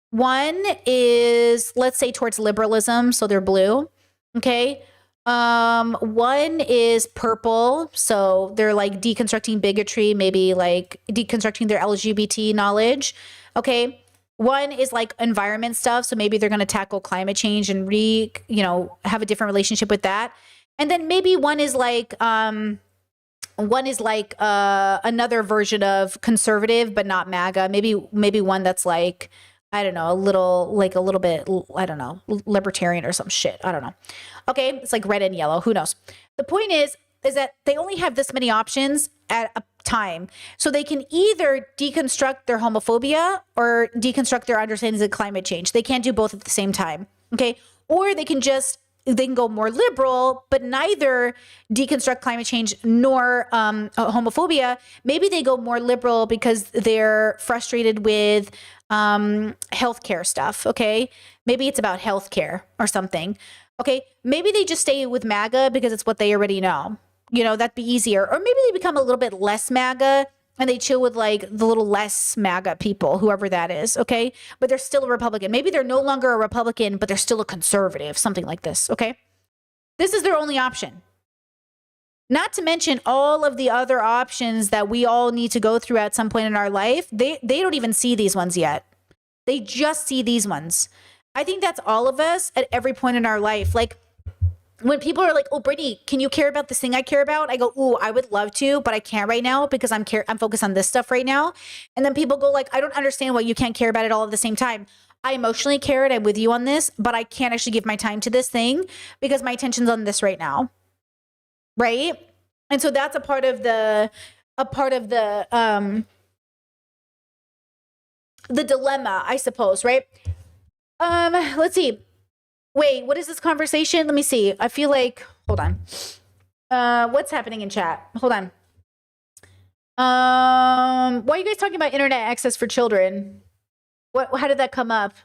1 is, let's say, towards liberalism. So they're blue. Okay. 1 is purple. So they're like deconstructing bigotry, maybe like deconstructing their LGBT knowledge. Okay. 1 is like environment stuff. So maybe they're going to tackle climate change and have a different relationship with that. And then maybe 1 is like, another version of conservative, but not MAGA. Maybe 1 that's like, I don't know, a little bit, I don't know, libertarian or some shit. I don't know. Okay. It's like red and yellow. Who knows? The point is that they only have this many options at a time. So they can either deconstruct their homophobia or deconstruct their understandings of climate change. They can't do both at the same time. Okay. Or they can go more liberal, but neither deconstruct climate change nor homophobia. Maybe they go more liberal because they're frustrated with healthcare stuff. Okay. Maybe it's about healthcare or something. Okay. Maybe they just stay with MAGA because it's what they already know. That'd be easier. Or maybe they become a little bit less MAGA and they chill with like the little less MAGA people, whoever that is. Okay. But they're still a Republican. Maybe they're no longer a Republican, but they're still a conservative, something like this. Okay. This is their only option. Not to mention all of the other options that we all need to go through at some point in our life. They don't even see these ones yet. They just see these ones. I think that's all of us at every point in our life. Like when people are like, "Oh, Brittany, can you care about this thing I care about?" I go, "Ooh, I would love to, but I can't right now because I'm focused on this stuff right now." And then people go like, "I don't understand why you can't care about it all at the same time." I emotionally care and I'm with you on this, but I can't actually give my time to this thing because my attention's on this right now. Right? And so that's a part of the dilemma, I suppose, right? Let's see. Wait, what is this conversation? Let me see. I feel like, hold on. What's happening in chat? Hold on. Why are you guys talking about internet access for children? How did that come up?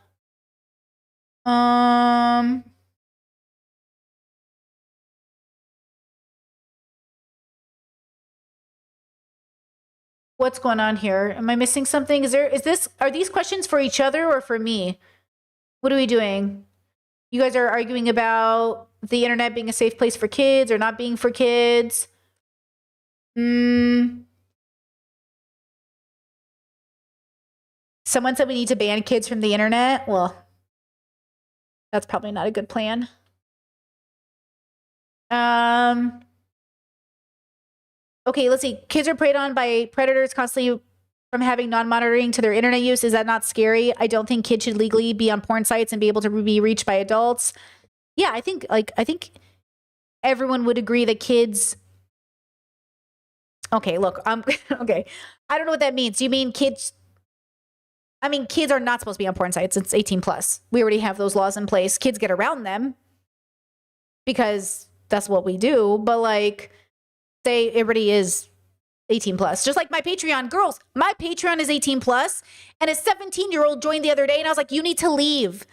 What's going on here? Am I missing something? Are these questions for each other or for me? What are we doing? You guys are arguing about the internet being a safe place for kids or not being for kids. Someone said we need to ban kids from the internet. Well, that's probably not a good plan. Okay, let's see. Kids are preyed on by predators constantly from having non-monitoring to their internet use. Is that not scary? I don't think kids should legally be on porn sites and be able to be reached by adults. Yeah, I think everyone would agree that kids. Okay, look, okay. I don't know what that means. Do you mean kids? I mean, kids are not supposed to be on porn sites. It's 18 plus. We already have those laws in place. Kids get around them because that's what we do. But like, it already is 18 plus. Just like my Patreon. Girls, my Patreon is 18 plus, and a 17-year-old joined the other day, and I was like, you need to leave.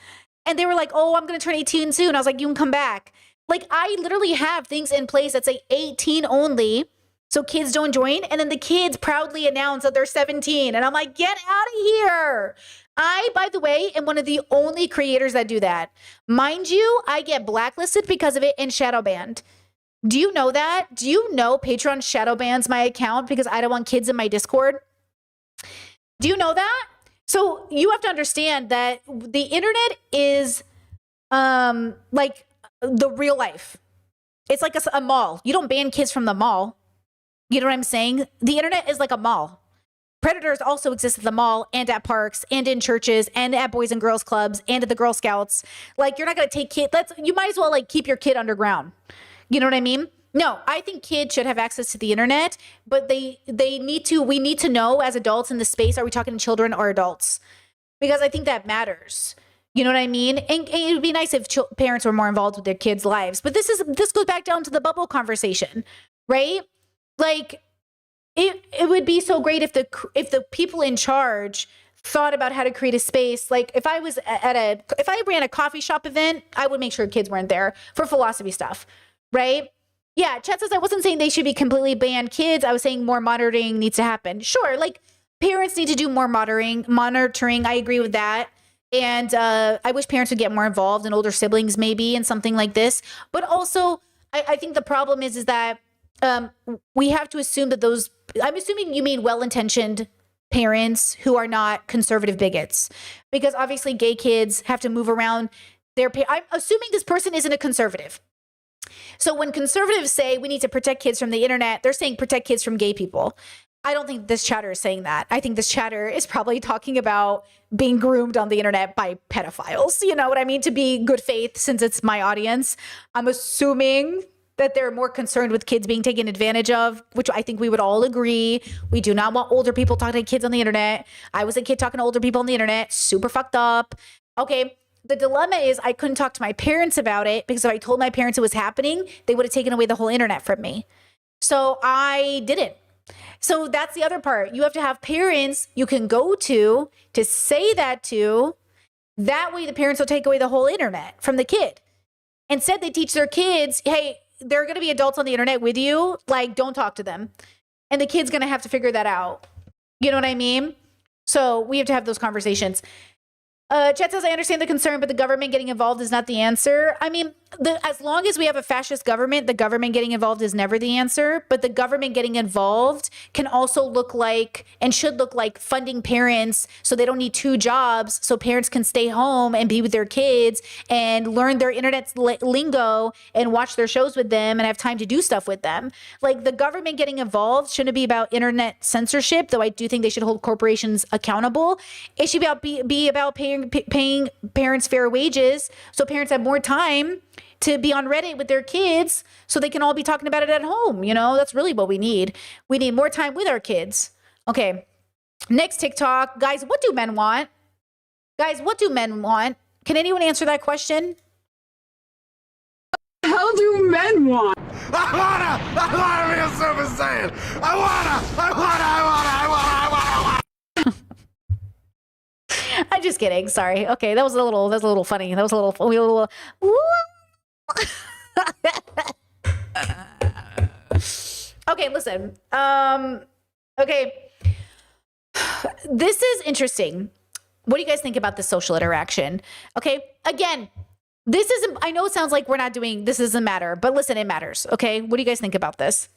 And they were like, oh, I'm going to turn 18 soon. I was like, you can come back. Like, I literally have things in place that say 18 only, so kids don't join. And then the kids proudly announce that they're 17. And I'm like, get out of here. I, by the way, am one of the only creators that do that. Mind you, I get blacklisted because of it and shadow banned. Do you know that? Do you know Patreon shadow bans my account because I don't want kids in my Discord? Do you know that? So you have to understand that the internet is like the real life. It's like a mall. You don't ban kids from the mall. You know what I'm saying? The internet is like a mall. Predators also exist at the mall and at parks and in churches and at boys and girls clubs and at the Girl Scouts. Like, you're not going to take kids. You might as well like keep your kid underground. You know what I mean? No, I think kids should have access to the internet, but we need to know as adults in the space, are we talking to children or adults? Because I think that matters. You know what I mean? And it would be nice if parents were more involved with their kids' lives. But this goes back down to the bubble conversation, right? Like it would be so great if the people in charge thought about how to create a space. Like if I ran a coffee shop event, I would make sure kids weren't there for philosophy stuff, right? Yeah, Chet says I wasn't saying they should be completely banned kids. I was saying more monitoring needs to happen. Sure, like parents need to do more monitoring. I agree with that. And I wish parents would get more involved and older siblings maybe in something like this. But also, I think the problem is that we have to assume that I'm assuming you mean well-intentioned parents who are not conservative bigots. Because obviously gay kids have to move around I'm assuming this person isn't a conservative. So when conservatives say we need to protect kids from the internet, they're saying protect kids from gay people. I don't think this chatter is saying that. I think this chatter is probably talking about being groomed on the internet by pedophiles. You know what I mean? To be good faith, since it's my audience. I'm assuming that they're more concerned with kids being taken advantage of, which I think we would all agree. We do not want older people talking to kids on the internet. I was a kid talking to older people on the internet. Super fucked up. Okay. The dilemma is I couldn't talk to my parents about it because if I told my parents it was happening, they would have taken away the whole internet from me. So I didn't. So that's the other part. You have to have parents you can go to say that to. That way the parents will take away the whole internet from the kid. Instead, they teach their kids, hey, there are going to be adults on the internet with you. Like, don't talk to them. And the kid's going to have to figure that out. You know what I mean? So we have to have those conversations. Chet says, I understand the concern, but the government getting involved is not the answer. I mean, as long as we have a fascist government, the government getting involved is never the answer. But the government getting involved can also look like and should look like funding parents so they don't need 2 jobs, so parents can stay home and be with their kids and learn their internet lingo and watch their shows with them and have time to do stuff with them. Like the government getting involved shouldn't be about internet censorship, though I do think they should hold corporations accountable. It should be about paying parents fair wages so parents have more time to be on Reddit with their kids so they can all be talking about it at home. You know, that's really what we need. We need more time with our kids. Okay. Next TikTok. Guys, what do men want? Guys, what do men want? Can anyone answer that question? What the hell do men want? I wanna be a Super Saiyan. I wanna. I'm just kidding. Sorry. Okay, that was a little funny. That was a little. Okay, listen. Okay. This is interesting. What do you guys think about the social interaction? Okay. Again, this isn't, I know it sounds like we're not doing, this doesn't matter, but listen, it matters. Okay. What do you guys think about this?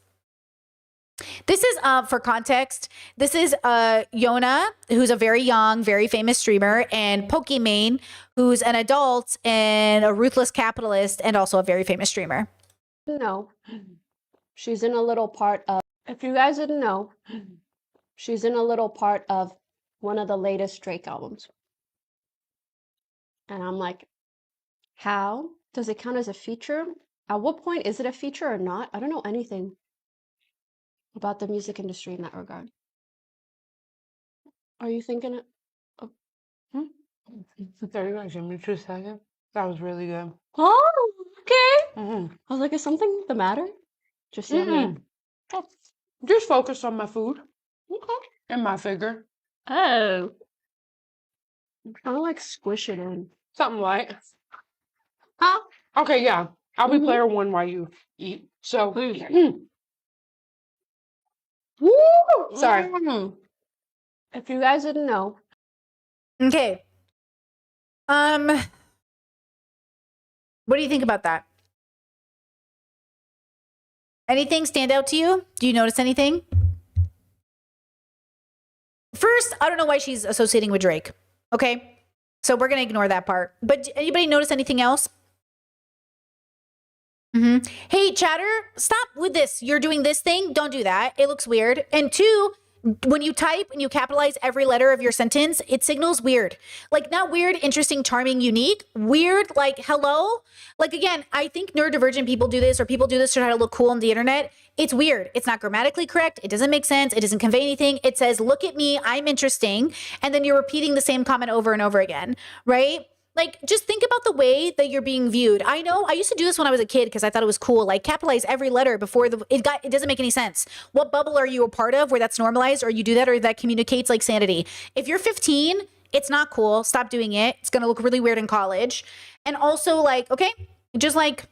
This is, for context, this is Yona, who's a very young, very famous streamer, and Pokimane, who's an adult and a ruthless capitalist and also a very famous streamer. No, she's in a little part of, if you guys didn't know, she's in a little part of one of the latest Drake albums. And I'm like, how does it count as a feature? At what point is it a feature or not? I don't know anything about the music industry in that regard. Are you thinking it? Oh. Sorry, give me 2 seconds. That was really good. Oh, okay. I was like, is something the matter? Just Just focus on my food. Okay. And my figure. Oh. Kind of like squish it in. Something light. Huh? Okay, yeah. I'll be player 1 while you eat. So. Woo! Sorry. If you guys didn't know. Okay. What do you think about that? Anything stand out to you? Do you notice anything? First, I don't know why she's associating with Drake. Okay. So we're going to ignore that part. But anybody notice anything else? Hey, chatter, stop with this. You're doing this thing. Don't do that. It looks weird. And 2, when you type and you capitalize every letter of your sentence, it signals weird. Like not weird, interesting, charming, unique. Weird, like hello. Like again, I think neurodivergent people do this or people do this to try to look cool on the internet. It's weird. It's not grammatically correct. It doesn't make sense. It doesn't convey anything. It says, look at me. I'm interesting. And then you're repeating the same comment over and over again, right? Like, just think about the way that you're being viewed. I know I used to do this when I was a kid because I thought it was cool. Like, capitalize every letter before it doesn't make any sense. What bubble are you a part of where that's normalized, or you do that, or that communicates like sanity? If you're 15, it's not cool. Stop doing it. It's going to look really weird in college. And also, like, okay, just like,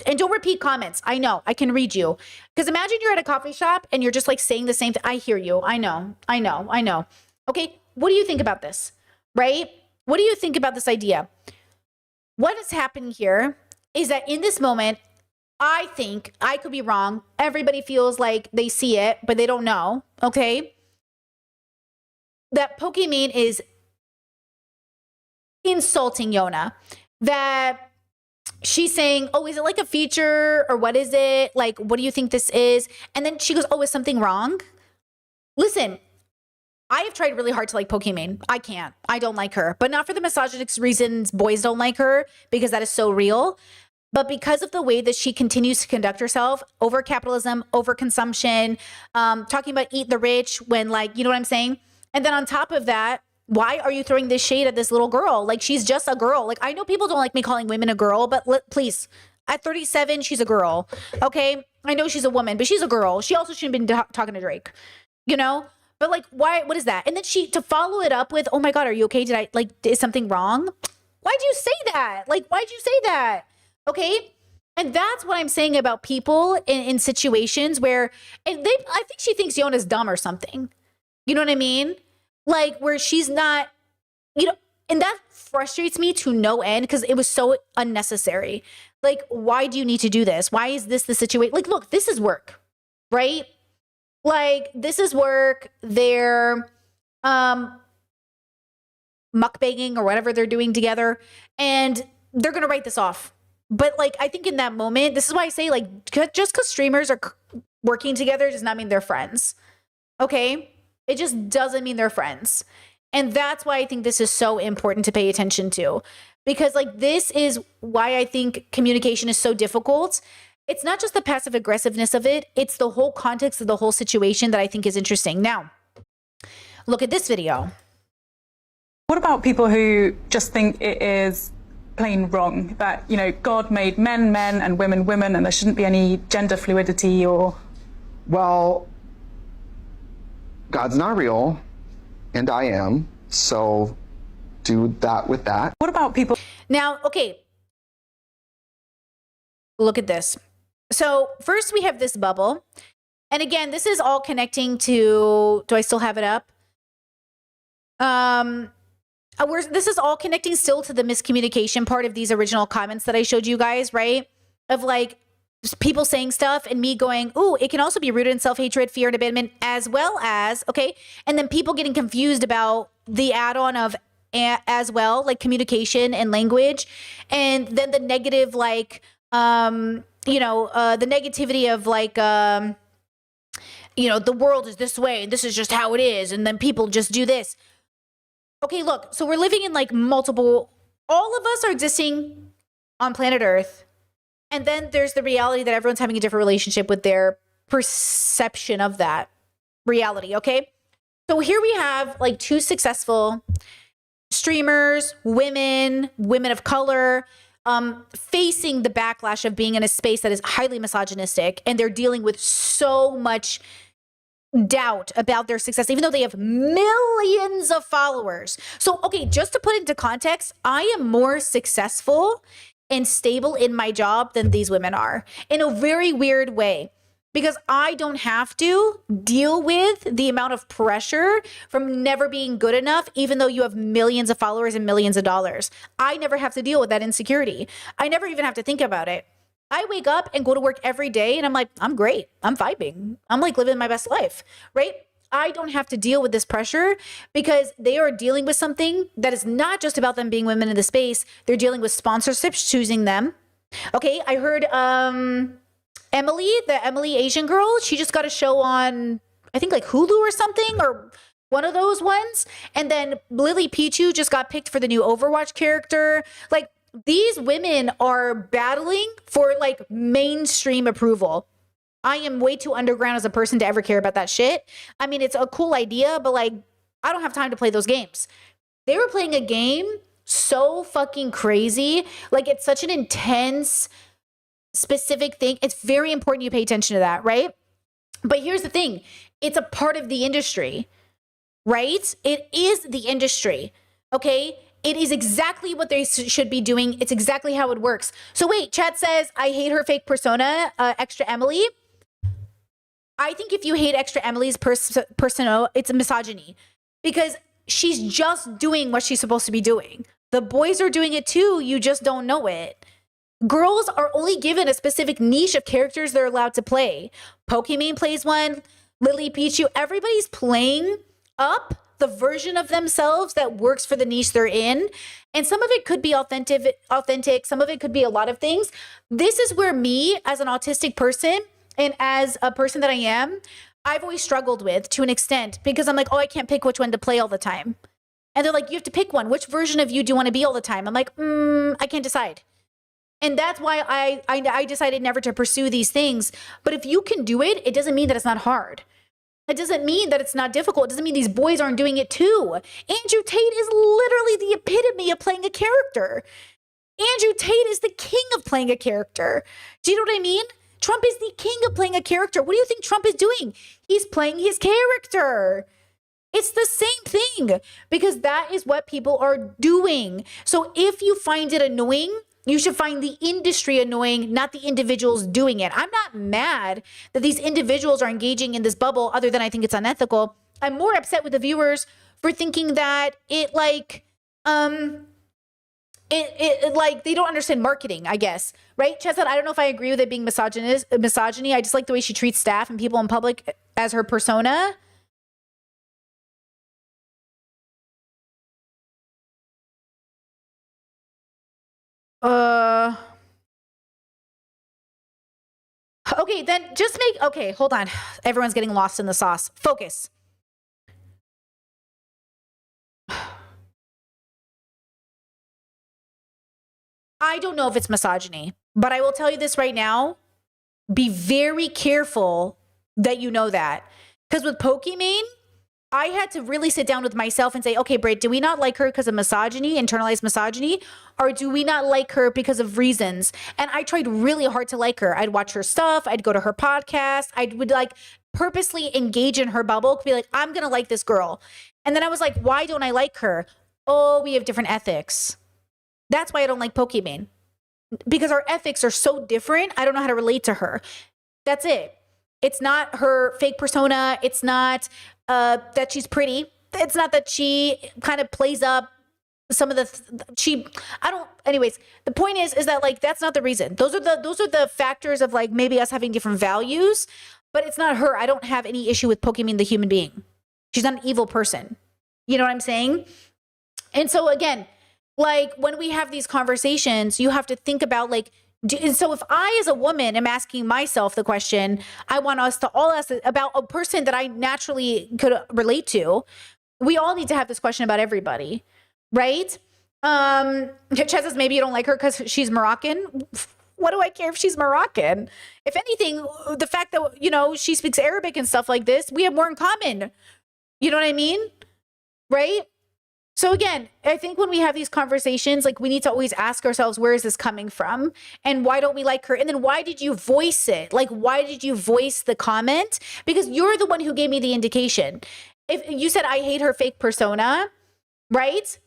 and don't repeat comments. I know, I can read you. Because imagine you're at a coffee shop and you're just like saying the same thing. I hear you. I know. Okay, what do you think about this? Right? What do you think about this idea? What is happening here is that in this moment, I think, I could be wrong, everybody feels like they see it, but they don't know, okay? That Pokimane is insulting Yona. That she's saying, oh, is it like a feature, or what is it? Like, what do you think this is? And then she goes, oh, is something wrong? Listen, I have tried really hard to like Pokimane. I can't. I don't like her. But not for the misogynist reasons boys don't like her, because that is so real. But because of the way that she continues to conduct herself, over capitalism, over consumption, talking about eat the rich when, like, you know what I'm saying? And then on top of that, why are you throwing this shade at this little girl? Like, she's just a girl. Like, I know people don't like me calling women a girl, but please, at 37, she's a girl. Okay? I know she's a woman, but she's a girl. She also shouldn't have been talking to Drake, you know? But like, why, what is that? And then to follow it up with, oh my God, are you okay? Is something wrong? Why'd you say that? Like, why'd you say that? Okay. And that's what I'm saying about people in situations where, I think she thinks Yona's dumb or something. You know what I mean? Like, where she's not, you know, and that frustrates me to no end because it was so unnecessary. Like, why do you need to do this? Why is this the situation? Like, look, this is work, right? Like, this is work. They're mukbanging or whatever they're doing together, and they're going to write this off. But like, I think in that moment, this is why I say, like, just because streamers are working together does not mean they're friends. Okay? It just doesn't mean they're friends. And that's why I think this is so important to pay attention to. Because like, this is why I think communication is so difficult. It's not just the passive aggressiveness of it. It's the whole context of the whole situation that I think is interesting. Now, look at this video. What about people who just think it is plain wrong that, you know, God made men men and women women and there shouldn't be any gender fluidity or... Well, God's not real and I am, so do that with that. What about people... Now, okay, look at this. So first we have this bubble. And again, this is all connecting to, do I still have it up? This is all connecting still to the miscommunication part of these original comments that I showed you guys, right? Of like people saying stuff and me going, ooh, it can also be rooted in self-hatred, fear, and abandonment, as well as, okay? And then people getting confused about the add-on of as well, like communication and language. And then the negative, like, you know, the negativity of like, you know, the world is this way and this is just how it is. And then people just do this. Okay, look, so we're living in like multiple, all of us are existing on planet Earth. And then there's the reality that everyone's having a different relationship with their perception of that reality, okay? So here we have like two successful streamers, women of color, facing the backlash of being in a space that is highly misogynistic, and they're dealing with so much doubt about their success, even though they have millions of followers. So, okay, just to put into context, I am more successful and stable in my job than these women are, in a very weird way, because I don't have to deal with the amount of pressure from never being good enough, even though you have millions of followers and millions of dollars. I never have to deal with that insecurity. I never even have to think about it. I wake up and go to work every day and I'm like, I'm great. I'm vibing. I'm like living my best life, right? I don't have to deal with this pressure because they are dealing with something that is not just about them being women in the space. They're dealing with sponsorships choosing them. Okay, I heard Emily, the Emily Asian girl, she just got a show on, I think like Hulu or something, or one of those ones. And then Lily Pichu just got picked for the new Overwatch character. Like, these women are battling for like mainstream approval. I am way too underground as a person to ever care about that shit. I mean, it's a cool idea, but like, I don't have time to play those games. They were playing a game so fucking crazy. Like, it's such an intense, specific thing. It's very important you pay attention to that, right? But here's the thing. It's a part of the industry, right? It is the industry, okay? It is exactly what they should be doing. It's exactly how it works. So wait, chat says, I hate her fake persona, Extra Emily. I think if you hate Extra Emily's persona, it's a misogyny because she's just doing what she's supposed to be doing. The boys are doing it too. You just don't know it. Girls are only given a specific niche of characters they're allowed to play. Pokimane plays one, Lily Pichu, everybody's playing up the version of themselves that works for the niche they're in. And some of it could be authentic. Some of it could be a lot of things. This is where me as an autistic person and as a person that I am, I've always struggled with to an extent because I'm like, oh, I can't pick which one to play all the time. And they're like, you have to pick one. Which version of you do you want to be all the time? I'm like, I can't decide. And that's why I decided never to pursue these things. But if you can do it, it doesn't mean that it's not hard. It doesn't mean that it's not difficult. It doesn't mean these boys aren't doing it too. Andrew Tate is literally the epitome of playing a character. Andrew Tate is the king of playing a character. Do you know what I mean? Trump is the king of playing a character. What do you think Trump is doing? He's playing his character. It's the same thing because that is what people are doing. So if you find it annoying, you should find the industry annoying, not the individuals doing it. I'm not mad that these individuals are engaging in this bubble other than I think it's unethical. I'm more upset with the viewers for thinking that it like they don't understand marketing, I guess. Right? Chestnut, I don't know if I agree with it being misogyny. I just like the way she treats staff and people in public as her persona. Okay, then just okay, hold on. Everyone's getting lost in the sauce. Focus. I don't know if it's misogyny, but I will tell you this right now. Be very careful that you know that. Because with Pokimane, I had to really sit down with myself and say, okay, Britt, do we not like her because of misogyny, internalized misogyny? Or do we not like her because of reasons? And I tried really hard to like her. I'd watch her stuff. I'd go to her podcast. I would like purposely engage in her bubble, be like, I'm going to like this girl. And then I was like, why don't I like her? Oh, we have different ethics. That's why I don't like Pokimane. Because our ethics are so different. I don't know how to relate to her. That's it. It's not her fake persona. It's not that she's pretty. It's not that she kind of plays up some of anyways, the point is that like, that's not the reason. Those are the factors of like maybe us having different values, but it's not her. I don't have any issue with Pokimane, the human being. She's not an evil person. You know what I'm saying? And so again, like when we have these conversations, you have to think about like, and so if I, as a woman, am asking myself the question, I want us to all ask about a person that I naturally could relate to. We all need to have this question about everybody, right? Chet says maybe you don't like her because she's Moroccan. What do I care if she's Moroccan? If anything, the fact that, you know, she speaks Arabic and stuff like this, we have more in common. You know what I mean? Right? So again, I think when we have these conversations, like we need to always ask ourselves, where is this coming from? And why don't we like her? And then why did you voice it? Like, why did you voice the comment? Because you're the one who gave me the indication. If you said, I hate her fake persona, right?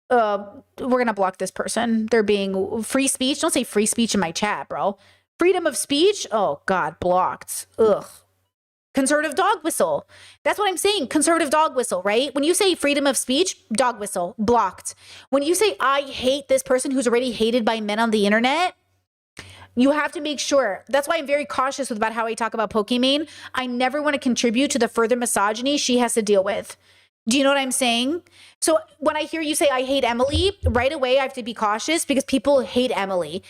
We're going to block this person. They're being free speech. Don't say free speech in my chat, bro. Freedom of speech. Oh God, blocked. Ugh. Conservative dog whistle. That's what I'm saying. Conservative dog whistle, right? When you say freedom of speech, dog whistle, blocked. When you say, I hate this person who's already hated by men on the internet, you have to make sure. That's why I'm very cautious about how I talk about Pokimane. I never want to contribute to the further misogyny she has to deal with. Do you know what I'm saying? So when I hear you say, I hate Emily, right away I have to be cautious because people hate Emily.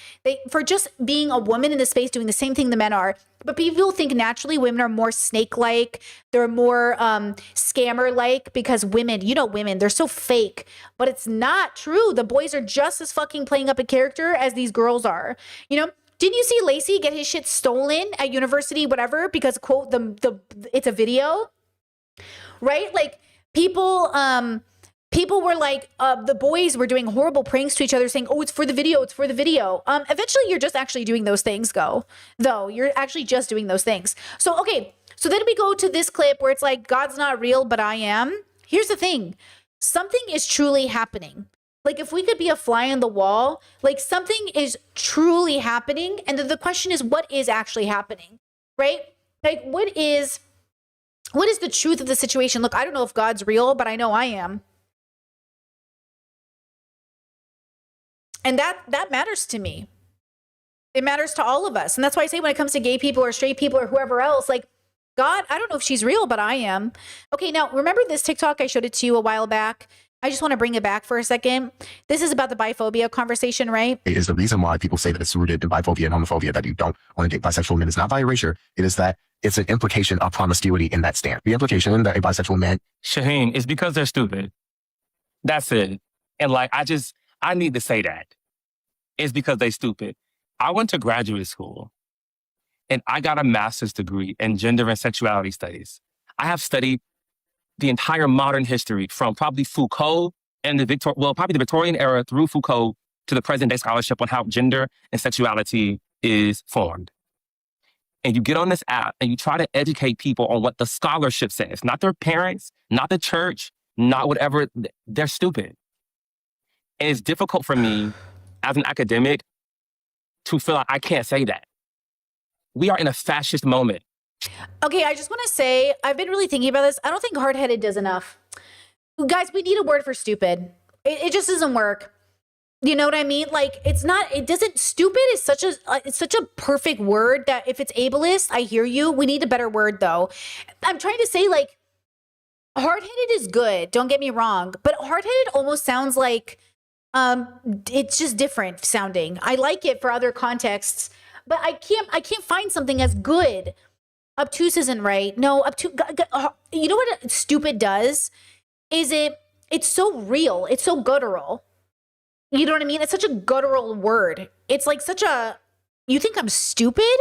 For just being a woman in the space doing the same thing the men are. But people think naturally women are more snake-like. They're more scammer-like because women, you know women, they're so fake. But it's not true. The boys are just as fucking playing up a character as these girls are. You know? Didn't you see Lacey get his shit stolen at university, whatever, because quote, it's a video? Right? Like, people People were like, the boys were doing horrible pranks to each other saying, oh, it's for the video. It's for the video. Eventually you're just actually doing those things though. You're actually just doing those things. So, okay. So then we go to this clip where it's like, God's not real, but I am. Here's the thing. Something is truly happening. Like if we could be a fly on the wall, like something is truly happening. And then the question is, what is actually happening? Right? Like what is the truth of the situation? Look, I don't know if God's real, but I know I am. And that matters to me. It matters to all of us. And that's why I say when it comes to gay people or straight people or whoever else, like God, I don't know if she's real, but I am. Okay, now remember this TikTok? I showed it to you a while back. I just want to bring it back for a second. This is about the biphobia conversation, right? Is the reason why people say that it's rooted in biphobia and homophobia, that you don't want to date bisexual men. It's not by erasure. It is that it's an implication of promiscuity in that stand. The implication that a bisexual man... Shaheen, it's because they're stupid. That's it. And like, I need to say that. It's because they're stupid. I went to graduate school and I got a master's degree in gender and sexuality studies. I have studied the entire modern history from probably Foucault and probably the Victorian era through Foucault to the present day scholarship on how gender and sexuality is formed. And you get on this app and you try to educate people on what the scholarship says, not their parents, not the church, not whatever. They're stupid. And it's difficult for me as an academic to feel like I can't say that. We are in a fascist moment. Okay, I just want to say, I've been really thinking about this. I don't think hard-headed does enough. Guys, we need a word for stupid. It just doesn't work. You know what I mean? Like, stupid is such a perfect word that if it's ableist, I hear you. We need a better word though. I'm trying to say like, hard-headed is good. Don't get me wrong. But hard-headed almost sounds like, it's just different sounding. I like it for other contexts, but I can't find something as good. Obtuse isn't right. No, you know what stupid does? It's so real. It's so guttural. You know what I mean? It's such a guttural word. It's like you think I'm stupid?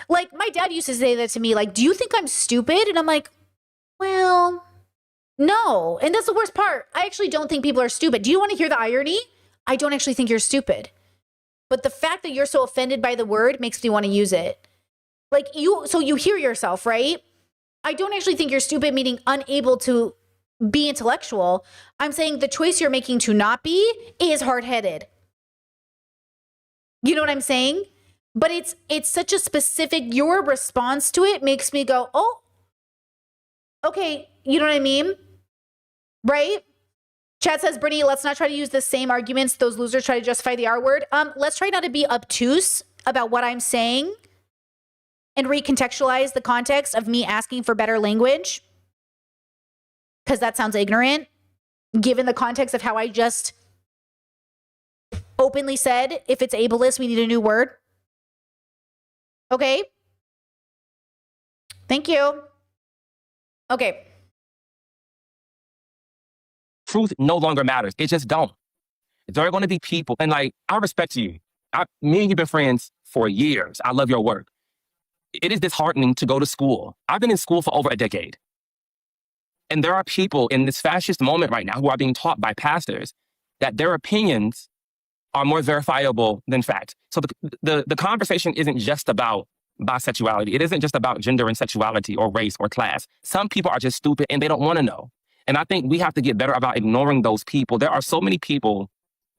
Like my dad used to say that to me, like, do you think I'm stupid? And I'm like, well, no. And that's the worst part. I actually don't think people are stupid. Do you want to hear the irony? I don't actually think you're stupid. But the fact that you're so offended by the word makes me want to use it. Like so you hear yourself, right? I don't actually think you're stupid, meaning unable to be intellectual. I'm saying the choice you're making to not be is hard-headed. You know what I'm saying? But it's such a specific, your response to it makes me go, oh, okay, you know what I mean? Right? Chad says, Brittany, let's not try to use the same arguments those losers try to justify the R word. Let's try not to be obtuse about what I'm saying and recontextualize the context of me asking for better language, because that sounds ignorant, given the context of how I just openly said, if it's ableist, we need a new word. Okay. Thank you. Okay. Truth no longer matters. It just don't. There are going to be people, and like, I respect you. Me and you've been friends for years. I love your work. It is disheartening to go to school. I've been in school for over a decade. And there are people in this fascist moment right now who are being taught by pastors that their opinions are more verifiable than fact. So the conversation isn't just about bisexuality. It isn't just about gender and sexuality or race or class. Some people are just stupid and they don't want to know. And I think we have to get better about ignoring those people. There are so many people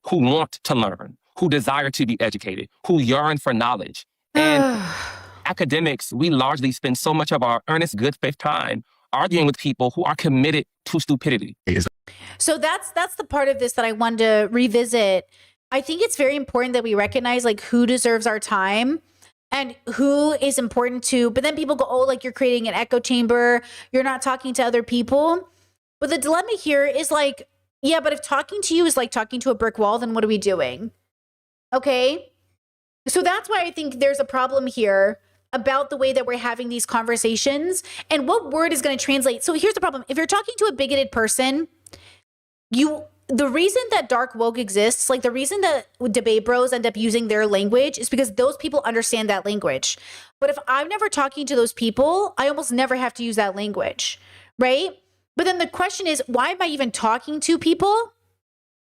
who want to learn, who desire to be educated, who yearn for knowledge. And academics, we largely spend so much of our earnest good faith time arguing with people who are committed to stupidity. So that's the part of this that I wanted to revisit. I think it's very important that we recognize like who deserves our time and who is important to, but then people go, oh, like you're creating an echo chamber. You're not talking to other people. But the dilemma here is like, yeah, but if talking to you is like talking to a brick wall, then what are we doing? Okay. So that's why I think there's a problem here about the way that we're having these conversations and what word is going to translate. So here's the problem. If you're talking to a bigoted person, the reason that dark woke exists, like the reason that debate bros end up using their language is because those people understand that language. But if I'm never talking to those people, I almost never have to use that language, right? But then the question is, why am I even talking to people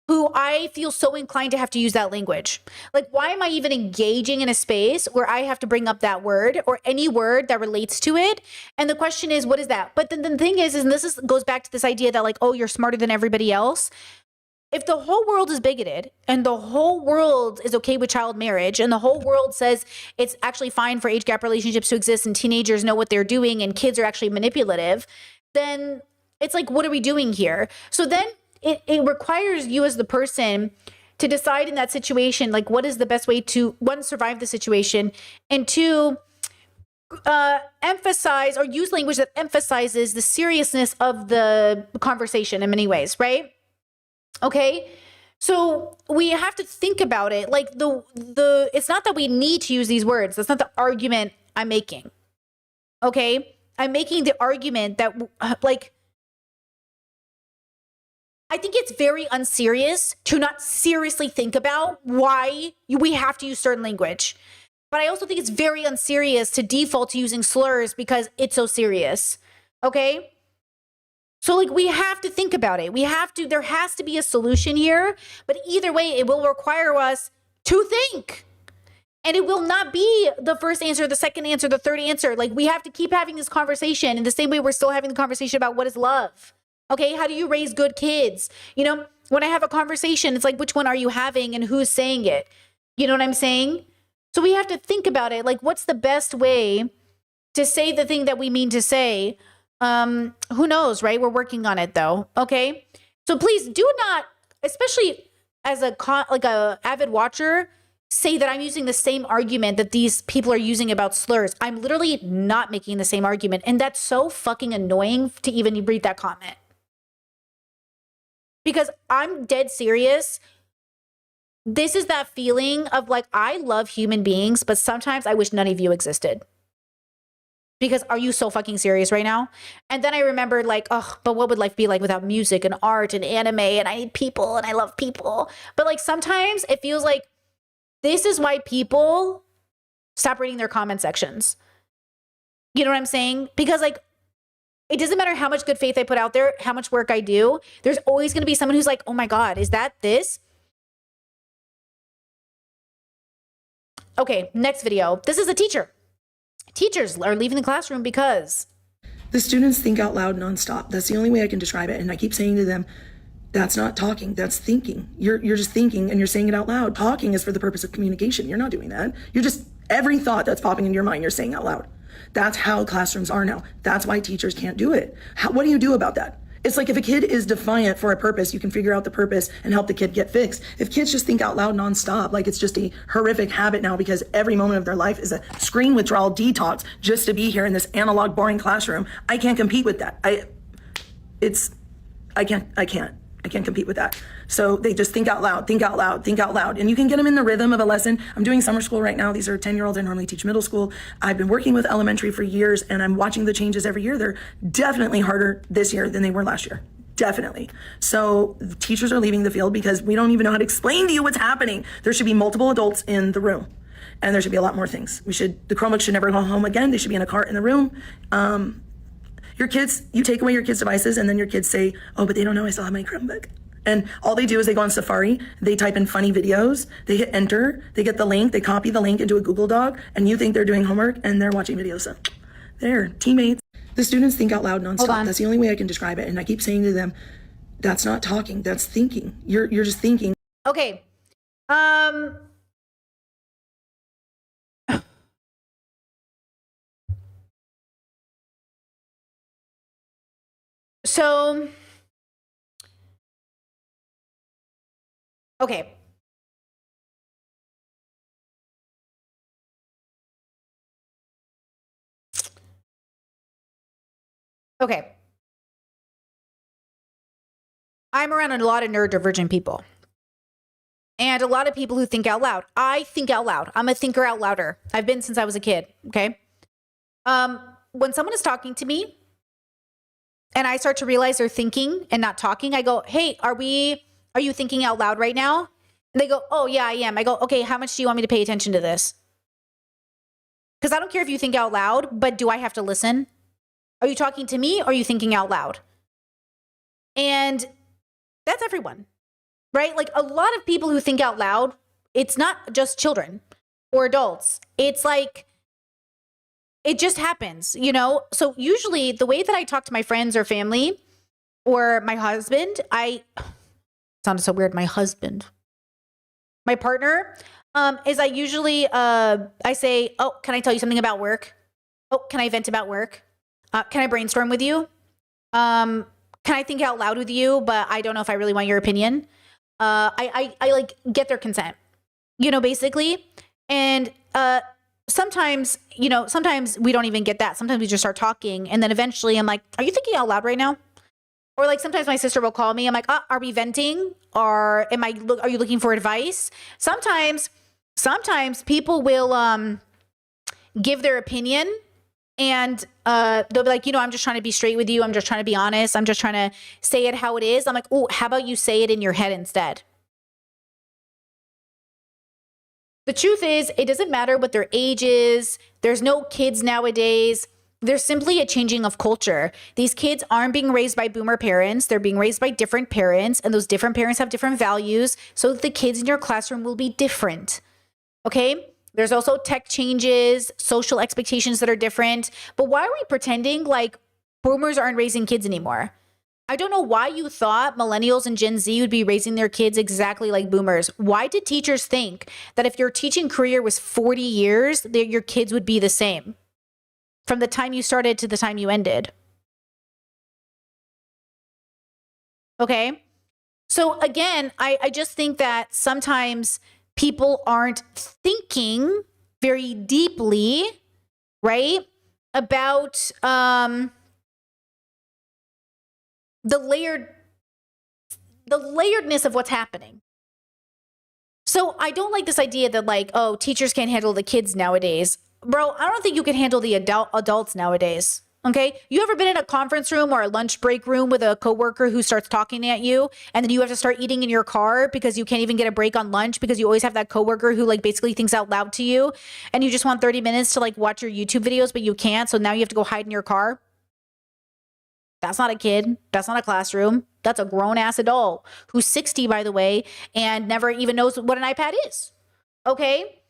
who I feel so inclined to have to use that language? Like, why am I even engaging in a space where I have to bring up that word or any word that relates to it? And the question is, what is that? But then the thing is, and this goes back to this idea that like, oh, you're smarter than everybody else. If the whole world is bigoted and the whole world is okay with child marriage and the whole world says it's actually fine for age gap relationships to exist and teenagers know what they're doing and kids are actually manipulative, then it's like, what are we doing here? So then it requires you as the person to decide in that situation, like, what is the best way to, one, survive the situation, and two, emphasize or use language that emphasizes the seriousness of the conversation in many ways, right? Okay, so we have to think about it. Like it's not that we need to use these words. That's not the argument I'm making. Okay, I'm making the argument that like, I think it's very unserious to not seriously think about why we have to use certain language. But I also think it's very unserious to default to using slurs because it's so serious. Okay? So like, we have to think about it. There has to be a solution here, but either way, it will require us to think. And it will not be the first answer, the second answer, the third answer. Like, we have to keep having this conversation in the same way we're still having the conversation about what is love. Okay, how do you raise good kids? You know, when I have a conversation, it's like, which one are you having and who's saying it? You know what I'm saying? So we have to think about it. Like, what's the best way to say the thing that we mean to say? Who knows, right? We're working on it though. Okay. So please do not, especially as a avid watcher, say that I'm using the same argument that these people are using about slurs. I'm literally not making the same argument. And that's so fucking annoying to even read that comment. Because I'm dead serious. This is that feeling of like, I love human beings, but sometimes I wish none of you existed. Because are you so fucking serious right now? And then I remembered like, oh, but what would life be like without music and art and anime, and I need people and I love people. But like, sometimes it feels like this is why people stop reading their comment sections. You know what I'm saying? Because like, it doesn't matter how much good faith I put out there, how much work I do, there's always going to be someone who's like, oh my God, is that this? Okay, next video. This is a teacher. Teachers are leaving the classroom because the students think out loud nonstop. That's the only way I can describe it. And I keep saying to them, that's not talking, that's thinking. You're just thinking and you're saying it out loud. Talking is for the purpose of communication. You're not doing that. You're just, every thought that's popping into your mind, you're saying out loud. That's how classrooms are now. That's why teachers can't do it. What do you do about that? It's like if a kid is defiant for a purpose, you can figure out the purpose and help the kid get fixed. If kids just think out loud nonstop, like it's just a horrific habit now because every moment of their life is a screen withdrawal detox just to be here in this analog, boring classroom, I can't compete with that. I can't compete with that. So they just think out loud, think out loud, think out loud. And you can get them in the rhythm of a lesson. I'm doing summer school right now. These are 10-year-olds. I normally teach middle school. I've been working with elementary for years and I'm watching the changes every year. They're definitely harder this year than they were last year. Definitely. So the teachers are leaving the field because we don't even know how to explain to you what's happening. There should be multiple adults in the room and there should be a lot more things. The Chromebooks should never go home again. They should be in a cart in the room. Your kids, you take away your kids' devices and then your kids say, oh, but they don't know I still have my Chromebook. And all they do is they go on Safari, they type in funny videos, they hit enter, they get the link, they copy the link into a Google Doc, and you think they're doing homework and they're watching videos. So they're teammates. The students think out loud nonstop. That's the only way I can describe it. And I keep saying to them, that's not talking, that's thinking. You're just thinking. Okay. So, okay. Okay. I'm around a lot of neurodivergent people. And a lot of people who think out loud. I think out loud. I'm a thinker out louder. I've been since I was a kid, okay? When someone is talking to me and I start to realize they're thinking and not talking, I go, hey, are you thinking out loud right now? And they go, oh yeah, I am. I go, okay, how much do you want me to pay attention to this? Because I don't care if you think out loud, but do I have to listen? Are you talking to me or are you thinking out loud? And that's everyone, right? Like a lot of people who think out loud, it's not just children or adults. It's like, it just happens, you know? So usually the way that I talk to my friends or family or my husband, sounded so weird, my husband, my partner, is I usually, I say, oh, can I tell you something about work? Oh, can I vent about work? Can I brainstorm with you? Can I think out loud with you, but I don't know if I really want your opinion? I like get their consent, you know, basically. And sometimes, you know, sometimes we don't even get that. Sometimes we just start talking. And then eventually I'm like, are you thinking out loud right now? Or like sometimes my sister will call me. I'm like, are we venting? Or are you looking for advice? Sometimes people will give their opinion and they'll be like, you know, I'm just trying to be straight with you. I'm just trying to be honest. I'm just trying to say it how it is. I'm like, oh, how about you say it in your head instead? The truth is, it doesn't matter what their age is. There's no kids nowadays. There's simply a changing of culture. These kids aren't being raised by boomer parents. They're being raised by different parents, and those different parents have different values, so that the kids in your classroom will be different. Okay? There's also tech changes, social expectations that are different. But why are we pretending like boomers aren't raising kids anymore? I don't know why you thought millennials and Gen Z would be raising their kids exactly like boomers. Why did teachers think that if your teaching career was 40 years, that your kids would be the same from the time you started to the time you ended? Okay? So again, I just think that sometimes people aren't thinking very deeply, right, about the layeredness of what's happening. So I don't like this idea that like, oh, teachers can't handle the kids nowadays. Bro, I don't think you can handle the adults nowadays. Okay? You ever been in a conference room or a lunch break room with a coworker who starts talking at you and then you have to start eating in your car because you can't even get a break on lunch because you always have that coworker who like basically thinks out loud to you and you just want 30 minutes to like watch your YouTube videos, but you can't. So now you have to go hide in your car. That's not a kid. That's not a classroom. That's a grown ass adult who's 60, by the way, and never even knows what an iPad is. Okay?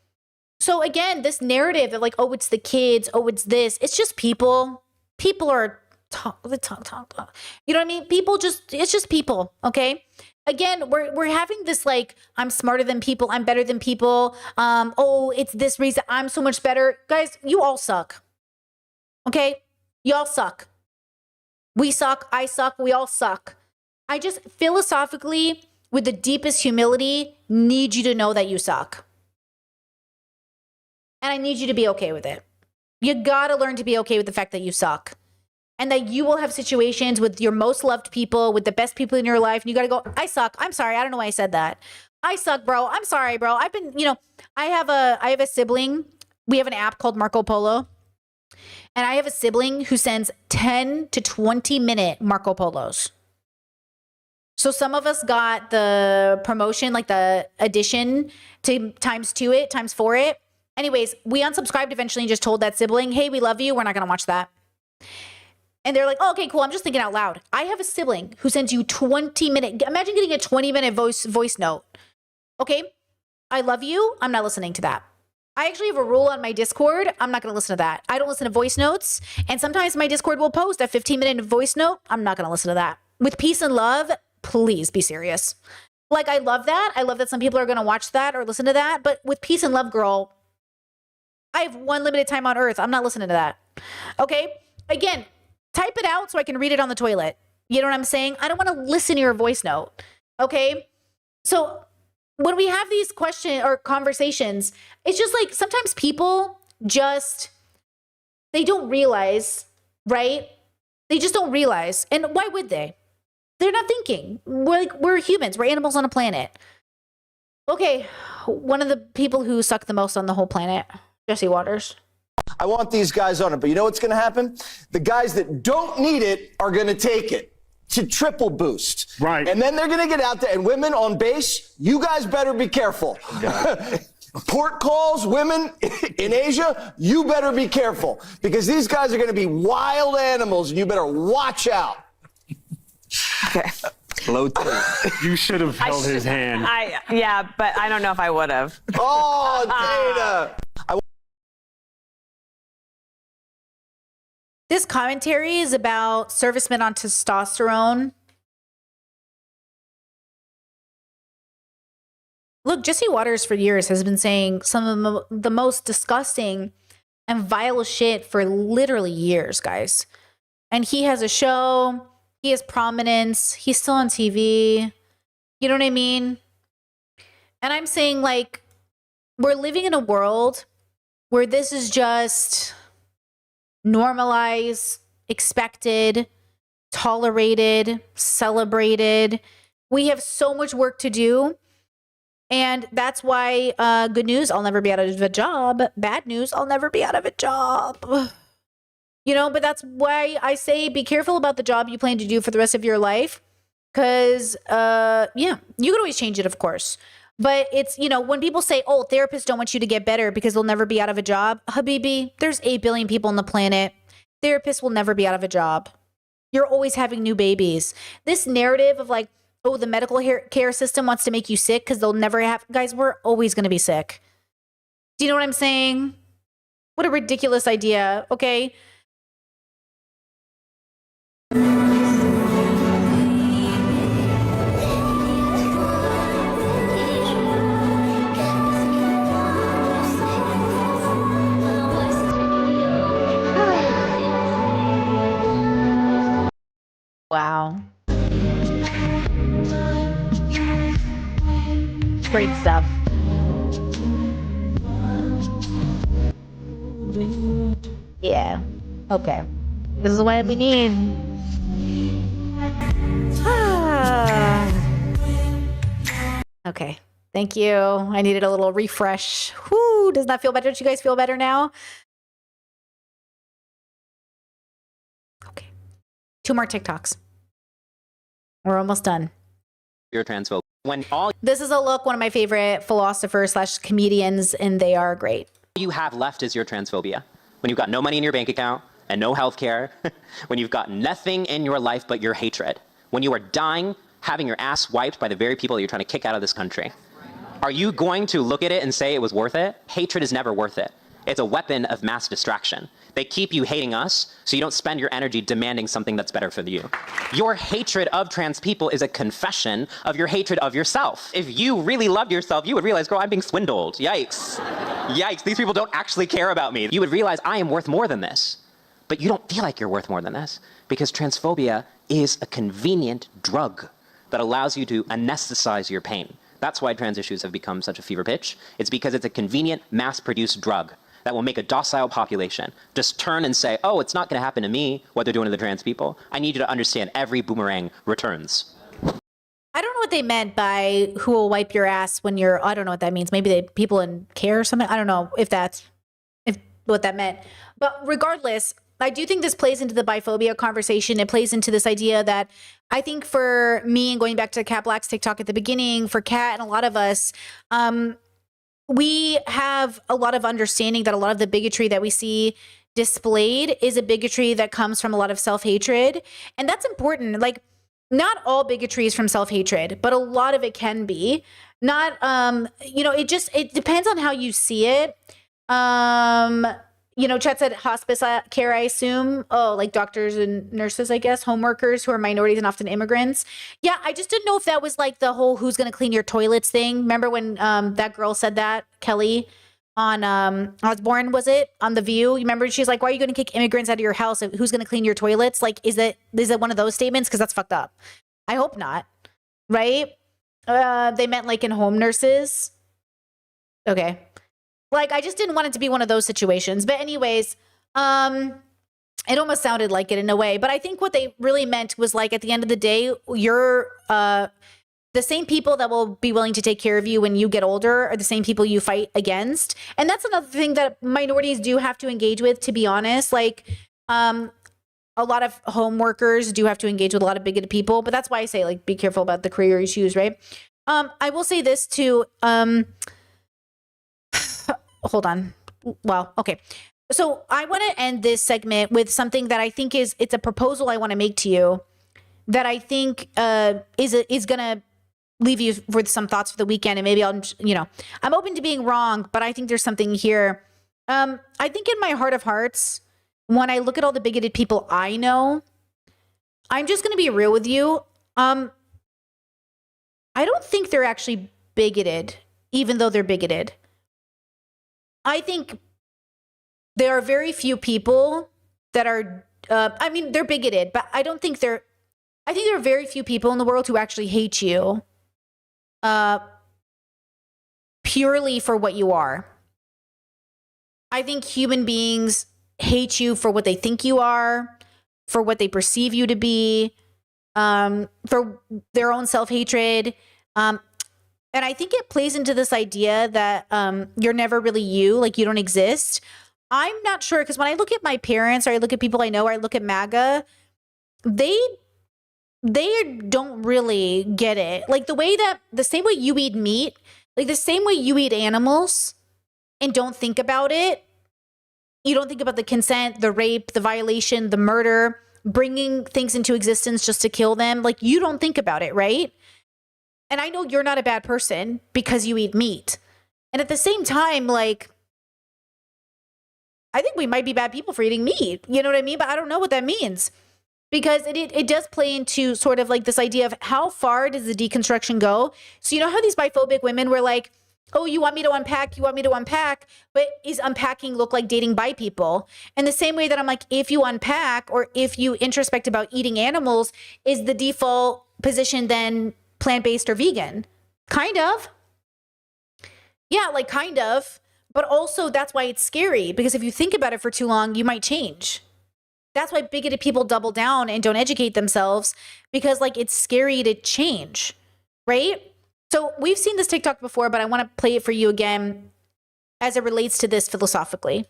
So again, this narrative that like, oh, it's the kids. Oh, it's this. It's just people. People are talk. You know what I mean? It's just people. Okay? Again, we're having this like, I'm smarter than people. I'm better than people. Oh, it's this reason. I'm so much better. Guys, you all suck. Okay? Y'all suck. We suck. I suck. We all suck. I just philosophically, with the deepest humility, need you to know that you suck. And I need you to be okay with it. You gotta learn to be okay with the fact that you suck. And that you will have situations with your most loved people, with the best people in your life. And you gotta go, I suck. I'm sorry. I don't know why I said that. I suck, bro. I'm sorry, bro. I've been, you know, I have a sibling. We have an app called Marco Polo. And I have a sibling who sends 10 to 20 minute Marco Polos. So some of us got the promotion, like the addition to times 2 it, times 4 it. Anyways, we unsubscribed eventually and just told that sibling, hey, we love you. We're not going to watch that. And they're like, oh, okay, cool. I'm just thinking out loud. I have a sibling who sends you 20 minute. Imagine getting a 20-minute voice note. Okay, I love you. I'm not listening to that. I actually have a rule on my Discord. I'm not going to listen to that. I don't listen to voice notes. And sometimes my Discord will post a 15-minute voice note. I'm not going to listen to that. With peace and love, please be serious. Like, I love that. I love that some people are going to watch that or listen to that. But with peace and love, girl, I have one limited time on earth. I'm not listening to that. Okay? Again, type it out so I can read it on the toilet. You know what I'm saying? I don't want to listen to your voice note. Okay? So when we have these questions or conversations, it's just like sometimes people just, they don't realize, right? They just don't realize. And why would they? They're not thinking. We're humans. We're animals on a planet. Okay, one of the people who suck the most on the whole planet, Jesse Waters. I want these guys on it, but you know what's going to happen? The guys that don't need it are going to take it. To triple boost. Right. And then they're going to get out there. And women on base, you guys better be careful. Port calls, women in Asia, you better be careful. Because these guys are going to be wild animals, and you better watch out. Okay. Low tape. You should have held his hand. Yeah, but I don't know if I would have. Oh, Dana. This commentary is about servicemen on testosterone. Look, Jesse Waters for years has been saying some of the most disgusting and vile shit for literally years, guys. And he has a show, he has prominence, he's still on TV. You know what I mean? And I'm saying, like, we're living in a world where this is just normalized, expected, tolerated, celebrated. We have so much work to do. And that's why good news, I'll never be out of a job. Bad news, I'll never be out of a job. You know, but that's why I say be careful about the job you plan to do for the rest of your life. Because, yeah, you can always change it, of course. But it's, you know, when people say, oh, therapists don't want you to get better because they'll never be out of a job. Habibi, there's 8 billion people on the planet. Therapists will never be out of a job. You're always having new babies. This narrative of like, oh, the medical care system wants to make you sick because they'll never have... Guys, we're always going to be sick. Do you know what I'm saying? What a ridiculous idea, okay? Wow. Great stuff. Yeah. Okay. This is what we need. Okay. Thank you. I needed a little refresh. Whoo, does that feel better? Do you guys feel better now? Okay. 2 more TikToks. We're almost done. You're transphobic. When all This is a look, one of my favorite philosophers / comedians, and they are great. you have left is your transphobia. When you've got no money in your bank account and no health care, when you've got nothing in your life but your hatred, when you are dying, having your ass wiped by the very people that you're trying to kick out of this country. Are you going to look at it and say it was worth it? Hatred is never worth it. It's a weapon of mass distraction. They keep you hating us so you don't spend your energy demanding something that's better for you. Your hatred of trans people is a confession of your hatred of yourself. If you really loved yourself, you would realize, girl, I'm being swindled. Yikes. Yikes, these people don't actually care about me. You would realize I am worth more than this. But you don't feel like you're worth more than this because transphobia is a convenient drug that allows you to anesthetize your pain. That's why trans issues have become such a fever pitch. It's because it's a convenient, mass-produced drug that will make a docile population just turn and say, oh, it's not going to happen to me, what they're doing to the trans people. I need you to understand every boomerang returns. I don't know what they meant by who will wipe your ass when you're, I don't know what that means. Maybe they people in care or something. I don't know if what that meant. But regardless, I do think this plays into the biphobia conversation. It plays into this idea that I think for me, and going back to Kat Black's TikTok at the beginning, for Kat and a lot of us, we have a lot of understanding that a lot of the bigotry that we see displayed is a bigotry that comes from a lot of self-hatred. And that's important. Like, not all bigotry is from self-hatred, but a lot of it can be. Not, you know, it depends on how you see it. You know, Chet said hospice care, I assume. Oh, like doctors and nurses, I guess, home workers who are minorities and often immigrants. Yeah, I just didn't know if that was like the whole who's going to clean your toilets thing. Remember when that girl said that, Kelly, on Osborne, was it? On The View? You remember she's like, why are you going to kick immigrants out of your house? Who's going to clean your toilets? Like, is it one of those statements? Because that's fucked up. I hope not. Right? They meant like in home nurses. Okay. Like, I just didn't want it to be one of those situations. But anyways, it almost sounded like it in a way. But I think what they really meant was like, at the end of the day, you're the same people that will be willing to take care of you when you get older are the same people you fight against. And that's another thing that minorities do have to engage with, to be honest. Like, a lot of home workers do have to engage with a lot of bigoted people. But that's why I say, like, be careful about the career you choose, right? I will say this too. Hold on. Well, okay. So I want to end this segment with something that I think it's a proposal I want to make to you. that I think is gonna leave you with some thoughts for the weekend, and maybe I'm open to being wrong, but I think there's something here. I think in my heart of hearts, when I look at all the bigoted people I know, I'm just gonna be real with you. I don't think they're actually bigoted, even though they're bigoted. I think there are very few people that are, they're bigoted, but I think there are very few people in the world who actually hate you purely for what you are. I think human beings hate you for what they think you are, for what they perceive you to be, for their own self-hatred. And I think it plays into this idea that you're never really you, like you don't exist. I'm not sure, because when I look at my parents, or I look at people I know, or I look at MAGA, they don't really get it. Like the same way you eat meat, like the same way you eat animals and don't think about it. You don't think about the consent, the rape, the violation, the murder, bringing things into existence just to kill them. Like you don't think about it, right? And I know you're not a bad person because you eat meat. And at the same time, like, I think we might be bad people for eating meat. You know what I mean? But I don't know what that means. Because it does play into sort of like this idea of how far does the deconstruction go? So you know how these biphobic women were like, oh, you want me to unpack? You want me to unpack? But is unpacking look like dating bi people? And the same way that I'm like, if you unpack or if you introspect about eating animals, is the default position then plant-based or vegan? Kind of. Yeah, like kind of. But also that's why it's scary, because if you think about it for too long, you might change. That's why bigoted people double down and don't educate themselves, because like it's scary to change, right? So we've seen this TikTok before, but I want to play it for you again as it relates to this philosophically.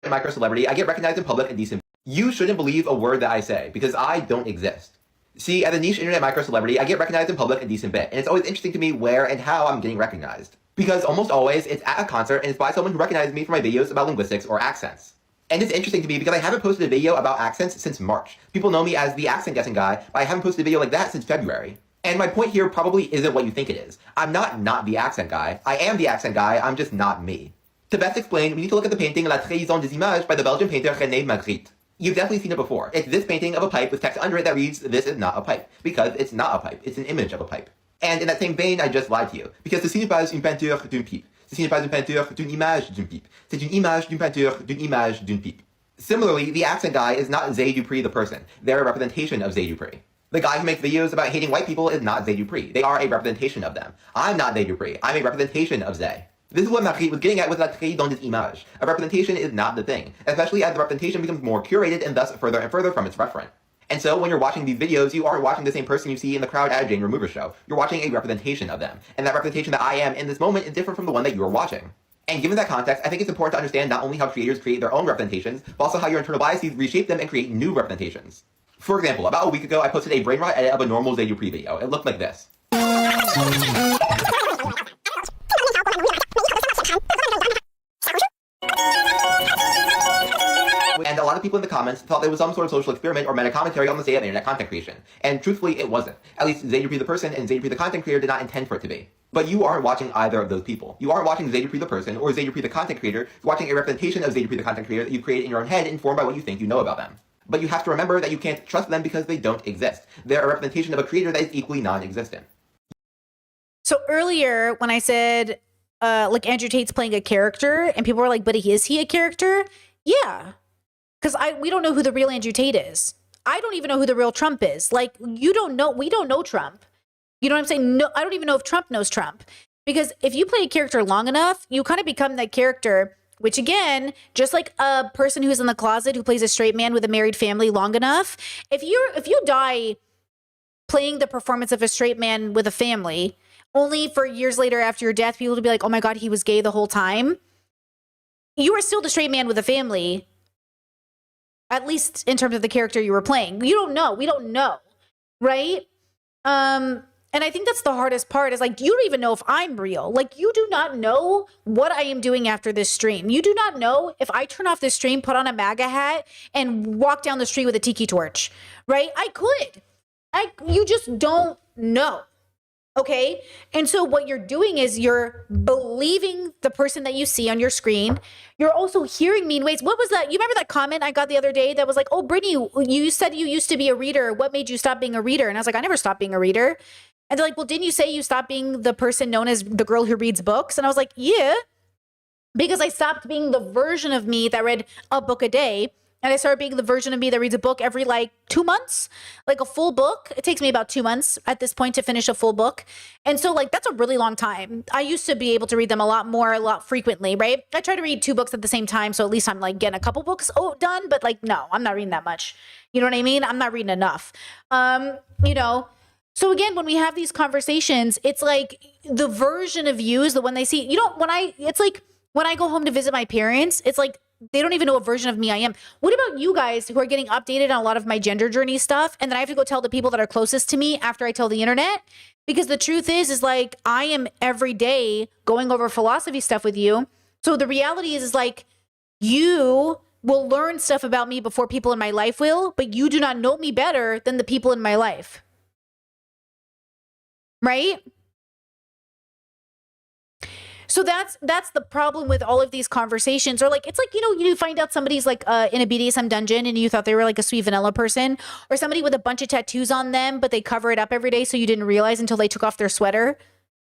Micro celebrity, I get recognized in public and decent. You shouldn't believe a word that I say, because I don't exist. See, as a niche internet micro celebrity, I get recognized in public and decent bit, and it's always interesting to me where and how I'm getting recognized. Because almost always, it's at a concert and it's by someone who recognizes me for my videos about linguistics or accents. And it's interesting to me because I haven't posted a video about accents since March. People know me as the accent guessing guy, but I haven't posted a video like that since February. And my point here probably isn't what you think it is. I'm not the accent guy. I am the accent guy, I'm just not me. To best explain, we need to look at the painting La Trahison des Images by the Belgian painter René Magritte. You've definitely seen it before. It's this painting of a pipe with text under it that reads, "This is not a pipe," because it's not a pipe, it's an image of a pipe. And in that same vein, I just lied to you, because ceci n'est pas une peinture d'une pipe. Ceci n'est pas une peinture d'une image d'une pipe. C'est une image d'une peinture d'une image d'une pipe. Similarly, the accent guy is not Zay Dupree the person. They're a representation of Zay Dupree. The guy who makes videos about hating white people is not Zay Dupree. They are a representation of them. I'm not Zay Dupree. I'm a representation of Zay. This is what Magritte was getting at with La Trahison des Images. A representation is not the thing, especially as the representation becomes more curated and thus further and further from its referent. And so when you're watching these videos, you aren't watching the same person you see in the crowd at a Jane Remover show. You're watching a representation of them. And that representation that I am in this moment is different from the one that you're watching. And given that context, I think it's important to understand not only how creators create their own representations, but also how your internal biases reshape them and create new representations. For example, about a week ago, I posted a brain rot edit of a normal Zay Dupree video. It looked like this. And a lot of people in the comments thought it was some sort of social experiment or meta commentary on the state of internet content creation. And truthfully, it wasn't. At least Zay Dupree the person and Zay Dupree the content creator did not intend for it to be. But you aren't watching either of those people. You aren't watching Zay Dupree the person or Zay Dupree the content creator. You're watching a representation of Zay Dupree the content creator that you created in your own head, informed by what you think you know about them. But you have to remember that you can't trust them because they don't exist. They're a representation of a creator that is equally non-existent. So earlier when I said, like Andrew Tate's playing a character and people were like, but is he a character? Yeah. Because we don't know who the real Andrew Tate is. I don't even know who the real Trump is. Like, you don't know. We don't know Trump. You know what I'm saying? No, I don't even know if Trump knows Trump. Because if you play a character long enough, you kind of become that character, which again, just like a person who's in the closet who plays a straight man with a married family long enough, if you die playing the performance of a straight man with a family, only for years later after your death, people to be like, oh my God, he was gay the whole time. You are still the straight man with a family. At least in terms of the character you were playing. You don't know. We don't know. Right? And I think that's the hardest part is like, you don't even know if I'm real. Like, you do not know what I am doing after this stream. You do not know if I turn off this stream, put on a MAGA hat, and walk down the street with a tiki torch. Right? I could. You just don't know. Okay. And so what you're doing is you're believing the person that you see on your screen. You're also hearing mean ways. What was that? You remember that comment I got the other day that was like, oh, Brittany, you said you used to be a reader. What made you stop being a reader? And I was like, I never stopped being a reader. And they're like, well, didn't you say you stopped being the person known as the girl who reads books? And I was like, yeah, because I stopped being the version of me that read a book a day. And I started being the version of me that reads a book every like 2 months, like a full book. It takes me about 2 months at this point to finish a full book. And so like, that's a really long time. I used to be able to read them a lot frequently, right? I try to read 2 books at the same time. So at least I'm like getting a couple books done, but like, no, I'm not reading that much. You know what I mean? I'm not reading enough. You know, so again, when we have these conversations, it's like the version of you is the one they see. You know, it's like when I go home to visit my parents, it's like, they don't even know what version of me I am. What about you guys who are getting updated on a lot of my gender journey stuff? And then I have to go tell the people that are closest to me after I tell the internet? Because the truth is like, I am every day going over philosophy stuff with you. So the reality is like, you will learn stuff about me before people in my life will, but you do not know me better than the people in my life. Right? So that's the problem with all of these conversations. Or like, it's like, you know, you find out somebody's like in a BDSM dungeon and you thought they were like a sweet vanilla person, or somebody with a bunch of tattoos on them, but they cover it up every day so you didn't realize until they took off their sweater,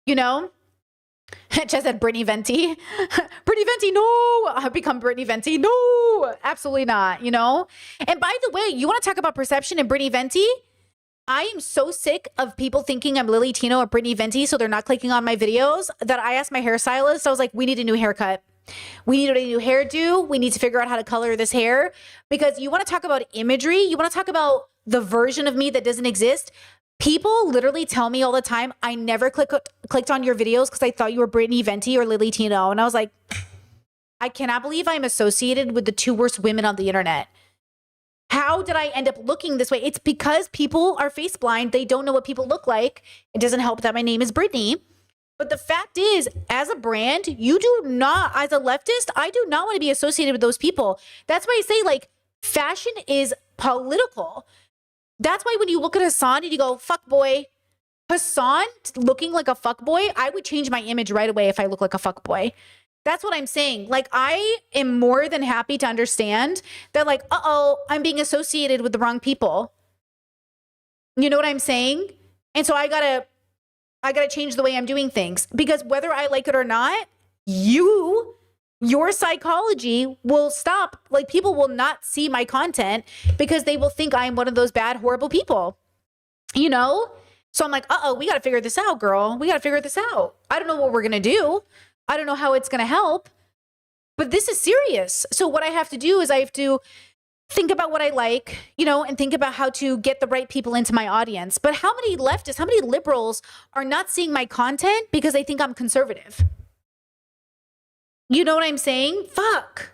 you know? Just said Brittany Venti. Brittany Venti, no! I've become Brittany Venti. No! Absolutely not, you know? And by the way, you want to talk about perception and Brittany Venti? I am so sick of people thinking I'm Lily Tino or Brittany Venti, so they're not clicking on my videos, that I asked my hairstylist, I was like, we need a new haircut. We need a new hairdo. We need to figure out how to color this hair. Because you want to talk about imagery, you want to talk about the version of me that doesn't exist. People literally tell me all the time, I never clicked on your videos because I thought you were Brittany Venti or Lily Tino. And I was like, I cannot believe I'm associated with the 2 worst women on the internet. How did I end up looking this way? It's because people are face blind. They don't know what people look like. It doesn't help that my name is Brittany. But the fact is, as a brand, you do not, as a leftist, I do not want to be associated with those people. That's why I say, like, fashion is political. That's why when you look at Hassan and you go, fuck boy, Hassan looking like a fuck boy, I would change my image right away if I look like a fuck boy. That's what I'm saying. Like, I am more than happy to understand that, like, I'm being associated with the wrong people. You know what I'm saying? And so I gotta change the way I'm doing things, because whether I like it or not, your psychology will stop. Like, people will not see my content because they will think I'm one of those bad, horrible people, you know? So I'm like, we got to figure this out, girl. We got to figure this out. I don't know what we're going to do. I don't know how it's going to help, but this is serious. So what I have to do is I have to think about what I like, you know, and think about how to get the right people into my audience. But how many leftists, how many liberals are not seeing my content because they think I'm conservative? You know what I'm saying? Fuck.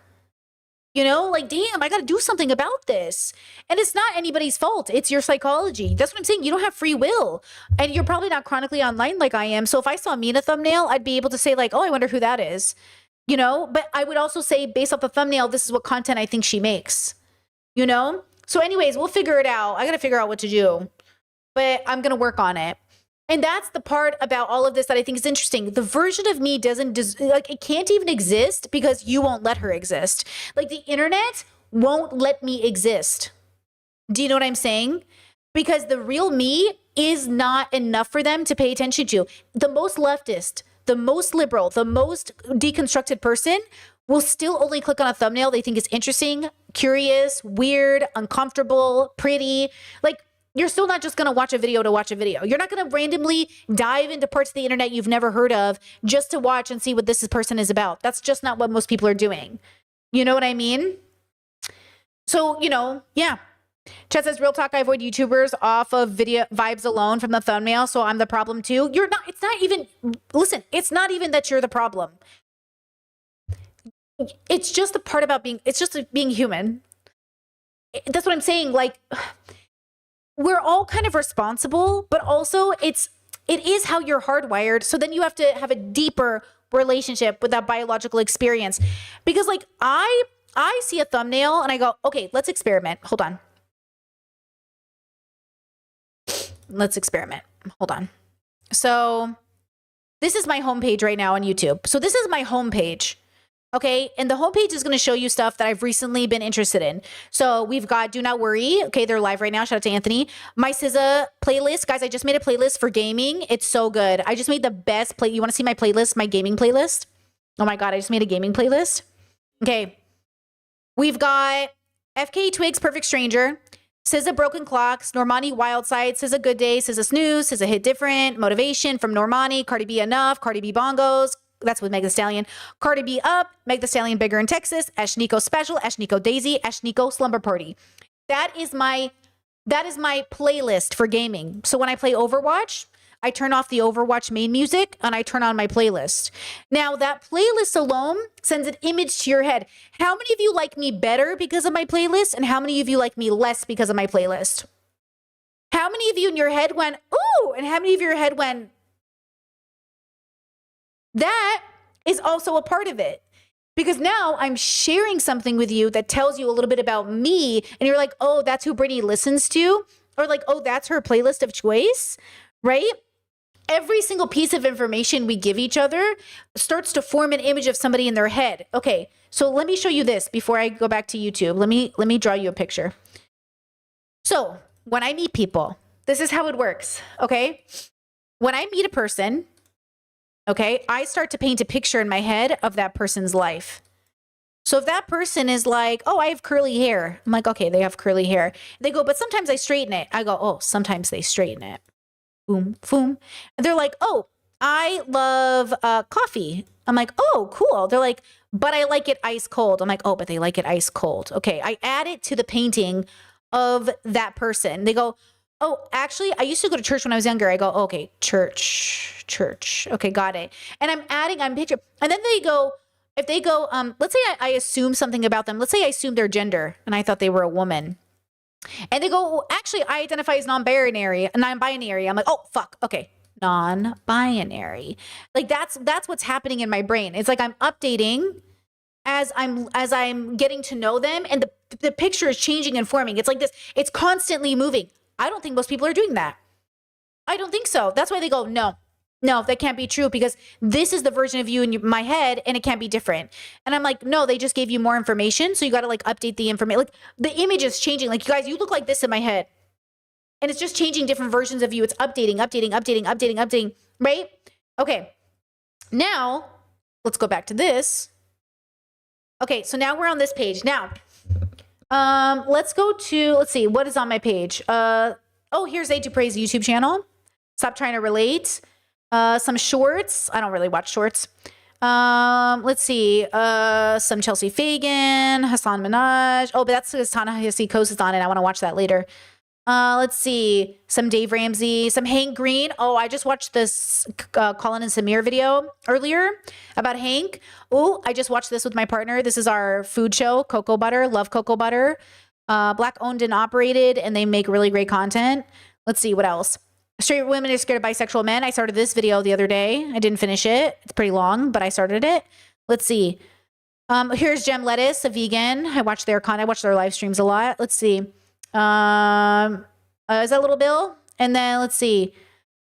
You know, like, damn, I got to do something about this. And it's not anybody's fault. It's your psychology. That's what I'm saying. You don't have free will. And you're probably not chronically online like I am. So if I saw me in a thumbnail, I'd be able to say like, oh, I wonder who that is. You know, but I would also say based off the thumbnail, this is what content I think she makes. You know? So anyways, we'll figure it out. I got to figure out what to do. But I'm going to work on it. And that's the part about all of this that I think is interesting. The version of me it can't even exist because you won't let her exist. Like, the internet won't let me exist. Do you know what I'm saying? Because the real me is not enough for them to pay attention to. The most leftist, the most liberal, the most deconstructed person will still only click on a thumbnail they think is interesting, curious, weird, uncomfortable, pretty. Like, you're still not just going to watch a video to watch a video. You're not going to randomly dive into parts of the internet you've never heard of just to watch and see what this person is about. That's just not what most people are doing. You know what I mean? So, you know, yeah. Chet says, real talk, I avoid YouTubers off of video vibes alone from the thumbnail, so I'm the problem too. You're not, it's not even, listen, it's not even that you're the problem. It's just the part about it's just being human. That's what I'm saying. Like, we're all kind of responsible, but also it is how you're hardwired. So then you have to have a deeper relationship with that biological experience. Because like I see a thumbnail and I go, okay, let's experiment. Hold on. Let's experiment. Hold on. So this is my homepage right now on YouTube. So this is my homepage. Okay. And the homepage is going to show you stuff that I've recently been interested in. So we've got Do Not Worry. Okay. They're live right now. Shout out to Anthony. My SZA playlist. Guys, I just made a playlist for gaming. It's so good. I just made the best play. You want to see my playlist? My gaming playlist? Oh my God. I just made a gaming playlist. Okay. We've got FK Twigs, Perfect Stranger. SZA Broken Clocks, Normani Wildside, SZA Good Day, SZA Snooze, SZA Hit Different, Motivation from Normani, Cardi B Enough, Cardi B Bongos, that's with Meg Thee Stallion, Cardi B Up, Meg Thee Stallion Bigger in Texas, Ashniko Special, Ashniko Daisy, Ashniko Slumber Party. That is my playlist for gaming. So when I play Overwatch, I turn off the Overwatch main music and I turn on my playlist. Now that playlist alone sends an image to your head. How many of you like me better because of my playlist? And how many of you like me less because of my playlist? How many of you in your head went, ooh, and how many of your head went, that is also a part of it. Because now I'm sharing something with you that tells you a little bit about me. And you're like, oh, that's who Brittany listens to. Or like, oh, that's her playlist of choice, right? Every single piece of information we give each other starts to form an image of somebody in their head. Okay, so let me show you this before I go back to YouTube. Let me draw you a picture. So when I meet people, this is how it works, okay? When I meet a person, okay, I start to paint a picture in my head of that person's life. So if that person is like, oh, I have curly hair. I'm like, okay, they have curly hair. They go, but sometimes I straighten it. I go, oh, sometimes they straighten it. Boom, boom. And they're like, oh, I love coffee. I'm like, oh, cool. They're like, but I like it ice cold. I'm like, oh, but they like it ice cold. Okay, I add it to the painting of that person. They go, oh, actually, I used to go to church when I was younger. I go, okay, church. Okay, got it. And I'm picture. And then they go, if they go, let's say I assume something about them. Let's say I assume their gender and I thought they were a woman. And they go, well, actually, I identify as non-binary. I'm like, oh, fuck. Okay. Non-binary. Like that's what's happening in my brain. It's like I'm updating as I'm getting to know them, and the picture is changing and forming. It's like this, it's constantly moving. I don't think most people are doing that. I don't think so. That's why they go, no, that can't be true because this is the version of you in my head and it can't be different. And I'm like, no, they just gave you more information. So you got to like update the information. Like the image is changing. Like you guys, you look like this in my head and it's just changing different versions of you. It's updating, right? Okay. Now let's go back to this. Okay. So now we're on this page. Now, let's go to, let's see, what is on my page? Here's A Dupre's YouTube channel. Stop trying to relate. Some shorts. I don't really watch shorts. Let's see. Some Chelsea Fagan, Hassan Minaj. Oh, but that's Ta-Nehisi Coates is on it. I want to watch that later. Let's see. Some Dave Ramsey, some Hank Green. Oh, I just watched this Colin and Samir video earlier about Hank. Oh, I just watched this with my partner. This is our food show, Cocoa Butter. Love Cocoa Butter. Black owned and operated, and they make really great content. Let's see what else. Straight women are scared of bisexual men. I started this video the other day. I didn't finish it. It's pretty long, but I started it. Let's see. Here's Gem Lettuce, a vegan. I watch their content. I watch their live streams a lot. Let's see. Is that Little Bill? And then let's see.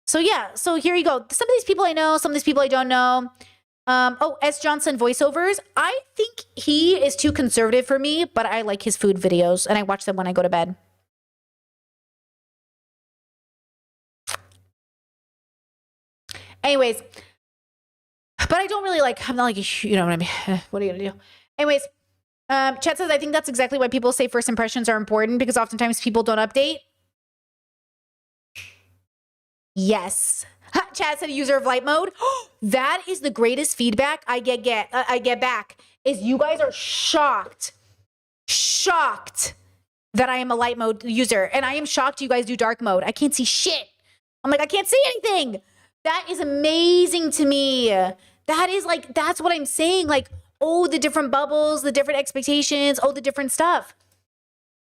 So yeah, so here you go. Some of these people I know, some of these people I don't know. S. Johnson voiceovers. I think he is too conservative for me, but I like his food videos and I watch them when I go to bed. Anyways, but I don't really like, I'm not like, you know what I mean? What are you gonna do? Anyways, Chet says, I think that's exactly why people say first impressions are important because oftentimes people don't update. Yes. Chad said user of light mode. That is the greatest feedback I get back is you guys are shocked that I am a light mode user. And I am shocked you guys do dark mode. I can't see shit. I'm like, I can't see anything. That is amazing to me. That is like, that's what I'm saying. Like, oh, the different bubbles, the different expectations, oh, the different stuff.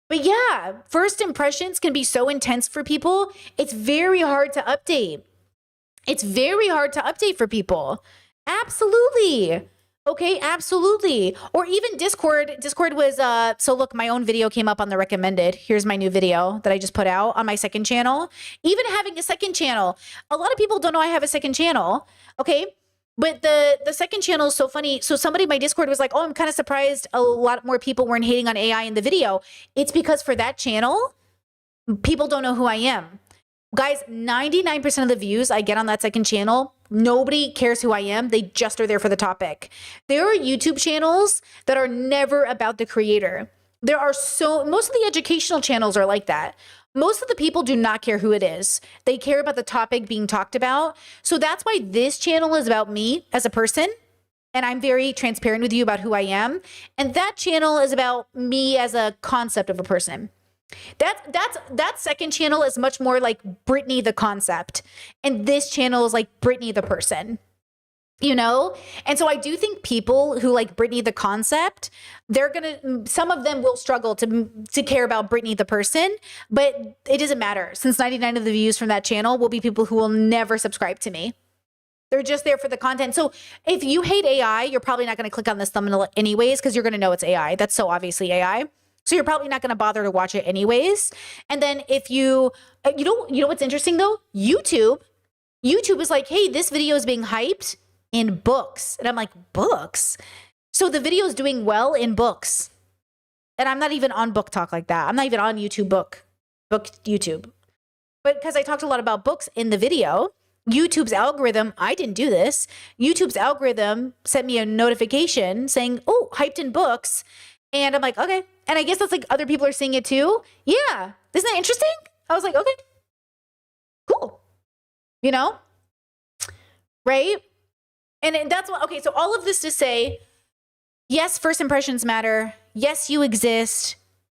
But yeah, first impressions can be so intense for people. It's very hard to update. It's very hard to update for people. Absolutely. Okay, absolutely. Or even Discord. Discord was so look, my own video came up on the recommended. Here's my new video that I just put out on my second channel. Even having a second channel. A lot of people don't know I have a second channel. Okay? But the second channel is so funny. So somebody in my Discord was like, "Oh, I'm kind of surprised a lot more people weren't hating on AI in the video." It's because for that channel, people don't know who I am. Guys, 99% of the views I get on that second channel, nobody cares who I am. They just are there for the topic. There are YouTube channels that are never about the creator. Most of the educational channels are like that. Most of the people do not care who it is. They care about the topic being talked about. So that's why this channel is about me as a person. And I'm very transparent with you about who I am. And that channel is about me as a concept of a person. That second channel is much more like Brittany the concept, and this channel is like Brittany the person, you know? And so I do think people who like Brittany the concept, some of them will struggle to care about Brittany the person, but it doesn't matter, since 99 of the views from that channel will be people who will never subscribe to me. They're just there for the content. So if you hate AI, you're probably not going to click on this thumbnail anyways, because you're going to know it's AI. That's so obviously AI. So you're probably not going to bother to watch it anyways. And then if you know what's interesting though? YouTube is like, hey, this video is being hyped in books. And I'm like, books? So the video is doing well in books. And I'm not even on Book Talk like that. I'm not even on YouTube book YouTube. But because I talked a lot about books in the video, YouTube's algorithm, I didn't do this. YouTube's algorithm sent me a notification saying, oh, hyped in books. And I'm like, okay. And I guess that's like other people are seeing it too. Yeah. Isn't that interesting? I was like, okay, cool. You know? Right? And that's what, okay. So all of this to say, yes, first impressions matter. Yes, you exist.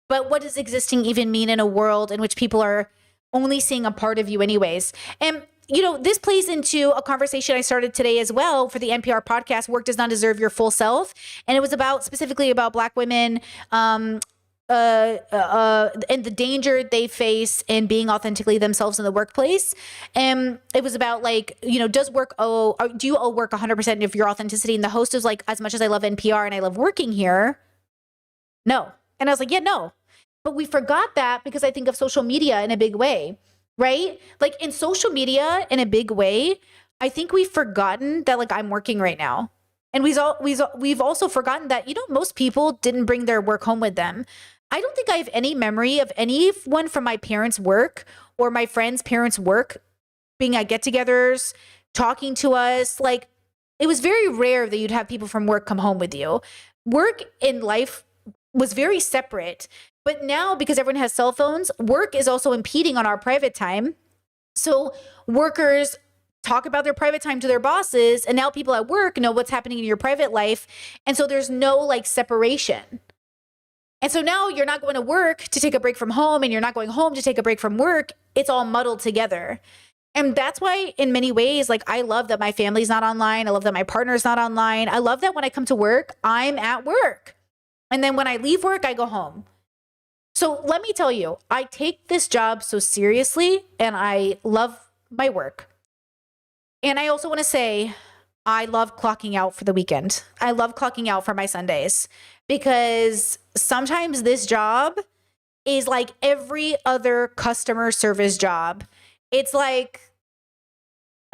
But what does existing even mean in a world in which people are only seeing a part of you anyways? And you know, this plays into a conversation I started today as well for the NPR podcast, Work Does Not Deserve Your Full Self. And it was specifically about Black women and the danger they face in being authentically themselves in the workplace. And it was about like, you know, do you owe work 100% of your authenticity? And the host was like, as much as I love NPR and I love working here, no. And I was like, yeah, no. But we forgot that because I think of social media in a big way. Right? Like in social media in a big way, I think we've forgotten that like I'm working right now. And we've also forgotten that, you know, most people didn't bring their work home with them. I don't think I have any memory of anyone from my parents' work or my friends' parents' work being at get-togethers, talking to us. Like it was very rare that you'd have people from work come home with you. Work in life was very separate. But now, because everyone has cell phones, work is also impeding on our private time. So workers talk about their private time to their bosses, and now people at work know what's happening in your private life. And so there's no like separation. And so now you're not going to work to take a break from home, and you're not going home to take a break from work. It's all muddled together. And that's why in many ways, like I love that my family's not online. I love that my partner's not online. I love that when I come to work, I'm at work. And then when I leave work, I go home. So let me tell you, I take this job so seriously and I love my work. And I also want to say, I love clocking out for the weekend. I love clocking out for my Sundays because sometimes this job is like every other customer service job. It's like,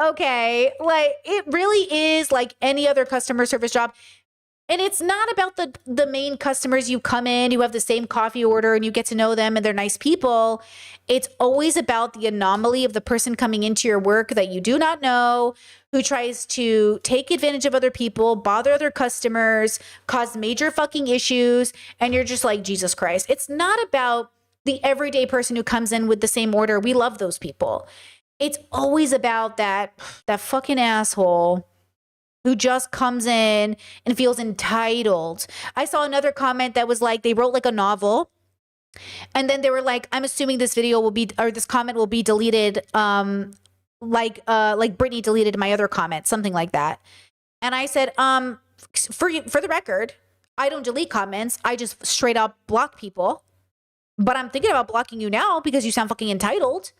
okay, like it really is like any other customer service job. And it's not about the main customers. You come in, you have the same coffee order and you get to know them and they're nice people. It's always about the anomaly of the person coming into your work that you do not know, who tries to take advantage of other people, bother other customers, cause major fucking issues. And you're just like, Jesus Christ. It's not about the everyday person who comes in with the same order. We love those people. It's always about that fucking asshole who just comes in and feels entitled. I saw another comment that was like, they wrote like a novel. And then they were like, I'm assuming this video will be, or this comment will be deleted, like Brittany deleted my other comment, something like that. And I said, for the record, I don't delete comments. I just straight up block people. But I'm thinking about blocking you now because you sound fucking entitled.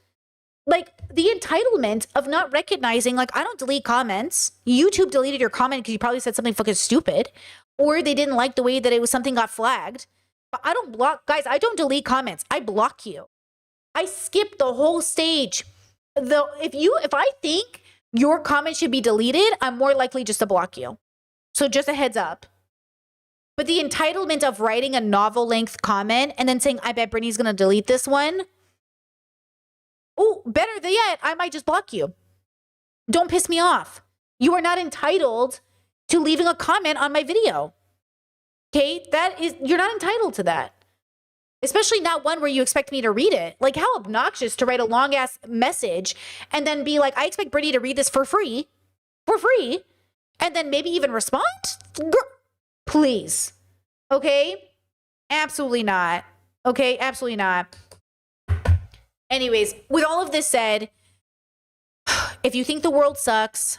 Like the entitlement of not recognizing, like, I don't delete comments. YouTube deleted your comment because you probably said something fucking stupid, or they didn't like the way that it was something got flagged. But I don't block, guys, I don't delete comments. I block you. I skip the whole stage. If I think your comment should be deleted, I'm more likely just to block you. So just a heads up. But the entitlement of writing a novel length comment and then saying, I bet Brittany's going to delete this one. Oh, better than yet, I might just block you. Don't piss me off. You are not entitled to leaving a comment on my video. Okay? You're not entitled to that. Especially not one where you expect me to read it. Like, how obnoxious to write a long ass message and then be like, I expect Brittany to read this for free, and then maybe even respond? Please. Okay? Absolutely not. Okay? Absolutely not. Anyways, with all of this said, if you think the world sucks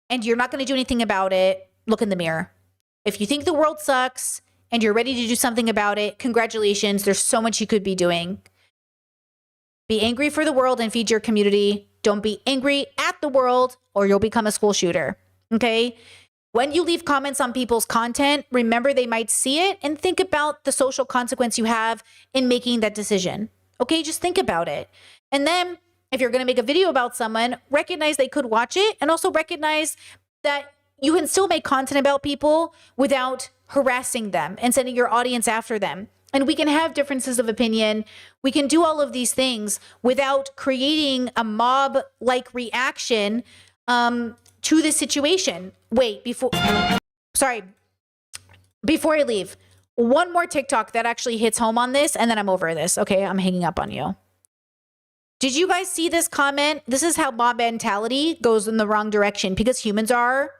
and you're not going to do anything about it, look in the mirror. If you think the world sucks and you're ready to do something about it, congratulations. There's so much you could be doing. Be angry for the world and feed your community. Don't be angry at the world or you'll become a school shooter. Okay? When you leave comments on people's content, remember they might see it and think about the social consequence you have in making that decision. Okay, just think about it. And then if you're going to make a video about someone, recognize they could watch it and also recognize that you can still make content about people without harassing them and sending your audience after them. And we can have differences of opinion. We can do all of these things without creating a mob-like reaction to this situation. Wait, before I leave, one more TikTok that actually hits home on this, and then I'm over this. Okay, I'm hanging up on you. Did you guys see this comment? This is how mob mentality goes in the wrong direction because humans are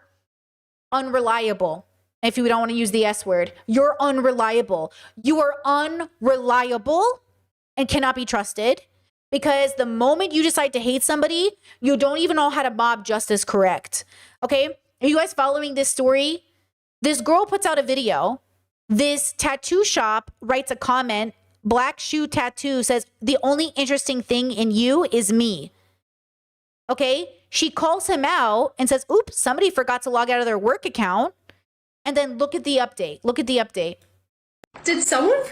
unreliable. If you don't want to use the S word, you're unreliable. You are unreliable and cannot be trusted because the moment you decide to hate somebody, you don't even know how to mob justice correct. Okay? Are you guys following this story? This girl puts out a video. This tattoo shop writes a comment. Black Shoe Tattoo says, the only interesting thing in you is me. Okay? She calls him out and says, oops, somebody forgot to log out of their work account. And then look at the update. Look at the update. Did someone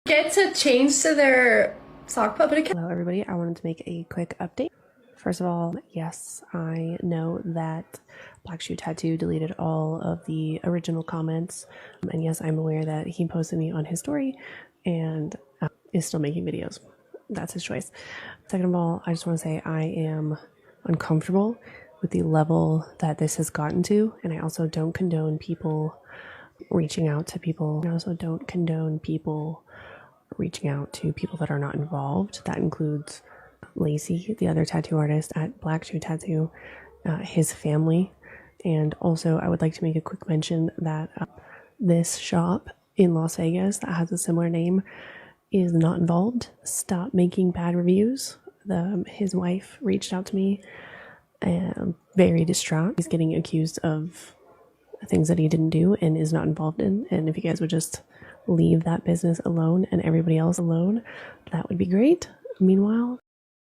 forget to change to their sock puppet account? Hello, everybody. I wanted to make a quick update. First of all, yes, I know that Black Shoe Tattoo deleted all of the original comments. And yes, I'm aware that he posted me on his story and is still making videos. That's his choice. Second of all, I just want to say I am uncomfortable with the level that this has gotten to, and I also don't condone people reaching out to people. I also don't condone people reaching out to people that are not involved. That includes Lacey, the other tattoo artist at Black Shoe Tattoo, his family, and also I would like to make a quick mention that this shop in Las Vegas that has a similar name is not involved. Stop making bad reviews. His wife reached out to me. Very distraught. He's getting accused of things that he didn't do and is not involved in. And if you guys would just leave that business alone and everybody else alone, that would be great. Meanwhile.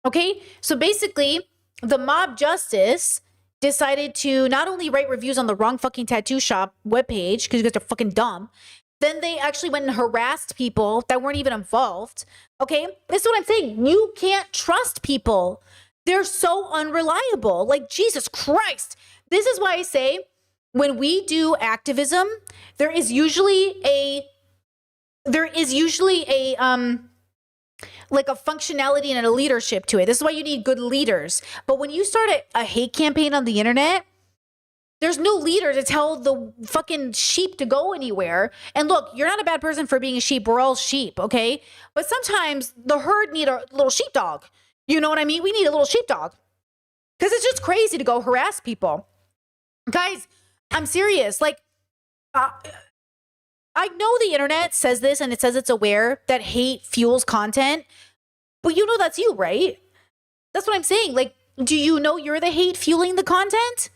Okay, so basically, the mob justice decided to not only write reviews on the wrong fucking tattoo shop webpage, because you guys are fucking dumb, then they actually went and harassed people that weren't even involved. Okay, this is what I'm saying. You can't trust people. They're so unreliable. Like, Jesus Christ. This is why I say when we do activism, there is usually a like a functionality and a leadership to it. This is why you need good leaders. But when you start a hate campaign on the internet, there's no leader to tell the fucking sheep to go anywhere. And look, you're not a bad person for being a sheep. We're all sheep, okay? But sometimes the herd need a little sheepdog. You know what I mean? We need a little sheepdog. Because it's just crazy to go harass people. Guys, I'm serious. Like, I know the internet says this and it says it's aware that hate fuels content. But you know that's you, right? That's what I'm saying. Like, do you know you're the hate fueling the content?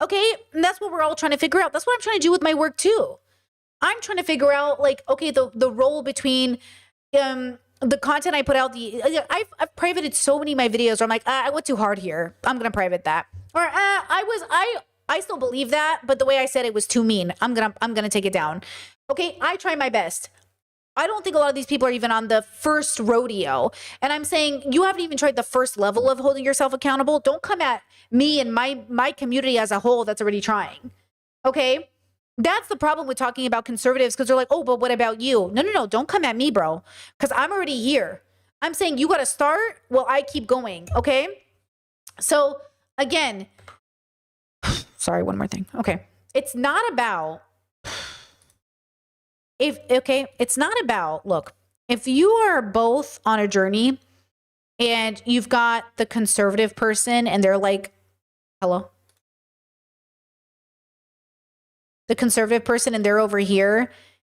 Okay, and that's what we're all trying to figure out. That's what I'm trying to do with my work too. I'm trying to figure out, like, okay, the role between the content I put out, I've privated so many of my videos where I'm like, I went too hard here. I'm gonna private that. Or I still believe that, but the way I said it was too mean. I'm gonna take it down. Okay, I try my best. I don't think a lot of these people are even on the first rodeo. And I'm saying you haven't even tried the first level of holding yourself accountable. Don't come at me and my community as a whole that's already trying. Okay? That's the problem with talking about conservatives, because they're like, oh, but what about you? No. Don't come at me, bro, because I'm already here. I'm saying you got to start while I keep going. Okay. So again, sorry, one more thing. Okay. It's not about it's not about, look, if you are both on a journey and you've got the conservative person and they're like, hello? The conservative person and they're over here,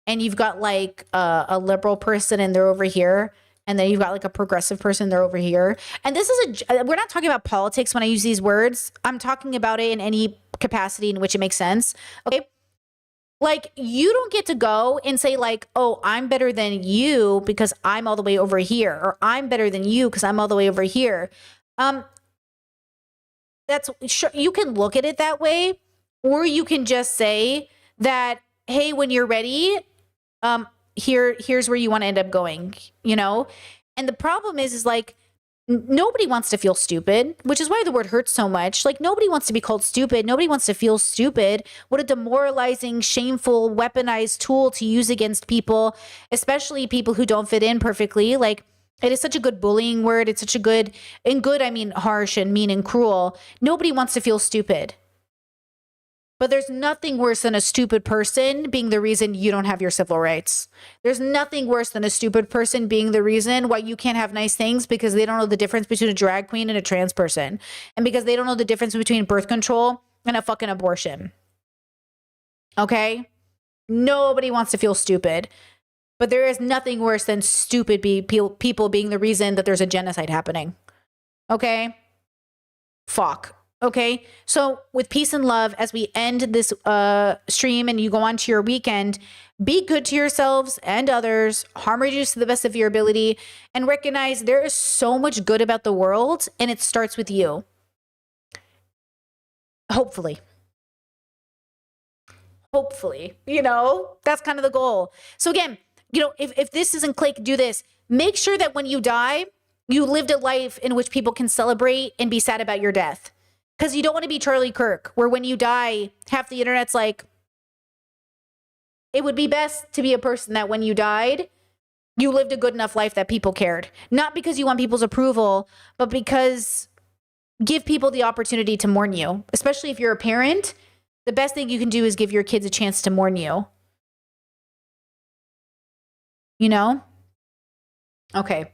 and you've got like a liberal person and they're over here, and then you've got like a progressive person, they're over here. And this is we're not talking about politics when I use these words. I'm talking about it in any capacity in which it makes sense. Okay. Like, you don't get to go and say like, oh, I'm better than you because I'm all the way over here, or I'm better than you because I'm all the way over here. That's sure, you can look at it that way, or you can just say that, hey, when you're ready, here's where you want to end up going, you know? And the problem is like, nobody wants to feel stupid, which is why the word hurts so much. Like, nobody wants to be called stupid. Nobody wants to feel stupid. What a demoralizing, shameful, weaponized tool to use against people, especially people who don't fit in perfectly. Like, it is such a good bullying word. It's such a good, and good, I mean harsh and mean and cruel. Nobody wants to feel stupid. But there's nothing worse than a stupid person being the reason you don't have your civil rights. There's nothing worse than a stupid person being the reason why you can't have nice things, because they don't know the difference between a drag queen and a trans person. And because they don't know the difference between birth control and a fucking abortion. Okay? Nobody wants to feel stupid. But there is nothing worse than stupid people being the reason that there's a genocide happening. Okay? Fuck. Okay, so with peace and love, as we end this stream and you go on to your weekend, be good to yourselves and others, harm reduce to the best of your ability, and recognize there is so much good about the world, and it starts with you. Hopefully. Hopefully, you know, that's kind of the goal. So again, you know, if this isn't click, do this. Make sure that when you die, you lived a life in which people can celebrate and be sad about your death. Because you don't want to be Charlie Kirk, where when you die, half the internet's like, it would be best to be a person that when you died, you lived a good enough life that people cared. Not because you want people's approval, but because give people the opportunity to mourn you. Especially if you're a parent, the best thing you can do is give your kids a chance to mourn you. You know? Okay.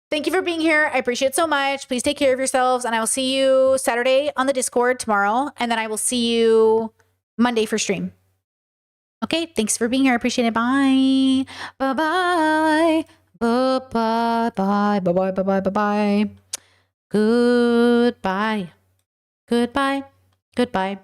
Thank you for being here. I appreciate it so much. Please take care of yourselves, and I will see you Saturday on the Discord tomorrow, and then I will see you Monday for stream. Okay, thanks for being here. I appreciate it. Bye. Bye-bye. Bye-bye. Bye-bye. Bye-bye. Bye-bye. Bye-bye. Goodbye. Goodbye. Goodbye.